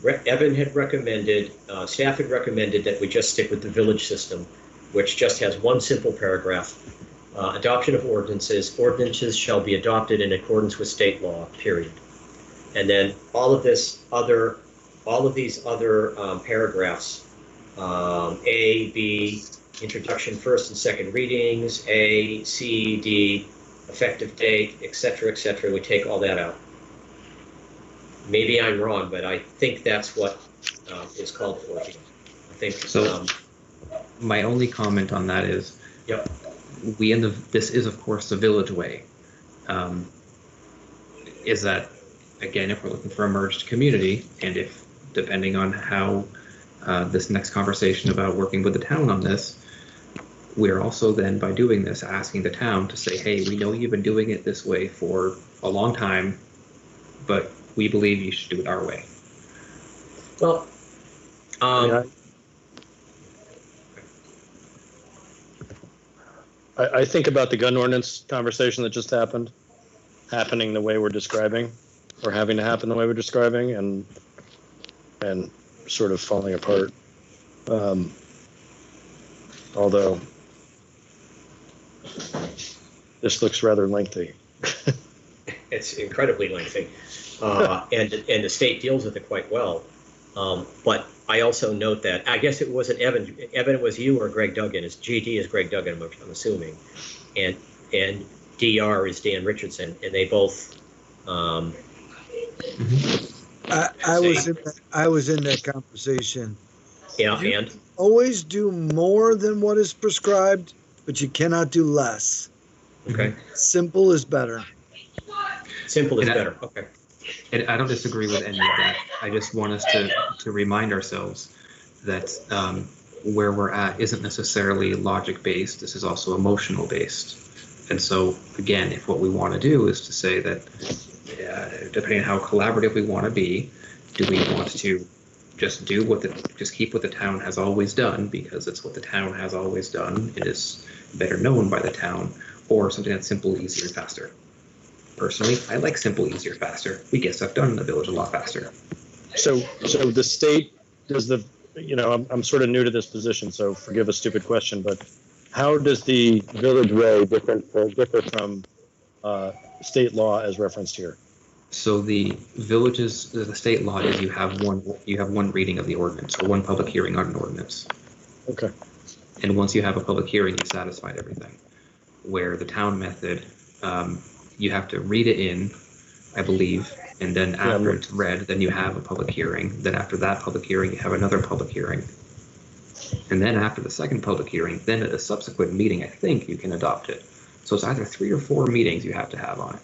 Evan had recommended, staff had recommended that we just stick with the village system, which just has one simple paragraph. Adoption of ordinances. Ordinances shall be adopted in accordance with state law, period. And then all of these other paragraphs, A, B, introduction, first and second readings, A, C, D, effective date, etc., we take all that out. Maybe I'm wrong, but I think that's what is called for here. I think so. My only comment on that is, yep. This is of course the village way. Is that, again, if we're looking for a merged community, and if depending on how this next conversation about working with the town on this, we're also then, by doing this, asking the town to say, hey, we know you've been doing it this way for a long time, but we believe you should do it our way. Well, I think about the gun ordinance conversation that just happening the way we're describing, or having to happen the way we're describing, and sort of falling apart. Although this looks rather lengthy. It's incredibly lengthy, and the state deals with it quite well. But I also note that, I guess it wasn't Evan. Evan, it was you or Greg Duggan. It's GD is Greg Duggan, I'm assuming, and DR is Dan Richardson, and they both. I was in that conversation. Yeah, and always do more than what is prescribed but you cannot do less. Okay. Simple is better. Simple is And better. Okay. And I don't disagree with any of that. I just want us to remind ourselves that where we're at isn't necessarily logic based. This is also emotional based. And so, again, if what we want to do is to say that, depending on how collaborative we want to be, do we want to just keep what the town has always done because it's what the town has always done? It is better known by the town, or something that's simple, easier, faster. Personally, I like simple, easier, faster. We get stuff done in the village a lot faster. So the state does the, I'm sort of new to this position, so forgive a stupid question, but how does the village way differ from state law as referenced here? So the state law is you have one reading of the ordinance, or one public hearing on an ordinance. Okay. And once you have a public hearing, you satisfied everything. Where the town method, you have to read it in, I believe, and then after it's read, then you have a public hearing. Then after that public hearing, you have another public hearing. And then after the second public hearing, then at a subsequent meeting, I think you can adopt it. So it's either 3 or 4 meetings you have to have on it.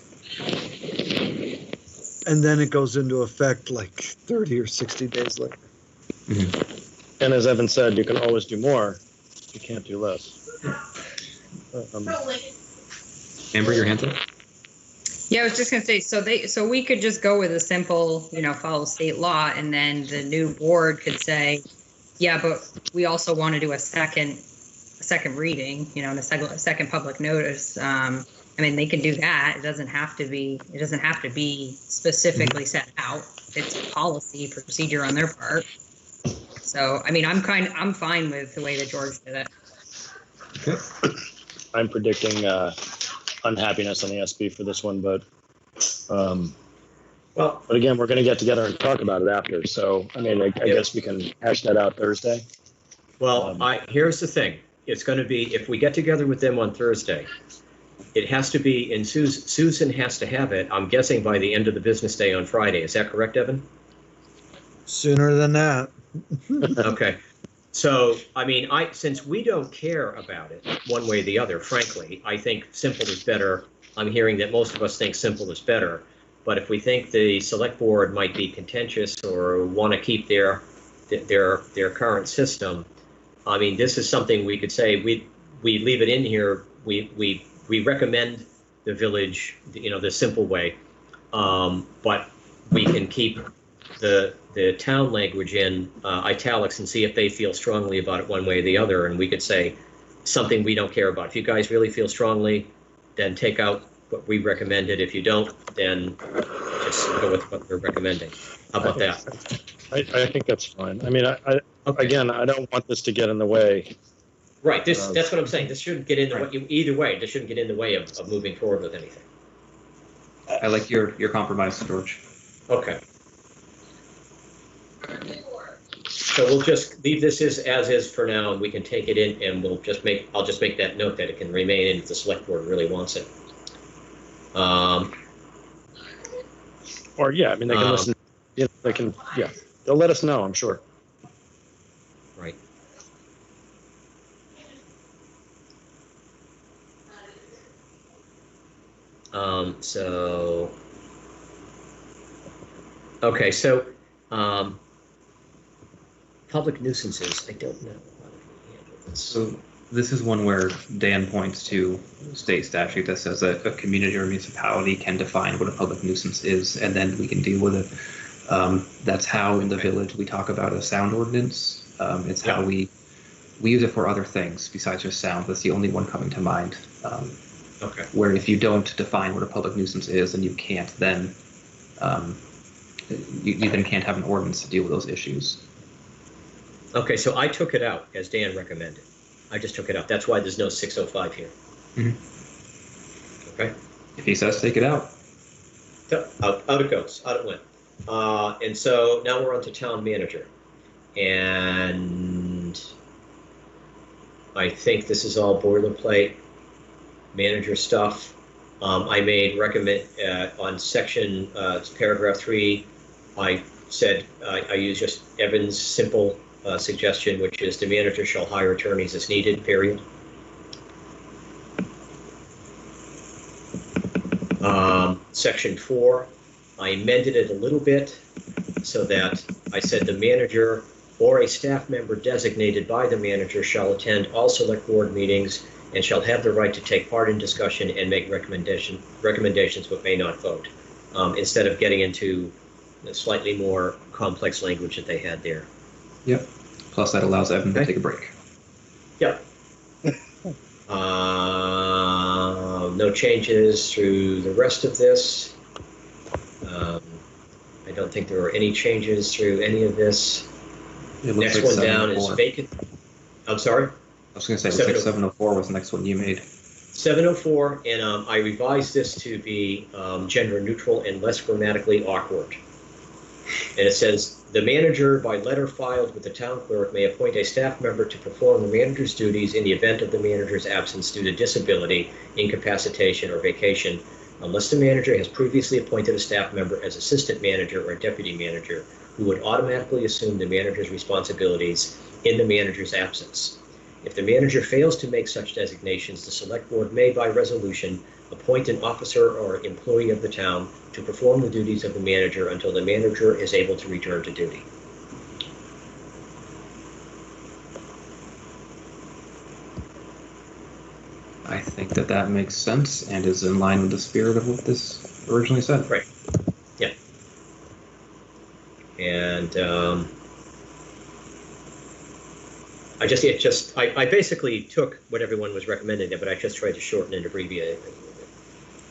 And then it goes into effect like 30 or 60 days later. Mm-hmm. And as Evan said, you can always do more. You can't do less. Amber, your hands up? Yeah, I was just gonna say, so we could just go with a simple, follow state law, and then the new board could say, yeah, but we also want to do a second reading, and a second public notice. They can do that. It doesn't have to be specifically set out. It's policy procedure on their part. So, I'm fine with the way that George did it. Okay. I'm predicting unhappiness on the SB for this one, but again, we're going to get together and talk about it after. So, I guess we can hash that out Thursday. Well, here's the thing. It's going to be, if we get together with them on Thursday, it has to be, and Susan has to have it, I'm guessing by the end of the business day on Friday. Is that correct, Evan? Sooner than that. Okay. So, since we don't care about it one way or the other, frankly, I think simple is better. I'm hearing that most of us think simple is better. But if we think the select board might be contentious or want to keep their current system, this is something we could say, we leave it in here. We recommend the village, the simple way, but we can keep the town language in italics and see if they feel strongly about it one way or the other. And we could say something we don't care about. If you guys really feel strongly, then take out what we recommended. If you don't, then just go with what we're recommending. How about that? I think that's fine. Again, I don't want this to get in the way. Right. That's what I'm saying. This shouldn't get in the way. Either way, this shouldn't get in the way of moving forward with anything. I like your compromise, George. Okay. So we'll just leave this as is for now, and we can take it in, and I'll just make that note that it can remain in if the select board really wants it. Or they can listen. They'll let us know, I'm sure. Right. Public nuisances, I don't know. So this is one where Dan points to state statute that says that a community or municipality can define what a public nuisance is, and then we can deal with it. That's how in the village we talk about a sound ordinance. It's how we use it for other things besides just sound. That's the only one coming to mind. Where if you don't define what a public nuisance is, then you can't then you then can't have an ordinance to deal with those issues. Okay, so I took it out as Dan recommended. I just took it out. That's why there's no 605 here. Mm-hmm. Okay. If he says take it out. Out it goes. Out it went. And so now we're on to town manager. And I think this is all boilerplate manager stuff. I made on section paragraph 3. I said I used just Evan's simple suggestion, which is the manager shall hire attorneys as needed, period. Section 4, I amended it a little bit so that I said the manager or a staff member designated by the manager shall attend all select board meetings and shall have the right to take part in discussion and make recommendations but may not vote, instead of getting into the slightly more complex language that they had there. Yep. Plus that allows Evan to Okay. take a break. Yep. No changes through the rest of this. I don't think there were any changes through any of this. It looks Next like one down is 704. vacant. I'm sorry? I was going to say, it looks like 704 was the next one you made. 704, and I revised this to be gender neutral and less grammatically awkward. And it says, the manager, by letter filed with the town clerk, may appoint a staff member to perform the manager's duties in the event of the manager's absence due to disability, incapacitation, or vacation, unless the manager has previously appointed a staff member as assistant manager or deputy manager who would automatically assume the manager's responsibilities in the manager's absence. If the manager fails to make such designations, the select board may, by resolution, appoint an officer or employee of the town to perform the duties of the manager until the manager is able to return to duty. I think that that makes sense and is in line with the spirit of what this originally said. Right. Yeah. And I basically took what everyone was recommending there, but I just tried to shorten and abbreviate it.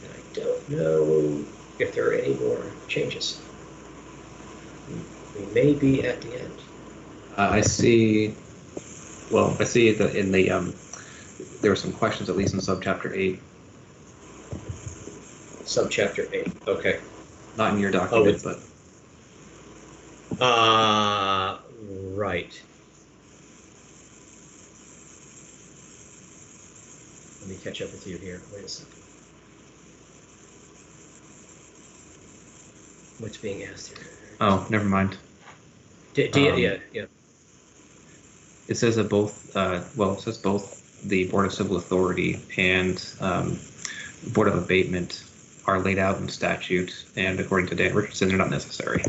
And I don't know if there are any more changes. We may be at the end. I see that in the, there were some questions, at least in subchapter 8. Subchapter 8, okay. Not in your document, but. Right. Let me catch up with you here. Wait a second. What's being asked here? Oh, never mind. Yeah. It says that both, it says both the Board of Civil Authority and Board of Abatement are laid out in statute, and according to Dan Richardson, they're not necessary.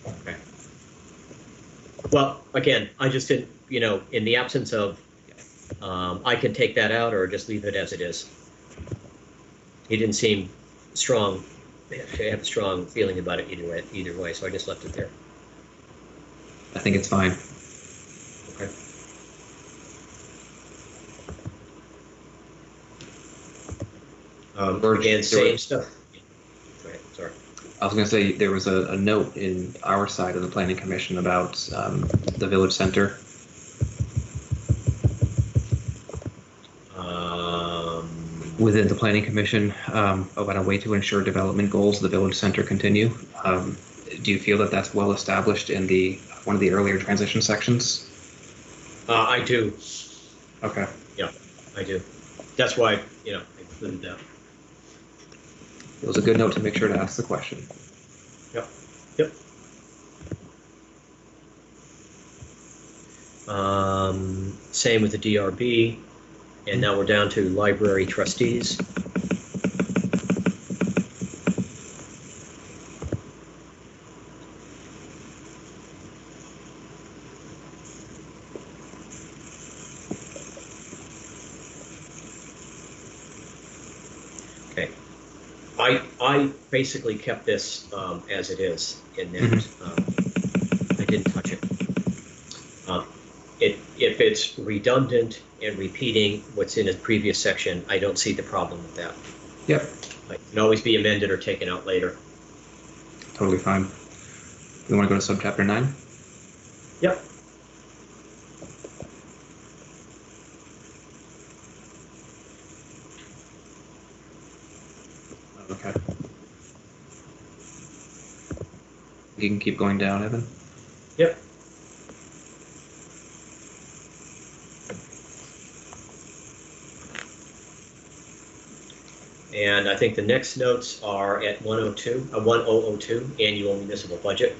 Okay. Well, again, I just didn't, in the absence of, I can take that out or just leave it as it is. He didn't seem strong, have a strong feeling about it either way, so I just left it there. I think it's fine. Okay. Again, same stuff. Go ahead, sorry. I was going to say there was a note in our side of the Planning Commission about the Village Center. Within the Planning Commission, about a way to ensure development goals of the Village Center continue. Do you feel that that's well established in one of the earlier transition sections? I do. Okay. Yeah, I do. That's why, I included that. It was a good note to make sure to ask the question. Yep. Same with the DRB, and now we're down to library trustees. Okay. I basically kept this as it is in that I didn't touch it. If it's redundant and repeating what's in a previous section, I don't see the problem with that. Yep. It can always be amended or taken out later. Totally fine. We want to go to subchapter 9? Yep. Okay. You can keep going down, Evan. Yep. And I think the next notes are at 1002, annual municipal budget.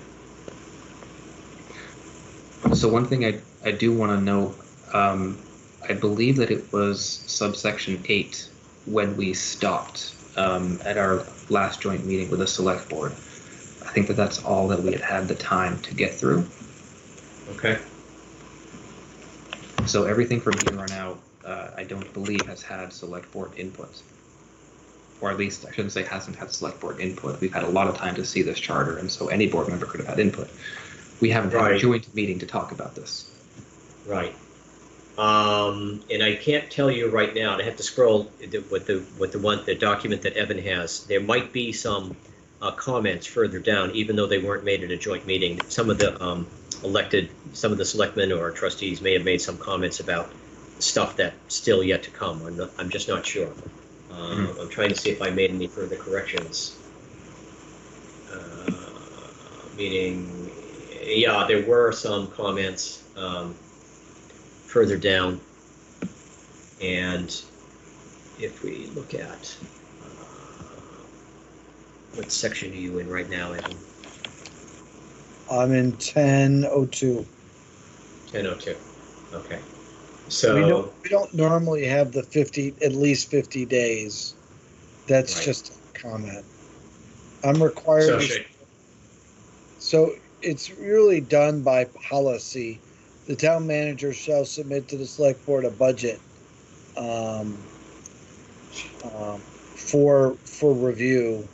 So one thing I do want to know, I believe that it was subsection 8 when we stopped at our last joint meeting with the select board. I think that that's all that we had the time to get through. Okay. So everything from here on out, I don't believe has had select board input. Or at least, I shouldn't say hasn't had select board input. We've had a lot of time to see this charter, and so any board member could have had input. We haven't had a Right. joint meeting to talk about this. Right. And I can't tell you right now, and I have to scroll with the document that Evan has. There might be some comments further down, even though they weren't made at a joint meeting. Some of the some of the selectmen or trustees may have made some comments about stuff that's still yet to come. I'm just not sure. I'm trying to see if I made any further corrections. Meaning, yeah, there were some comments further down. And if we look at, what section are you in right now, Evan? I'm in 1002. 1002. Okay. We So, don't normally have the 50, at least 50 days. That's Right. just a comment. I'm required. So it's really done by policy. The town manager shall submit to the select board a budget for review.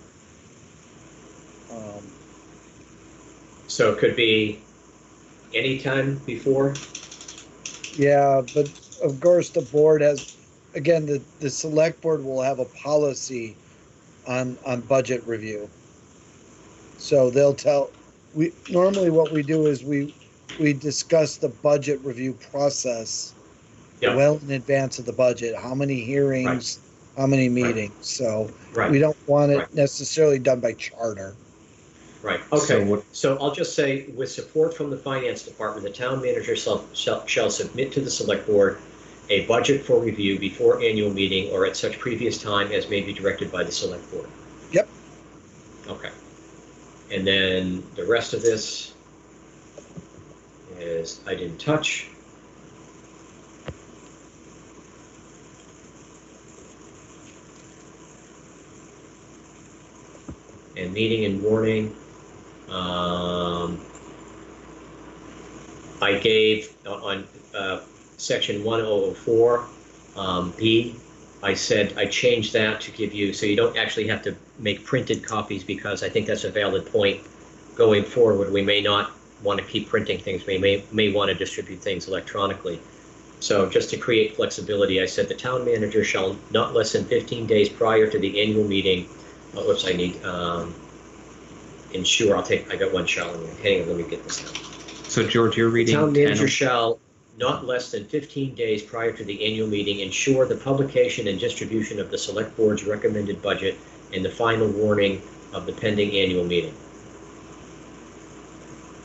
so it could be any time before. Yeah, but of course the board has, again, the select board will have a policy on budget review. So they'll tell, normally what we do is we discuss the budget review process Yeah. well in advance of the budget, how many hearings, how many meetings. So Right. we don't want it Right. necessarily done by charter. Right. Okay. So So I'll just say, with support from the finance department, the town manager shall submit to the select board a budget for review before annual meeting or at such previous time as may be directed by the select board. Yep. Okay. And then the rest of this is I didn't touch. And meeting and warning. I gave on section 1004 B, I said I changed that to give you, so you don't actually have to make printed copies, because I think that's a valid point going forward. We may not want to keep printing things. We may want to distribute things electronically. So just to create flexibility, I said the town manager shall not less than 15 days prior to the annual meeting, whoops, I need, ensure, I got one shall in there. Hang on, let me get this down. So George, you're reading Town manager 10. shall, not less than 15 days prior to the annual meeting, ensure the publication and distribution of the select board's recommended budget and the final warning of the pending annual meeting.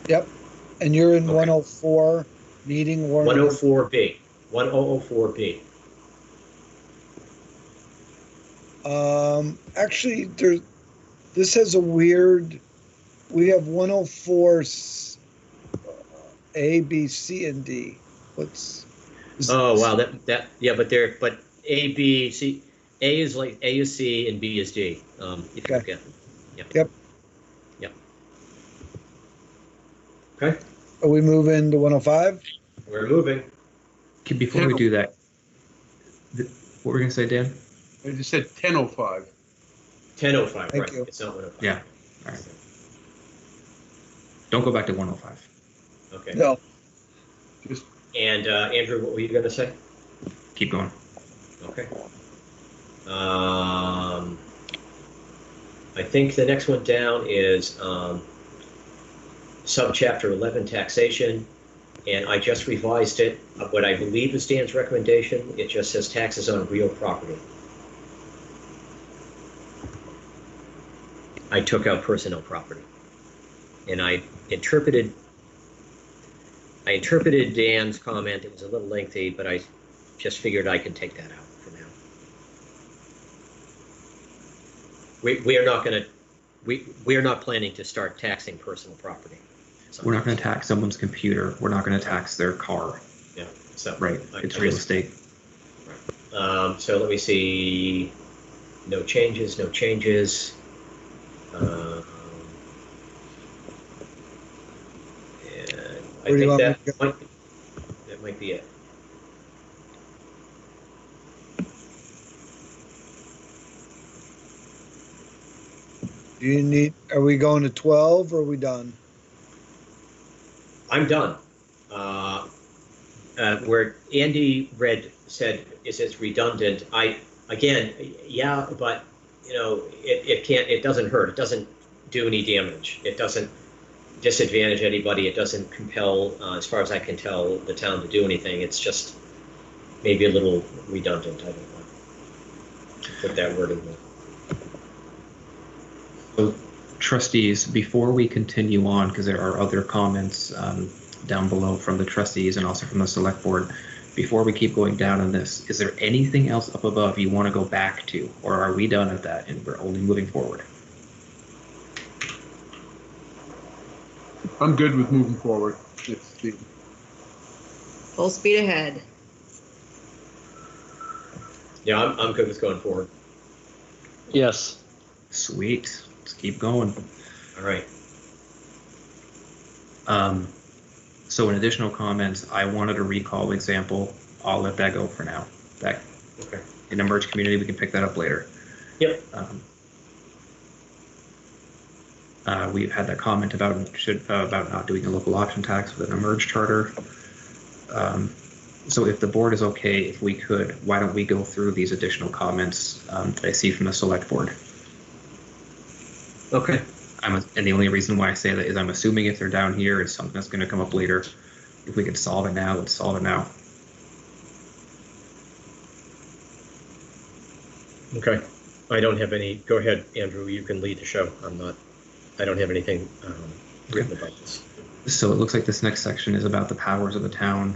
Yep. And you're in Okay. 104, meeting warning. 104B, 1004B. Actually, this has a weird, we have 104 A, B, C, and D. What's? Oh, wow, yeah, but A, B, C, A is C and B is D. If you Okay. get, yeah. Yep. Yep. Okay, Are we moving to 105? we're moving. Okay, before we do that, what were we gonna say, Dan? I just said 10:05. 10:05, Thank right, you. it's not 105. Yeah. All right. Don't go back to 105. Okay. No. Just And Andrew, what were you going to say? Keep going. Okay. I think the next one down is subchapter 11, taxation, and I just revised it. What I believe is Dan's recommendation, it just says taxes on real property. I took out personal property, and I interpreted Dan's comment. It was a little lengthy, but I just figured I could take that out for now. We are not going to, we are not planning to start taxing personal property. We're not going to tax someone's computer. We're not going to tax their car. Yeah, so. Right. It's real estate. So let me see, no changes, no changes. And I Where do you think want me that to go? might be it. Do you need, are we going to 12 or are we done? I'm done. Where Andy said, is it redundant? Again, yeah, but it doesn't hurt. It doesn't do any damage. It doesn't disadvantage anybody. It doesn't compel, as far as I can tell, the town to do anything. It's just maybe a little redundant. I don't know. Put that word in there. So, trustees, before we continue on, because there are other comments down below from the trustees and also from the select board, before we keep going down on this, is there anything else up above you want to go back to, or are we done at that and we're only moving forward? I'm good with moving forward. Full speed ahead. Yeah, I'm good with going forward. Yes. Sweet. Let's keep going. All right. So in additional comments, I wanted a recall example. I'll let that go for now. That Okay. in a merged community, we can pick that up later. Yep. We've had that comment about not doing a local option tax within a merged charter. So if the board is okay, if we could, why don't we go through these additional comments that I see from the select board? Okay. And the only reason why I say that is I'm assuming if they're down here, it's something that's going to come up later. If we can solve it now, let's solve it now. Okay. I don't have any. Go ahead, Andrew. You can lead the show. I don't have anything written about this. So it looks like this next section is about the powers of the town.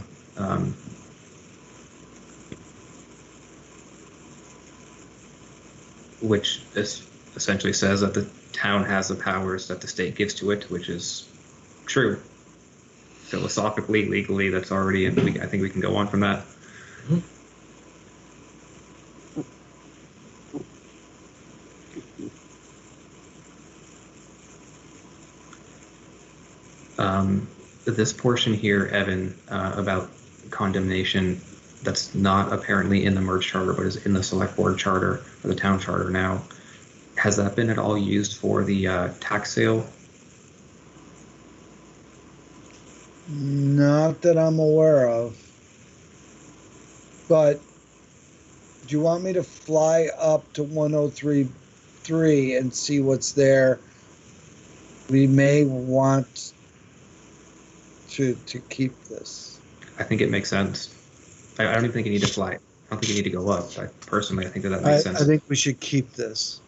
Which essentially says that the town has the powers that the state gives to it, which is true. Philosophically, legally, that's already, and I think we can go on from that. This portion here, Evan, about condemnation, that's not apparently in the merged charter, but is in the select board charter, or the town charter now. Has that been at all used for the tax sale? Not that I'm aware of. But do you want me to fly up to 103.3 and see what's there? We may want to keep this. I think it makes sense. I don't even think you need to fly. I don't think you need to go up. Personally, I think that makes sense. I think we should keep this.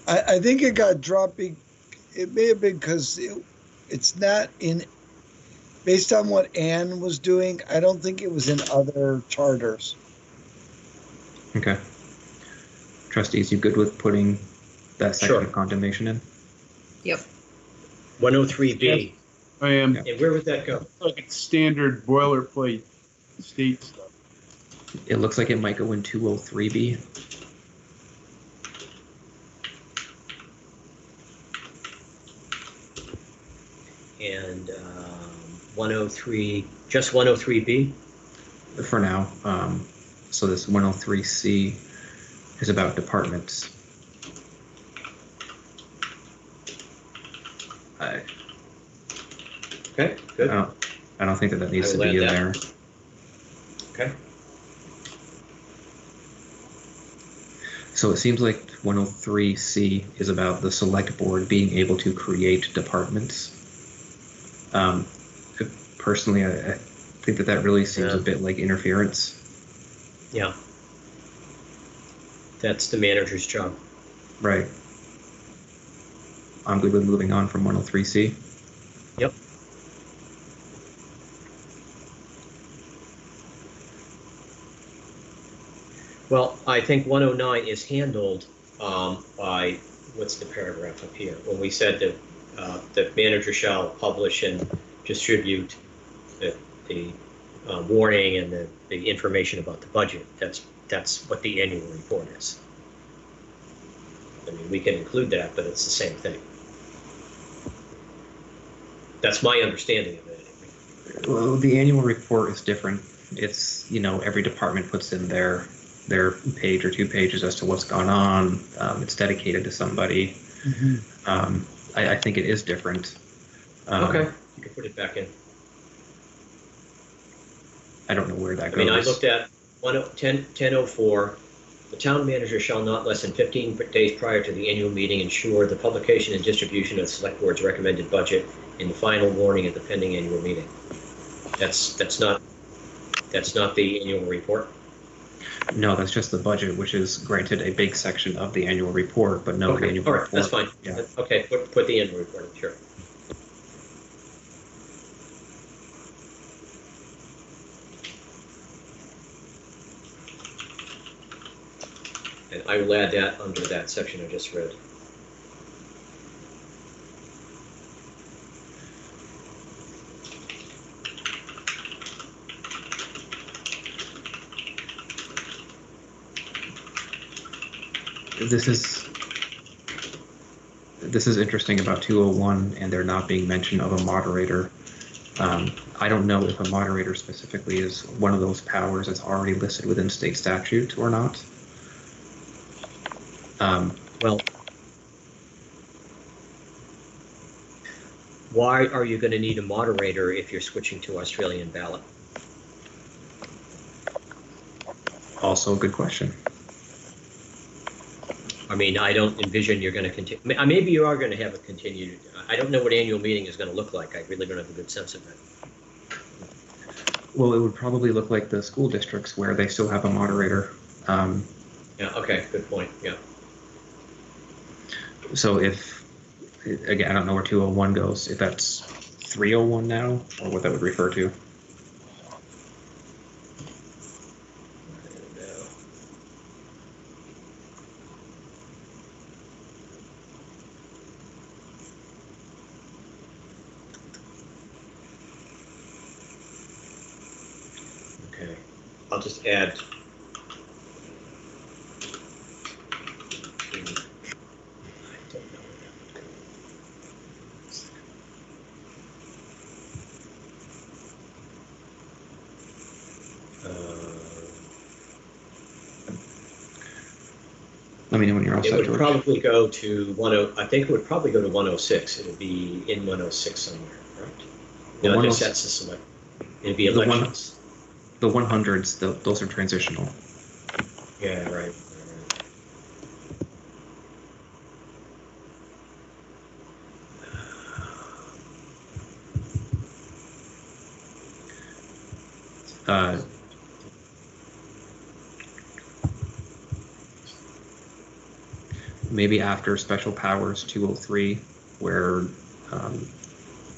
I think it got dropped. It may have been because it's not in. Based on what Anne was doing, I don't think it was in other charters. Okay. Trustees, you good with putting that section Sure. of condemnation in? Yep. 103B. I am. Yeah. And where would that go? Like it's standard boilerplate state stuff. It looks like it might go in 203B. And 103, just 103B? For now. So this 103C is about departments. Okay, good. I don't think that needs I to will be in add there. that. Okay. So it seems like 103C is about the select board being able to create departments. Personally, I think that really seems a bit like interference. Yeah. That's the manager's job. Right. I'm good with moving on from 103C. Yep. Well, I think 109 is handled by, what's the paragraph up here? When we said that the manager shall publish and distribute the warning and the information about the budget. That's what the annual report is. I mean, we can include that, but it's the same thing. That's my understanding of it. Well, the annual report is different. It's, every department puts in their page or 2 pages as to what's gone on. It's dedicated to somebody. I think it is different. Okay, you can put it back in. I don't know where that goes. I mean, I looked at 1004. The town manager shall not less than 15 days prior to the annual meeting ensure the publication and distribution of the select board's recommended budget in the final warning at the pending annual meeting. That's not the annual report. No, that's just the budget, which is granted a big section of the annual report, but no Okay, annual all right, report. that's fine. Yeah. Okay, put the annual report in, sure. And I will add that under that section I just read. This is interesting about 201 and there not being mention of a moderator. I don't know if a moderator specifically is one of those powers that's already listed within state statute or not. Well, why are you going to need a moderator if you're switching to Australian ballot? Also a good question. I mean, I don't envision you're going to continue. Maybe you are going to have a continued. I don't know what annual meeting is going to look like. I really don't have a good sense of it. Well, it would probably look like the school districts where they still have a moderator. Yeah, okay, good point. Yeah. So if, again, I don't know where 201 goes, if that's 301 now, or what that would refer to. Okay, I'll just add. Let me know when you're all It set, would George. probably go to 10. I think it would probably go to 106. It would be in 106 somewhere, right? No, I guess that's the select. It'd be elections. The 100s, those are transitional. Yeah, right. Maybe after special powers 203, where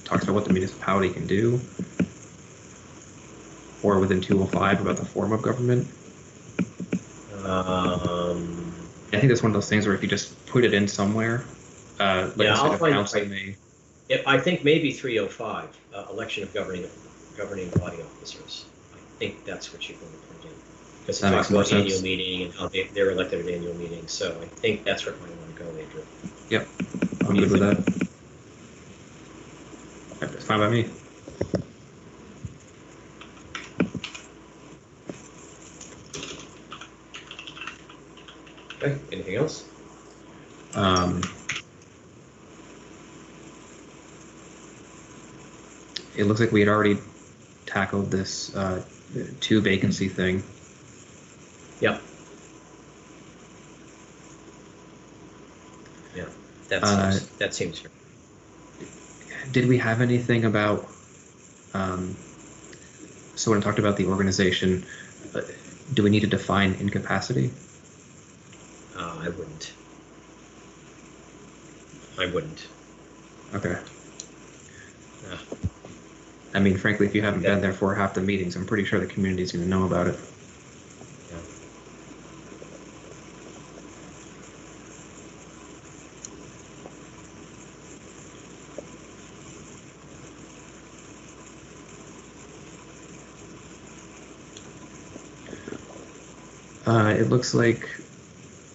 talks about what the municipality can do, or within 205 about the form of government. I think that's one of those things where if you just put it in somewhere, like yeah, I'll find council it. may. I think maybe 305, election of governing body officers. I think that's what you're going to put in. Because it talks about annual meeting and how they're elected at annual meetings. So I think that's where I want to go, Andrew. Yep, I'm good with that. It's fine by me. Okay, anything else? It looks like we had already tackled this 2 vacancy thing. Yep. Yeah, that seems fair. Did we have anything about, so when I talked about the organization, do we need to define incapacity? I wouldn't. Okay. Yeah. I mean, frankly, if you haven't been there for half the meetings, I'm pretty sure the community's going to know about it. It looks like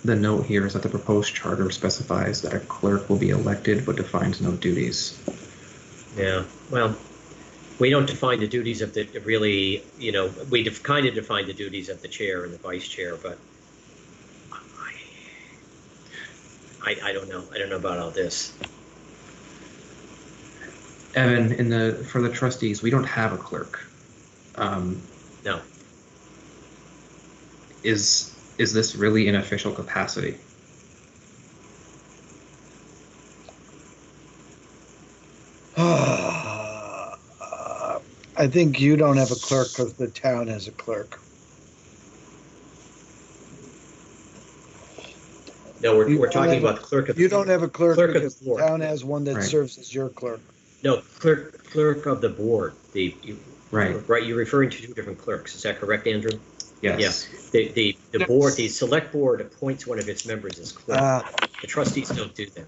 The note here is that the proposed charter specifies that a clerk will be elected but defines no duties. Yeah, well, we don't define the duties of the, really, you know, we kind of define the duties of the chair and the vice chair, but I don't know. I don't know about all this. Evan, for the trustees, we don't have a clerk. No. Is this really an official capacity? I think you don't have a clerk because the town has a clerk. No, we're talking about the clerk of. You don't have a clerk Clerk of because the the board. town has one that Right. serves as your clerk. No, clerk of the board. Right. Right. You're referring to two different clerks. Is that correct, Andrew? Yes. Yeah. The board, the select board appoints one of its members as clerk. The trustees don't do that.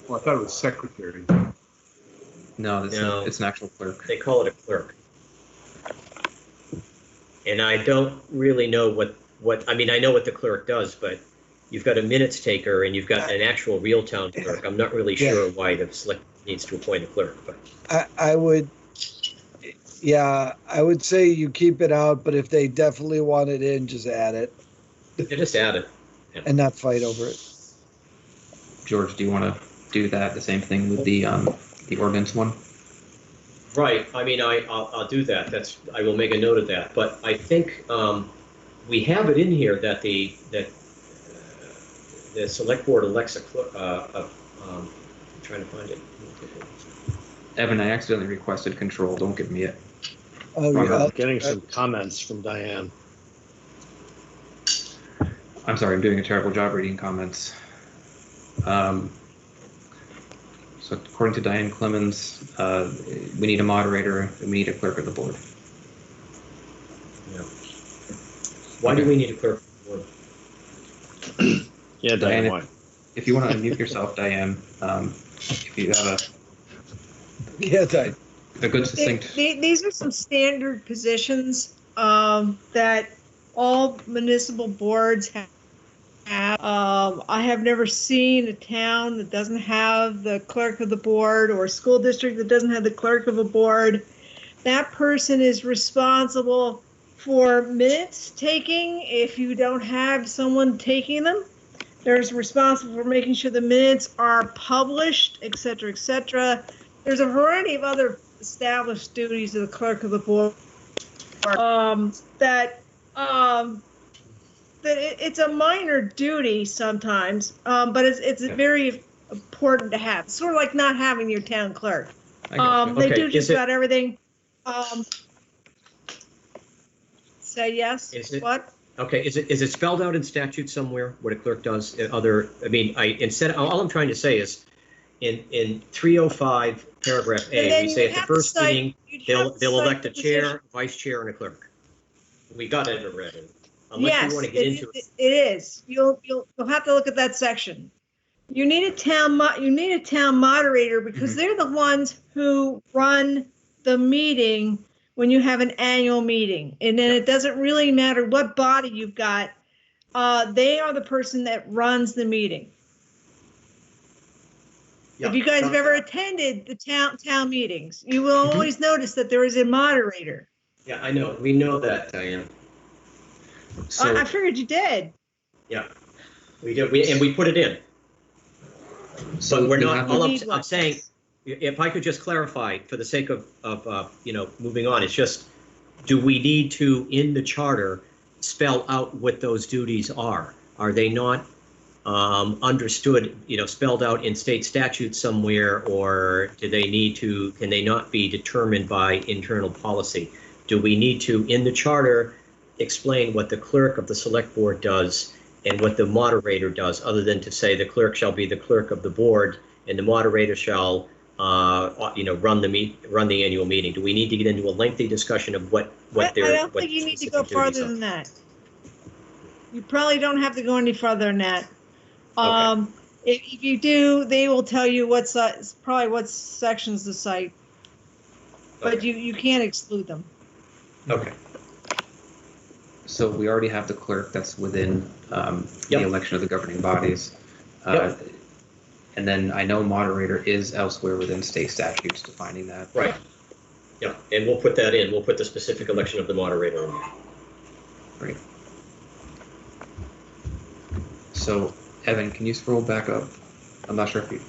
Well, I thought it was secretary. No, No. it's an actual clerk. They call it a clerk. And I don't really know what I mean, I know what the clerk does, but you've got a minutes taker and you've got an actual real town clerk. I'm not really sure why the select needs to appoint a clerk, but I would say you keep it out, but if they definitely want it in, just add it they just add it. and not fight over it. George, do you want to do that? The same thing with the ordinance one? Right. I mean, I'll do that. I will make a note of that. But I think we have it in here that the select board elects a clerk. I'm trying to find it. Evan, I accidentally requested control. Don't give me it. Oh, I'm getting some comments from Diane. I'm sorry, I'm doing a terrible job reading comments. So according to Diane Clemens, we need a moderator and we need a clerk of the board. Yeah. Why do we need a clerk of the board? Yeah, Diane, Diane, why? if you want to unmute yourself, Diane, if you have a good succinct. These are some standard positions that all municipal boards have. I have never seen a town that doesn't have the clerk of the board or a school district that doesn't have the clerk of a board. That person is responsible for minutes taking if you don't have someone taking them. They're responsible for making sure the minutes are published, et cetera, et cetera. There's a variety of other established duties of the clerk of the board that it's a minor duty sometimes, but it's very important to have. It's sort of like not having your town clerk. They do just about everything. Say yes. What? Okay, is it spelled out in statute somewhere what a clerk does? All I'm trying to say is in 305 paragraph A, we say at the first meeting they'll elect a chair, vice chair, and a clerk. We got it already. Unless you want to get into it. It is. You'll have to look at that section. You need a town moderator because they're the ones who run the meeting when you have an annual meeting. And then it doesn't really matter what body you've got. They are the person that runs the meeting. Yeah. If you guys have ever attended the town meetings, you will always notice that there is a moderator. Yeah, I know. We know that, Diane. So, I figured you did. Yeah, we did. We put it in. so But we're you not. have- All I'm saying, if I could just clarify for the sake of moving on, it's just, do we need to in the charter spell out what those duties are? Are they not understood? Spelled out in state statute somewhere, or do they need to? Can they not be determined by internal policy? Do we need to in the charter explain what the clerk of the select board does and what the moderator does, other than to say the clerk shall be the clerk of the board and the moderator shall, run the annual meeting? Do we need to get into a lengthy discussion of what I don't think you need to go farther than that. You probably don't have to go any further than that. If you do, they will tell you what sections to cite, but you can't exclude them. Okay. So we already have the clerk that's within the election of the governing bodies. Yep. And then I know moderator is elsewhere within state statutes defining that. Right. Yeah, and we'll put that in. We'll put the specific election of the moderator in there. Great. So, Evan, can you scroll back up? I'm not sure if you...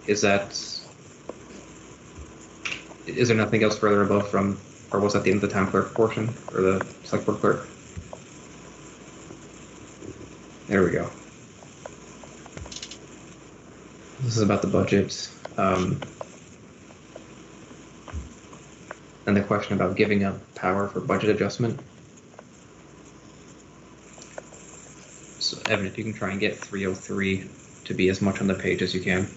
Is there nothing else further above from, or was that the end of the town clerk portion, or the select board clerk? There we go. This is about the budget. And the question about giving up power for budget adjustment. So Evan, if you can try and get 303 to be as much on the page as you can.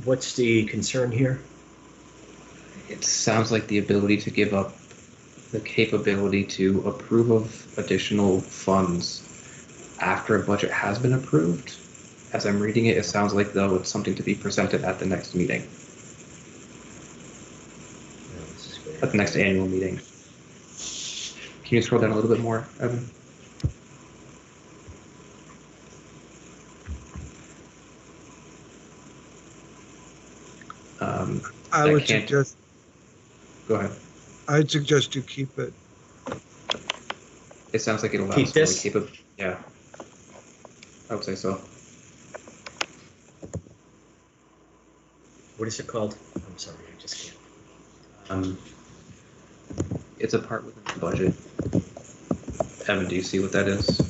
What's the concern here? It sounds like the ability to give up the capability to approve of additional funds after a budget has been approved. As I'm reading it, it sounds like, though, it's something to be presented at the next meeting, at the next annual meeting. Can you scroll down a little bit more, Evan? I would suggest. Go ahead. I'd suggest you keep it. It sounds like it allows Keep for this? the yeah. I would say so. What is it called? I'm sorry, I just can't. It's a part within the budget. Evan, do you see what that is?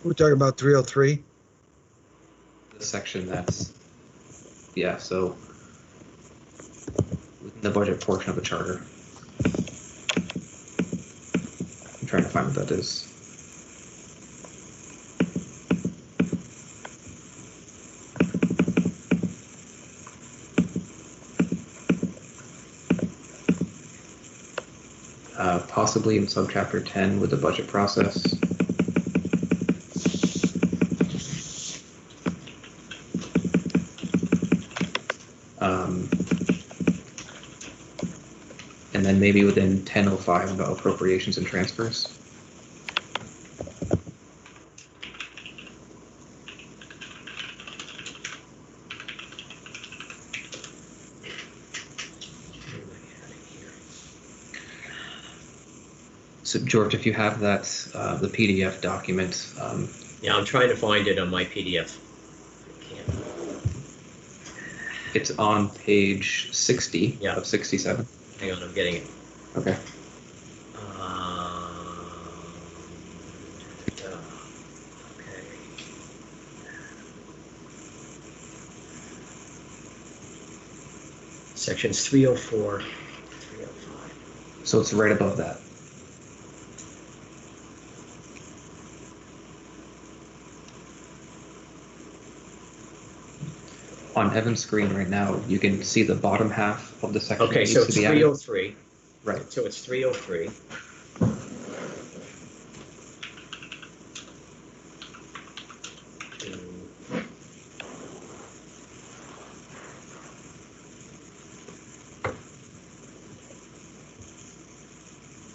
We're talking about 303. The section that's, yeah, so within the budget portion of the charter. I'm trying to find what that is. Possibly in subchapter 10 with the budget process. And then maybe within 1005 about appropriations and transfers. So George, if you have that, the PDF document. Yeah, I'm trying to find it on my PDF. I can't. It's on page 60 Yeah. of 67. Hang on, I'm getting it. Okay. Okay. Sections 304, 305. So it's right above that. On Evan's screen right now, you can see the bottom half of the section. Okay, that so needs it's to be added. 303. Right. So it's 303.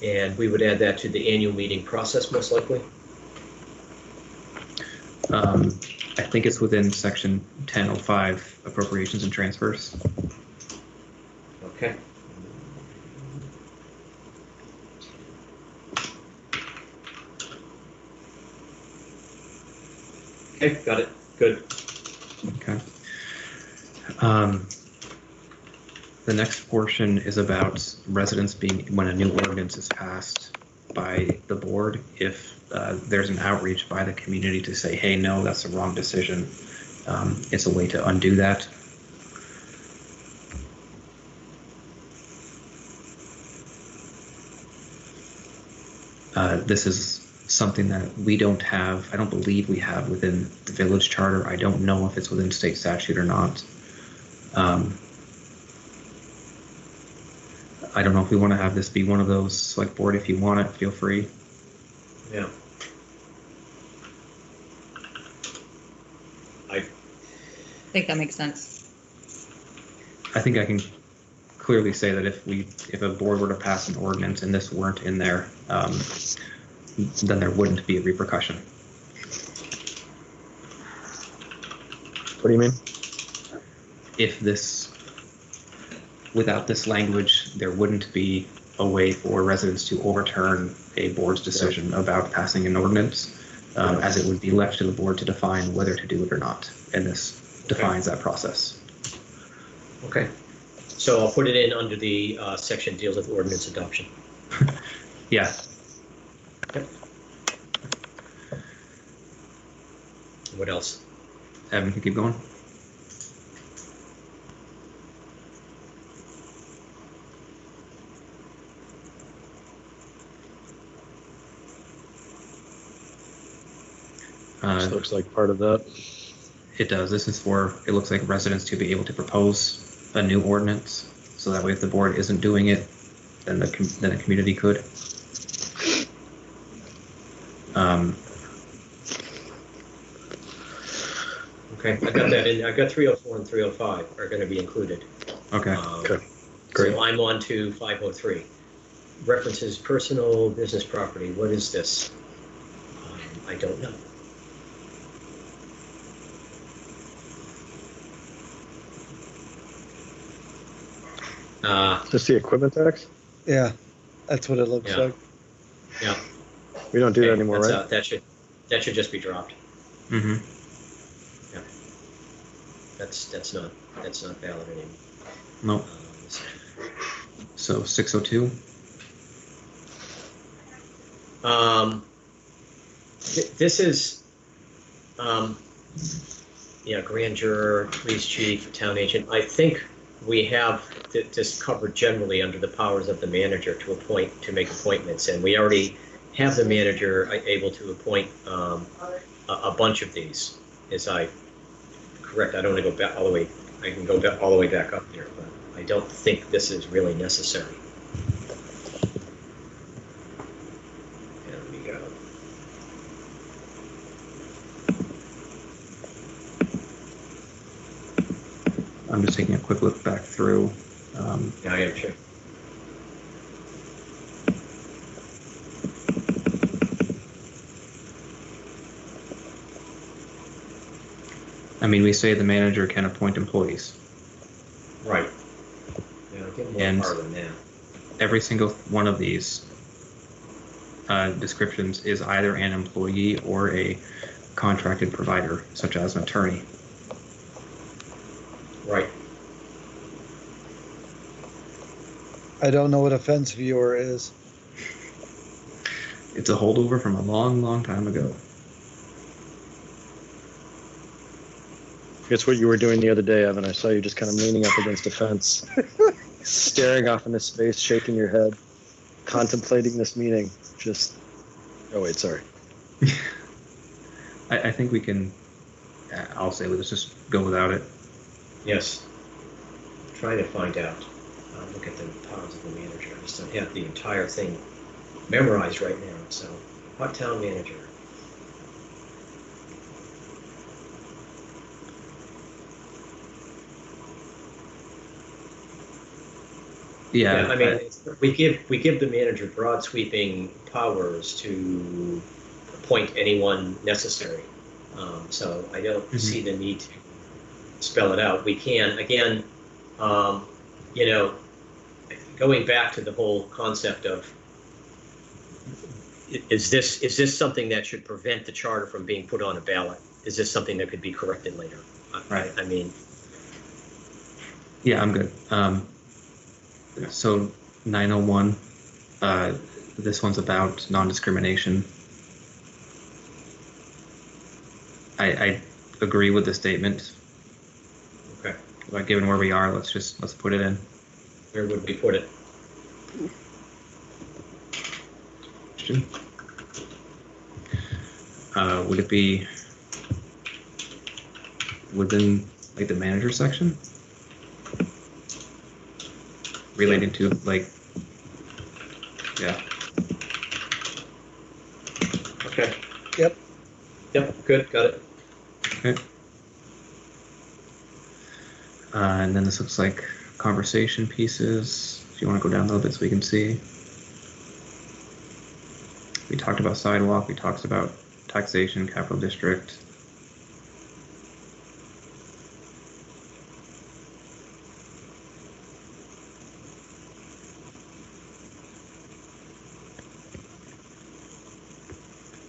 And we would add that to the annual meeting process, most likely. I think it's within section 1005, appropriations and transfers. Okay. Okay, got it. Good. Okay. The next portion is about residents being, when a new ordinance is passed by the board, if there's an outreach by the community to say, hey, no, that's the wrong decision. It's a way to undo that. This is something that we don't have, I don't believe we have within the village charter. I don't know if it's within state statute or not. I don't know if we want to have this be one of those select board. If you want it, feel free. Yeah. I think that makes sense. I think I can clearly say that if a board were to pass an ordinance and this weren't in there, then there wouldn't be a repercussion. What do you mean? If without this language, there wouldn't be a way for residents to overturn a board's decision about passing an ordinance, as it would be left to the board to define whether to do it or not. And this defines that process. Okay. So I'll put it in under the section deals with ordinance adoption. Yeah. Yep. What else? Evan, you keep going. This looks like part of that. It does. This is for, it looks like residents to be able to propose a new ordinance. So that way if the board isn't doing it, then the community could. Okay, I got that in. I got 304 and 305 are going to be included. Okay. Okay, great. So I'm on to 503. References personal business property. What is this? I don't know. Is this the equipment tax? Yeah, that's what it looks Yeah. like. Yeah. We don't do that Okay, anymore, that's right? out. That should just be dropped. Mm-hmm. Yeah. That's not valid anymore. Nope. So 602. This is, yeah, grand juror, police chief, town agent. I think we have this covered generally under the powers of the manager to make appointments, and we already have the manager able to appoint a bunch of these. Is I correct? I don't want to go back all the way. I can go back all the way back up here, but I don't think this is really necessary. There we go. I'm just taking a quick look back through. Yeah, I am sure. I mean, we say the manager can appoint employees. Right. Yeah, get more And- power than that. Every single one of these descriptions is either an employee or a contracted provider, such as an attorney. Right. I don't know what a fence viewer is. It's a holdover from a long, long time ago. It's what you were doing the other day, Evan. I saw you just kind of leaning up against a fence, staring off into space, shaking your head, contemplating this meeting. Just, oh wait, sorry. I think we can, I'll say, let's just go without it. Yes. I'm trying to find out. Look at the powers of the manager. I just don't have the entire thing memorized right now. So, what town manager? Yeah, I mean, we give the manager broad sweeping powers to appoint anyone necessary. So I don't see the need to spell it out. We can, again, you know, going back to the whole concept of is this something that should prevent the charter from being put on a ballot? Is this something that could be corrected later? Right. I mean, yeah, I'm good. So 901, this one's about non-discrimination. I agree with the statement. okay. But given where we are, let's put it in. Where would we put it? Question? Would it be within like the manager section? Relating to like, yeah. Okay. Yep. Yep, good, got it. Okay. And then this looks like conversation pieces. If you want to go down a little bit so we can see. We talked about sidewalk, we talked about taxation, capital district.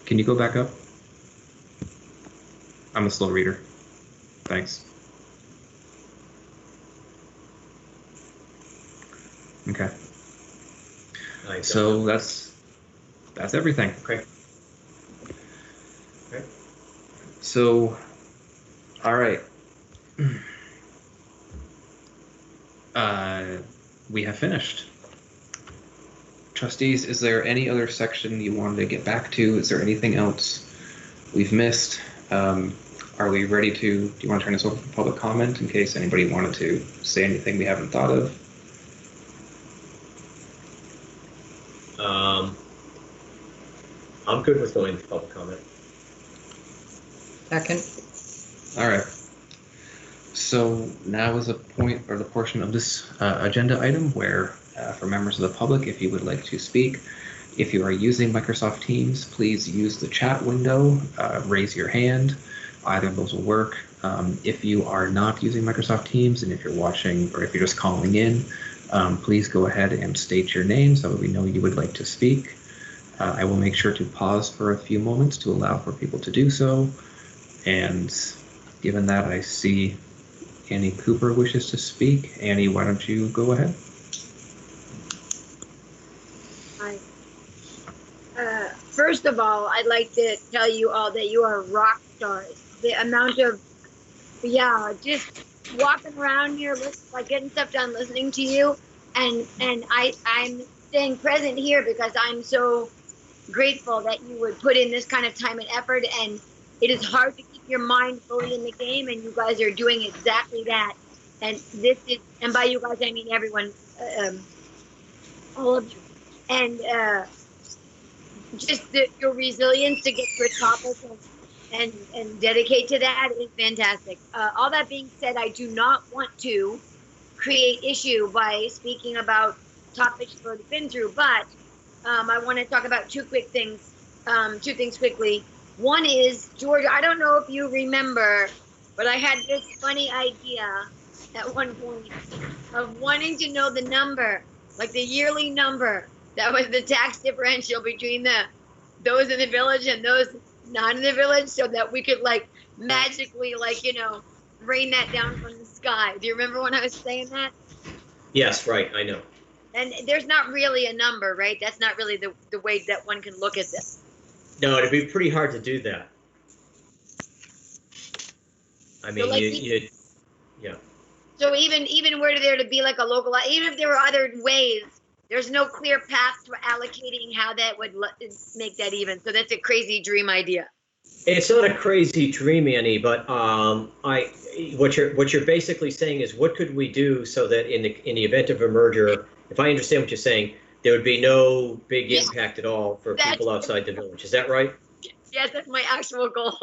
Can you go back up? I'm a slow reader. Thanks. Okay. So that's everything. Okay. Okay. So, all right. We have finished. Trustees, is there any other section you wanted to get back to? Is there anything else we've missed? Are we ready to, do you want to turn this over for public comment in case anybody wanted to say anything we haven't thought of? I'm good with going to public comment. Second. All right. So now is a point or the portion of this agenda item where for members of the public, if you would like to speak, if you are using Microsoft Teams, please use the chat window, raise your hand. Either of those will work. If you are not using Microsoft Teams and if you're watching or if you're just calling in, please go ahead and state your name so that we know you would like to speak. I will make sure to pause for a few moments to allow for people to do so. And given that I see Annie Cooper wishes to speak. Annie, why don't you go ahead? Hi. First of all, I'd like to tell you all that you are rock stars. The amount of, just walking around here, like getting stuff done, listening to you, and I'm staying present here because I'm so grateful that you would put in this kind of time and effort, and it is hard to keep your mind fully in the game, and you guys are doing exactly that. And this is, and by you guys I mean everyone, all of you, and just your resilience to get to a topic and dedicate to that is fantastic. All that being said, I do not want to create issue by speaking about topics you've already been through, but I want to talk about two things quickly. One is, George, I don't know if you remember, but I had this funny idea at one point of wanting to know the number, like the yearly number that was the tax differential between those in the village and those not in the village, so that we could like magically rain that down from the sky. Do you remember when I was saying that? Yes, right, I know. And there's not really a number, right? That's not really the way that one can look at this. No, it'd be pretty hard to do that. I mean, so So even were there to be like a local, even if there were other ways, there's no clear path to allocating how that would make that even. So that's a crazy dream idea. It's not a crazy dream, Annie, but what you're basically saying is, what could we do so that in the event of a merger, if I understand what you're saying, there would be no big impact at all for people outside the village. Is that right? Yes, that's my actual goal.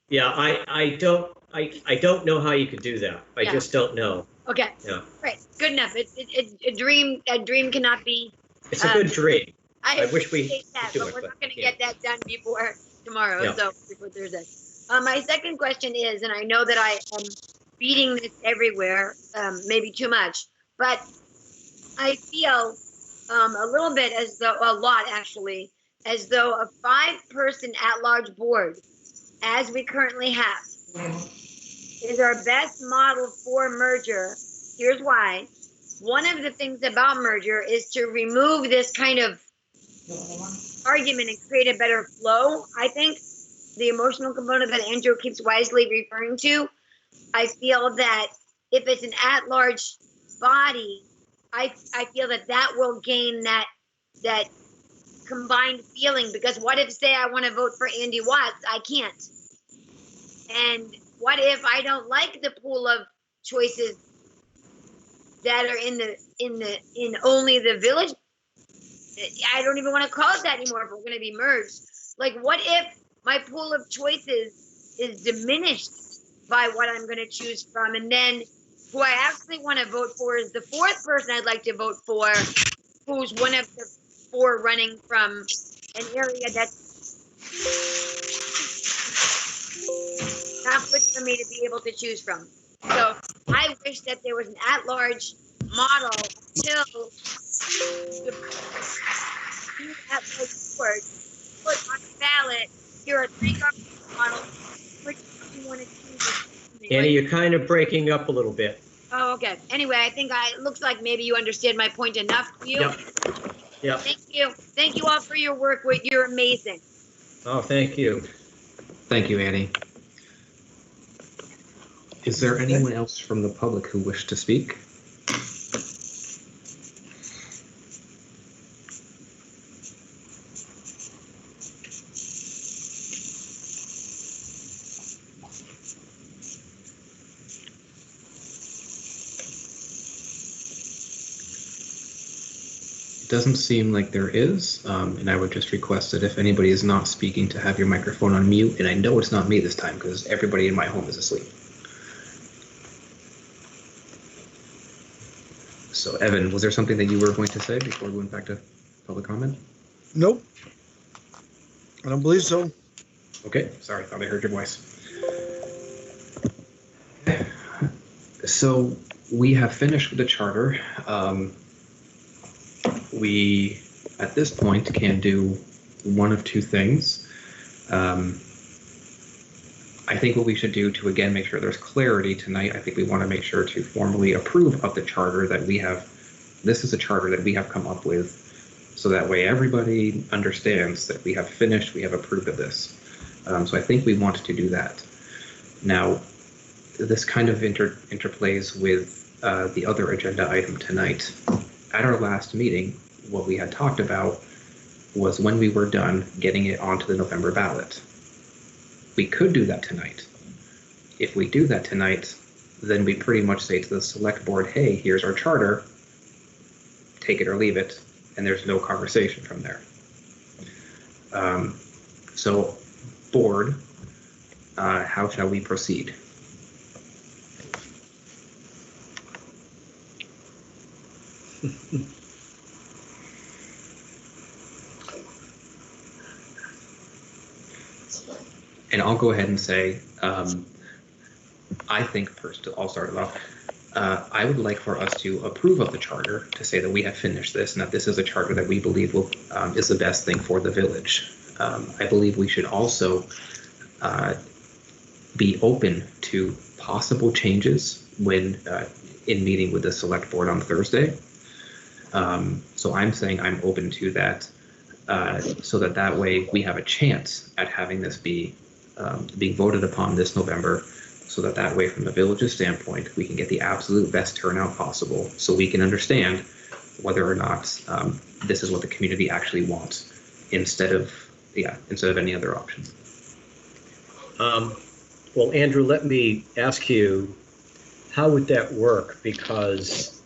Yeah, I don't know how you could do that. I just don't know. Okay. Yeah. Right. Good enough. It's a dream. A dream cannot be. It's a good dream. I wish we that, could do but it, we're not going to get that done before tomorrow. Yeah. So before Thursday. My second question is, and I know that I am beating this everywhere, maybe too much, but I feel a little bit as though, a lot actually, as though a 5-person at-large board, as we currently have, is our best model for merger. Here's why. One of the things about merger is to remove this kind of argument and create a better flow. I think the emotional component that Andrew keeps wisely referring to, I feel that if it's an at-large body, I feel that will gain that combined feeling, because what if, say, I want to vote for Andy Watts, I can't. And what if I don't like the pool of choices that are in only the village? I don't even want to call it that anymore if we're going to be merged. Like, what if my pool of choices is diminished by what I'm going to choose from? And then who I actually want to vote for is the fourth person I'd like to vote for, who's one of the four running from an area that's not good for me to be able to choose from. So I wish that there was an at-large model until the at-large board put on the ballot, here are 3 government models, which you want to choose. Annie, you're kind of breaking up a little bit. Oh, okay. Anyway, I think it looks like maybe you understand my point enough. You? Yep. Yep. Thank you. Thank you all for your work. You're amazing. Oh, thank you. Thank you, Annie. Is there anyone else from the public who wished to speak? Doesn't seem like there is, and I would just request that if anybody is not speaking to have your microphone on mute, and I know it's not me this time because everybody in my home is asleep. So Evan, was there something that you were going to say before we went back to public comment? Nope. I don't believe so. Okay, sorry, thought I heard your voice. So we have finished with the charter. We, at this point, can do one of two things. I think what we should do to, again, make sure there's clarity tonight, I think we want to make sure to formally approve of the charter that we have. This is a charter that we have come up with, so that way everybody understands that we have finished, we have approved of this. So I think we want to do that. Now, this kind of interplays with the other agenda item tonight. At our last meeting, what we had talked about was when we were done getting it onto the November ballot. We could do that tonight. If we do that tonight, then we pretty much say to the select board, hey, here's our charter, take it or leave it, and there's no conversation from there. So, board, how shall we proceed? And I'll go ahead and say, I think first, I'll start it off. I would like for us to approve of the charter, to say that we have finished this and that this is a charter that we believe will, is the best thing for the village. I believe we should also be open to possible changes when in meeting with the select board on Thursday. So I'm saying I'm open to that, so that way we have a chance at having this be being voted upon this November, so that way from the village's standpoint we can get the absolute best turnout possible, so we can understand whether or not this is what the community actually wants, instead of any other option. Well, Andrew, let me ask you, how would that work? Because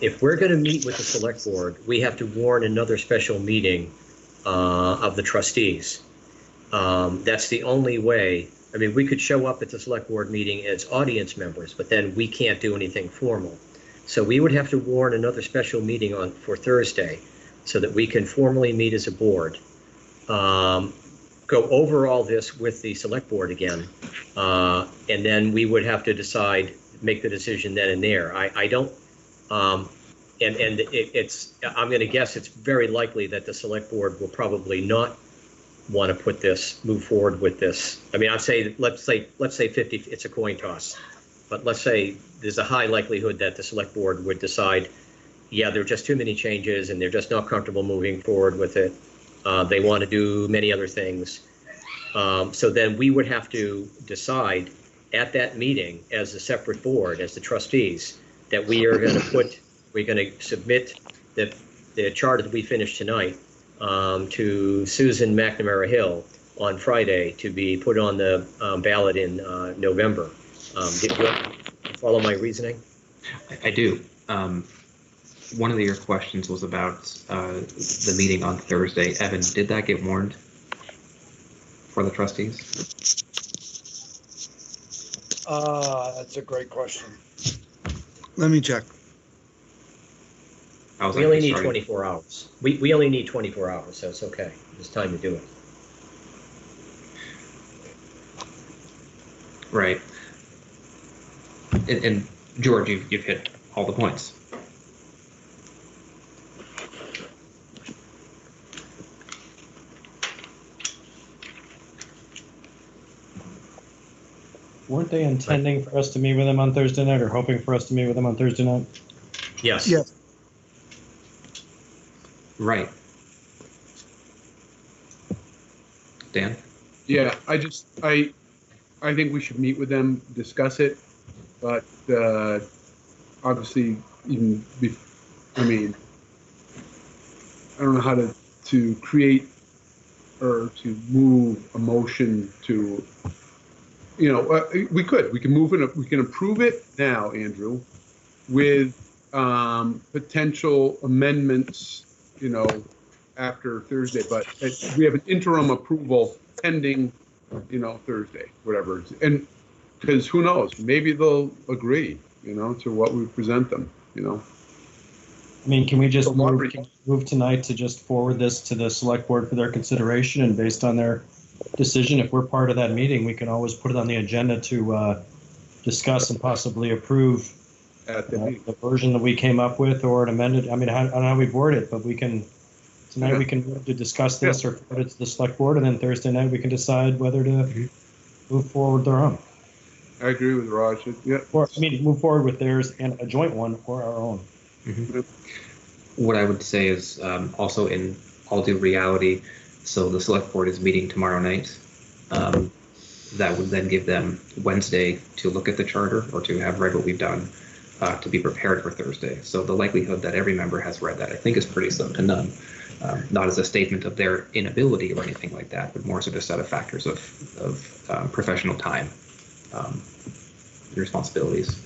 if we're going to meet with the select board, we have to warn another special meeting of the trustees. That's the only way. I mean, we could show up at the select board meeting as audience members, but then we can't do anything formal. So we would have to warn another special meeting for Thursday, so that we can formally meet as a board, go over all this with the select board again, and then we would have to decide, make the decision then and there. I don't, I'm going to guess it's very likely that the select board will probably not want to move forward with this. I mean, I'd say, let's say 50, it's a coin toss, but let's say there's a high likelihood that the select board would decide, yeah, there are just too many changes and they're just not comfortable moving forward with it. They want to do many other things. So then we would have to decide at that meeting as a separate board, as the trustees, that we're going to submit the charter that we finished tonight to Susan McNamara Hill on Friday to be put on the ballot in November. Did you follow my reasoning? I do. One of your questions was about the meeting on Thursday. Evan, did that get warned for the trustees? That's a great question. Let me check. I was We only actually need starting- 24 hours. We only need 24 hours, so it's okay. It's time to do it. Right. And George, you've hit all the points. Weren't they intending for us to meet with them on Thursday night or hoping for us to meet with them on Thursday night? Yes. Yes. Right. Dan? Yeah, I think we should meet with them, discuss it, but obviously, I don't know how to create or to move a motion to, we can move it, we can approve it now, Andrew, with potential amendments, after Thursday, but we have an interim approval pending, Thursday, whatever. And because who knows, maybe they'll agree, to what we present them, I mean, can we just The lottery- move tonight to just forward this to the select board for their consideration, and based on their decision, if we're part of that meeting, we can always put it on the agenda to discuss and possibly approve at the meeting. the version that we came up with or an amended. I mean, I don't know how we word it, but we can tonight Yeah. we can move to discuss this or put it to the select board, and then Thursday night we can decide whether to move forward with our own. I agree with Raj. Yeah. Or I mean, move forward with theirs and a joint one or our own. Mhm. What I would say is also in all due reality, so the select board is meeting tomorrow night. That would then give them Wednesday to look at the charter or to have read what we've done to be prepared for Thursday. So the likelihood that every member has read that, I think, is pretty slim to none. Not as a statement of their inability or anything like that, but more so just a set of factors of professional time, responsibilities.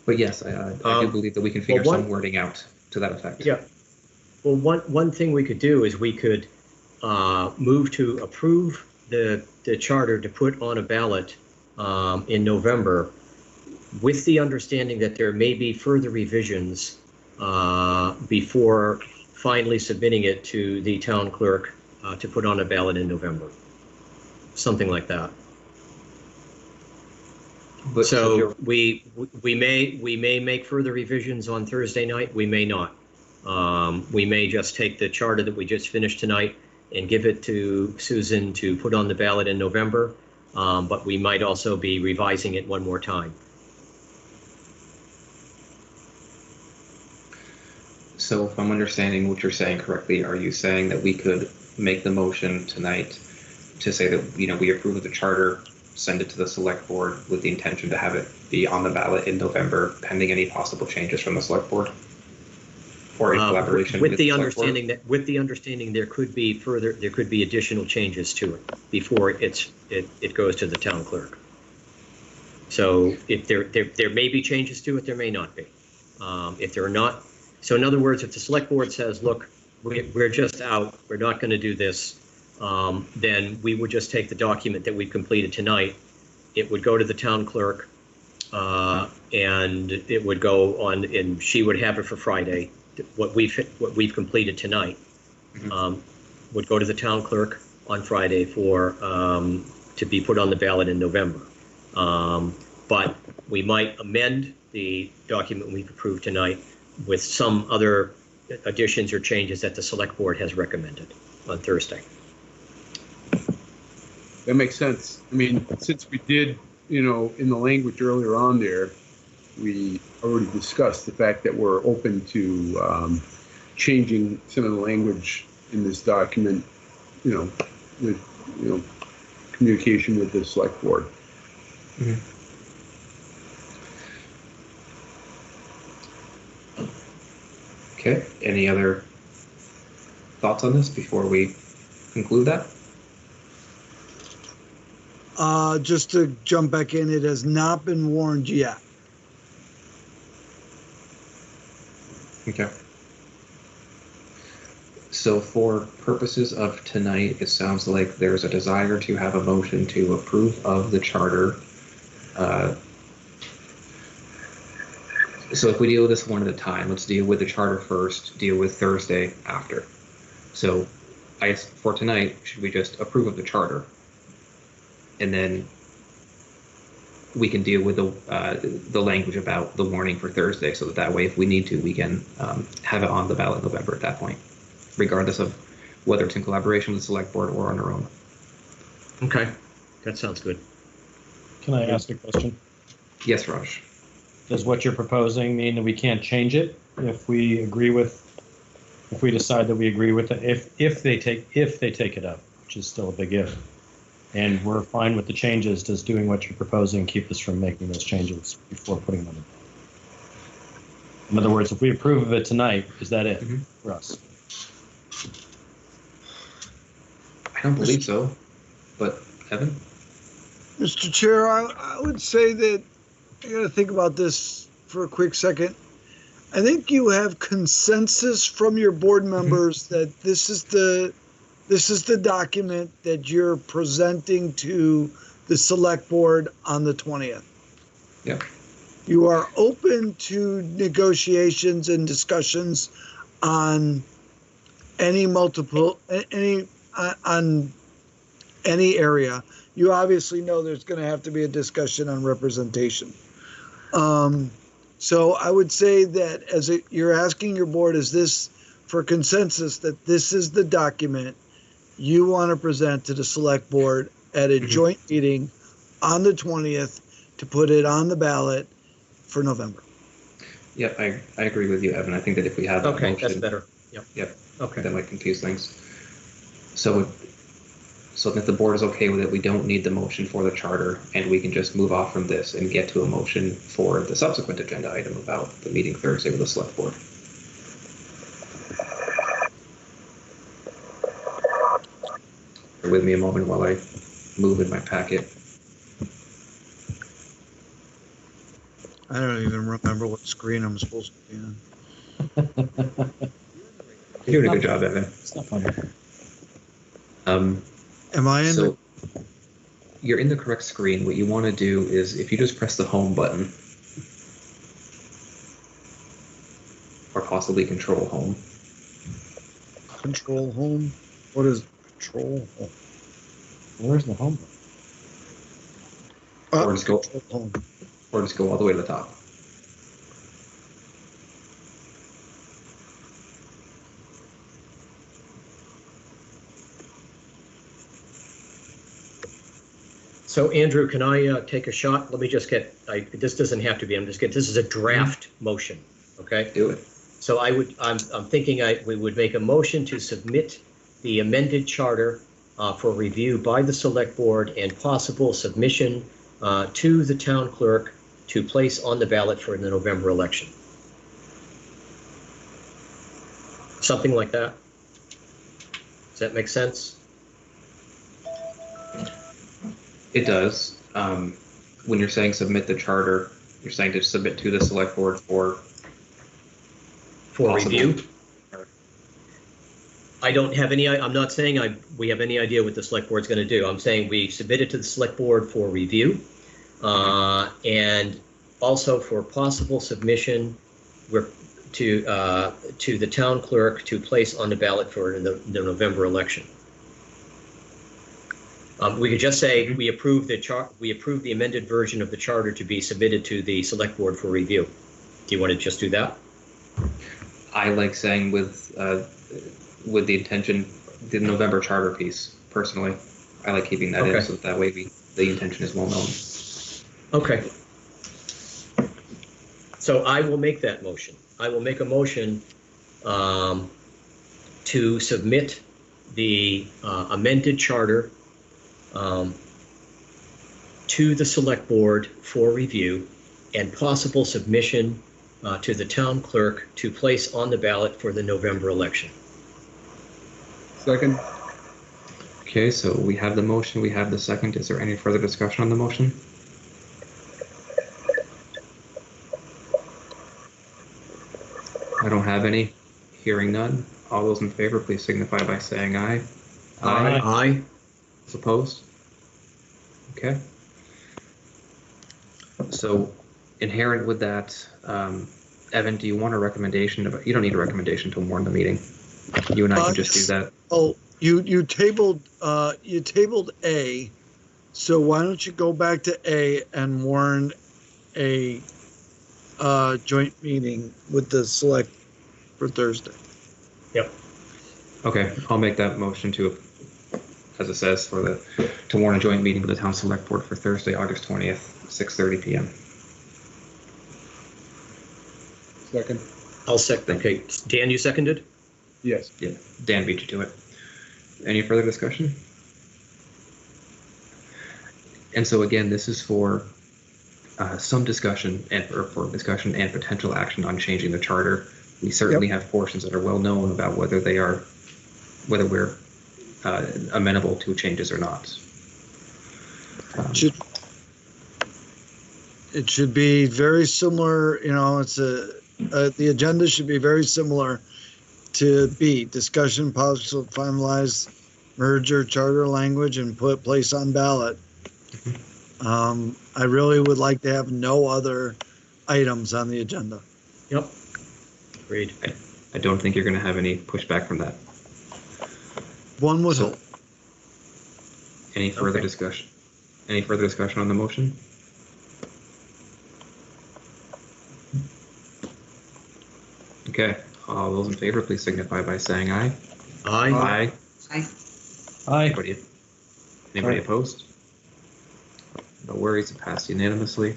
But yes, I do believe that we can figure some wording out to that effect. Yeah. Well, one thing we could do is we could move to approve the charter to put on a ballot in November, with the understanding that there may be further revisions before finally submitting it to the town clerk to put on a ballot in November. Something like that. But So we may make further revisions on Thursday night. We may not. We may just take the charter that we just finished tonight and give it to Susan to put on the ballot in November. But we might also be revising it one more time. So if I'm understanding what you're saying correctly, are you saying that we could make the motion tonight to say that, we approve of the charter, send it to the select board with the intention to have it be on the ballot in November, pending any possible changes from the select board? Or in collaboration with the select board? understanding there could be additional changes to it before it goes to the town clerk. So if there may be changes to it, there may not be. If there are not, so in other words, if the select board says, look, we're just out, we're not going to do this, then we would just take the document that we've completed tonight. It would go to the town clerk, and it would go on, and she would have it for Friday. What we've completed tonight would go to the town clerk on Friday for to be put on the ballot in November. But we might amend the document we've approved tonight with some other additions or changes that the select board has recommended on Thursday. That makes sense. I mean, since we did, in the language earlier on there, we already discussed the fact that we're open to changing some of the language in this document, with, communication with the select board. Mhm. Okay, any other thoughts on this before we conclude that? Just to jump back in, it has not been warned yet. Okay. So for purposes of tonight, it sounds like there's a desire to have a motion to approve of the charter. So if we deal with this one at a time, let's deal with the charter first, deal with Thursday after. So I guess for tonight, should we just approve of the charter? And then we can deal with the language about the warning for Thursday, so that way, if we need to, we can have it on the ballot in November at that point, regardless of whether it's in collaboration with the select board or on our own. Okay, that sounds good. Can I ask a question? Yes, Raj. Does what you're proposing mean that we can't change it if we decide that we agree with it, if they take it up, which is still a big if, and we're fine with the changes, does doing what you're proposing keep us from making those changes before putting them in? In other words, if we approve of it tonight, is that it for us? I don't believe so, but Evan? Mr. Chair, I would say that I got to think about this for a quick second. I think you have consensus from your board members that this is the document that you're presenting to the select board on the 20th. Yeah. You are open to negotiations and discussions on on any area. You obviously know there's going to have to be a discussion on representation. So I would say that you're asking your board, is this for consensus that this is the document you want to present to the select board at a joint meeting on the 20th to put it on the ballot for November? Yeah, I agree with you, Evan. I think that if we have that Okay, motion, that's better. Yep. Okay. That might confuse things. So if the board is okay with it, we don't need the motion for the charter, and we can just move off from this and get to a motion for the subsequent agenda item about the meeting Thursday with the select board. Bear with me a moment while I move in my packet. I don't even remember what screen I'm supposed to be on. You're doing a good job, Evan. It's not funny. Am I in So you're in the correct screen. What you want to do is if you just press the home button, or possibly control home. control home? What is control home? Where's the home? Or just go Control home. or just go all the way to the top. So Andrew, can I take a shot? Let me just get, this doesn't have to be, this is a draft motion, okay? Do it. So I'm thinking we would make a motion to submit the amended charter for review by the select board and possible submission to the town clerk to place on the ballot for the November election. Something like that. Does that make sense? It does. When you're saying submit the charter, you're saying to submit to the select board for possible review. I don't have any, I'm not saying we have any idea what the select board's going to do. I'm saying we submit it to the select board for review and also for possible submission to the town clerk to place on the ballot for the November election. We could just say we approve the amended version of the charter to be submitted to the select board for review. Do you want to just do that? I like saying with the intention, the November charter piece, personally. I like keeping that in, so that way the intention is well known. Okay. So I will make that motion. I will make a motion to submit the amended charter to the select board for review and possible submission to the town clerk to place on the ballot for the November election. Second. Okay, so we have the motion, we have the second. Is there any further discussion on the motion? I don't have any. Hearing none. All those in favor, please signify by saying aye. Aye. Those opposed? Okay. So inherent with that, Evan, do you want a recommendation? You don't need a recommendation to warn the meeting. You and I can just do that. Oh, you tabled A, so why don't you go back to A and warn a joint meeting with the select for Thursday? Yep. Okay, I'll make that motion to, as it says, to warn a joint meeting with the town select board for Thursday, August 20th, 6:30 p.m. Second. I'll second. Okay, Dan, you seconded? Yes. Yeah, Dan beat you to it. Any further discussion? And so again, this is for some discussion and potential action on changing the charter. We certainly have portions that are well known about whether we're amenable to changes or not. It should be very similar. The agenda should be very similar to B, discussion, possible finalize merger charter language and place on ballot. I really would like to have no other items on the agenda. Yep. Agreed. I don't think you're going to have any pushback from that. One would So- hope. Any further Okay. discussion? Any further discussion on the motion? Okay, all those in favor, please signify by saying aye. Aye. Aye. Aye. Anybody opposed? No worries, it passed unanimously.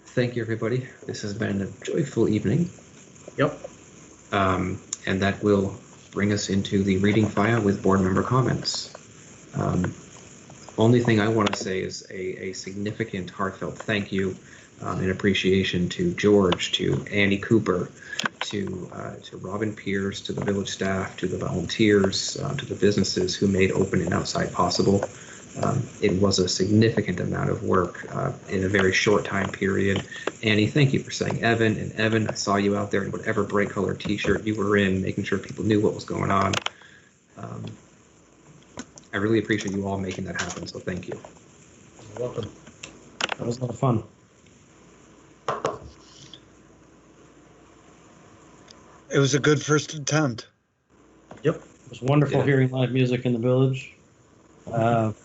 Thank you, everybody. This has been a joyful evening. Yep. And that will bring us into the reading file with board member comments. Only thing I want to say is a significant heartfelt thank you and appreciation to George, to Annie Cooper, to Robin Pierce, to the village staff, to the volunteers, to the businesses who made open and outside possible. It was a significant amount of work in a very short time period. Annie, thank you for saying Evan. And Evan, I saw you out there in whatever bright colored t-shirt you were in, making sure people knew what was going on. I really appreciate you all making that happen, so thank you. You're welcome. That was a lot of fun. It was a good first attempt. Yep. It was wonderful Yeah. hearing live music in the village.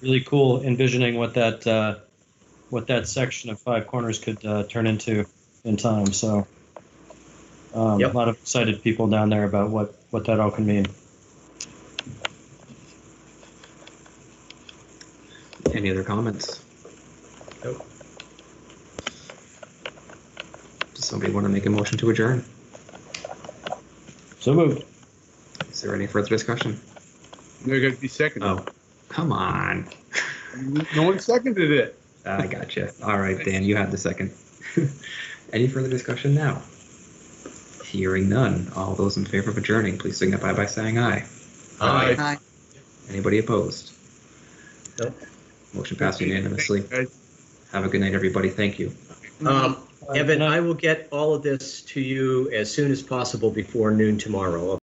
Really cool envisioning what that section of Five Corners could turn into in time. So Yep. a lot of excited people down there about what that all can mean. Any other comments? Nope. Does somebody want to make a motion to adjourn? So moved. Is there any further discussion? They're going to be seconded. Oh, come on. No one seconded it. I gotcha. All right, Dan, you had the second. Any further discussion now? Hearing none. All those in favor of adjourning, please signify by saying aye. Aye. Aye. Anybody opposed? Nope. Motion passed unanimously. Guys. Have a good night, everybody. Thank you. Evan, I will get all of this to you as soon as possible before noon tomorrow.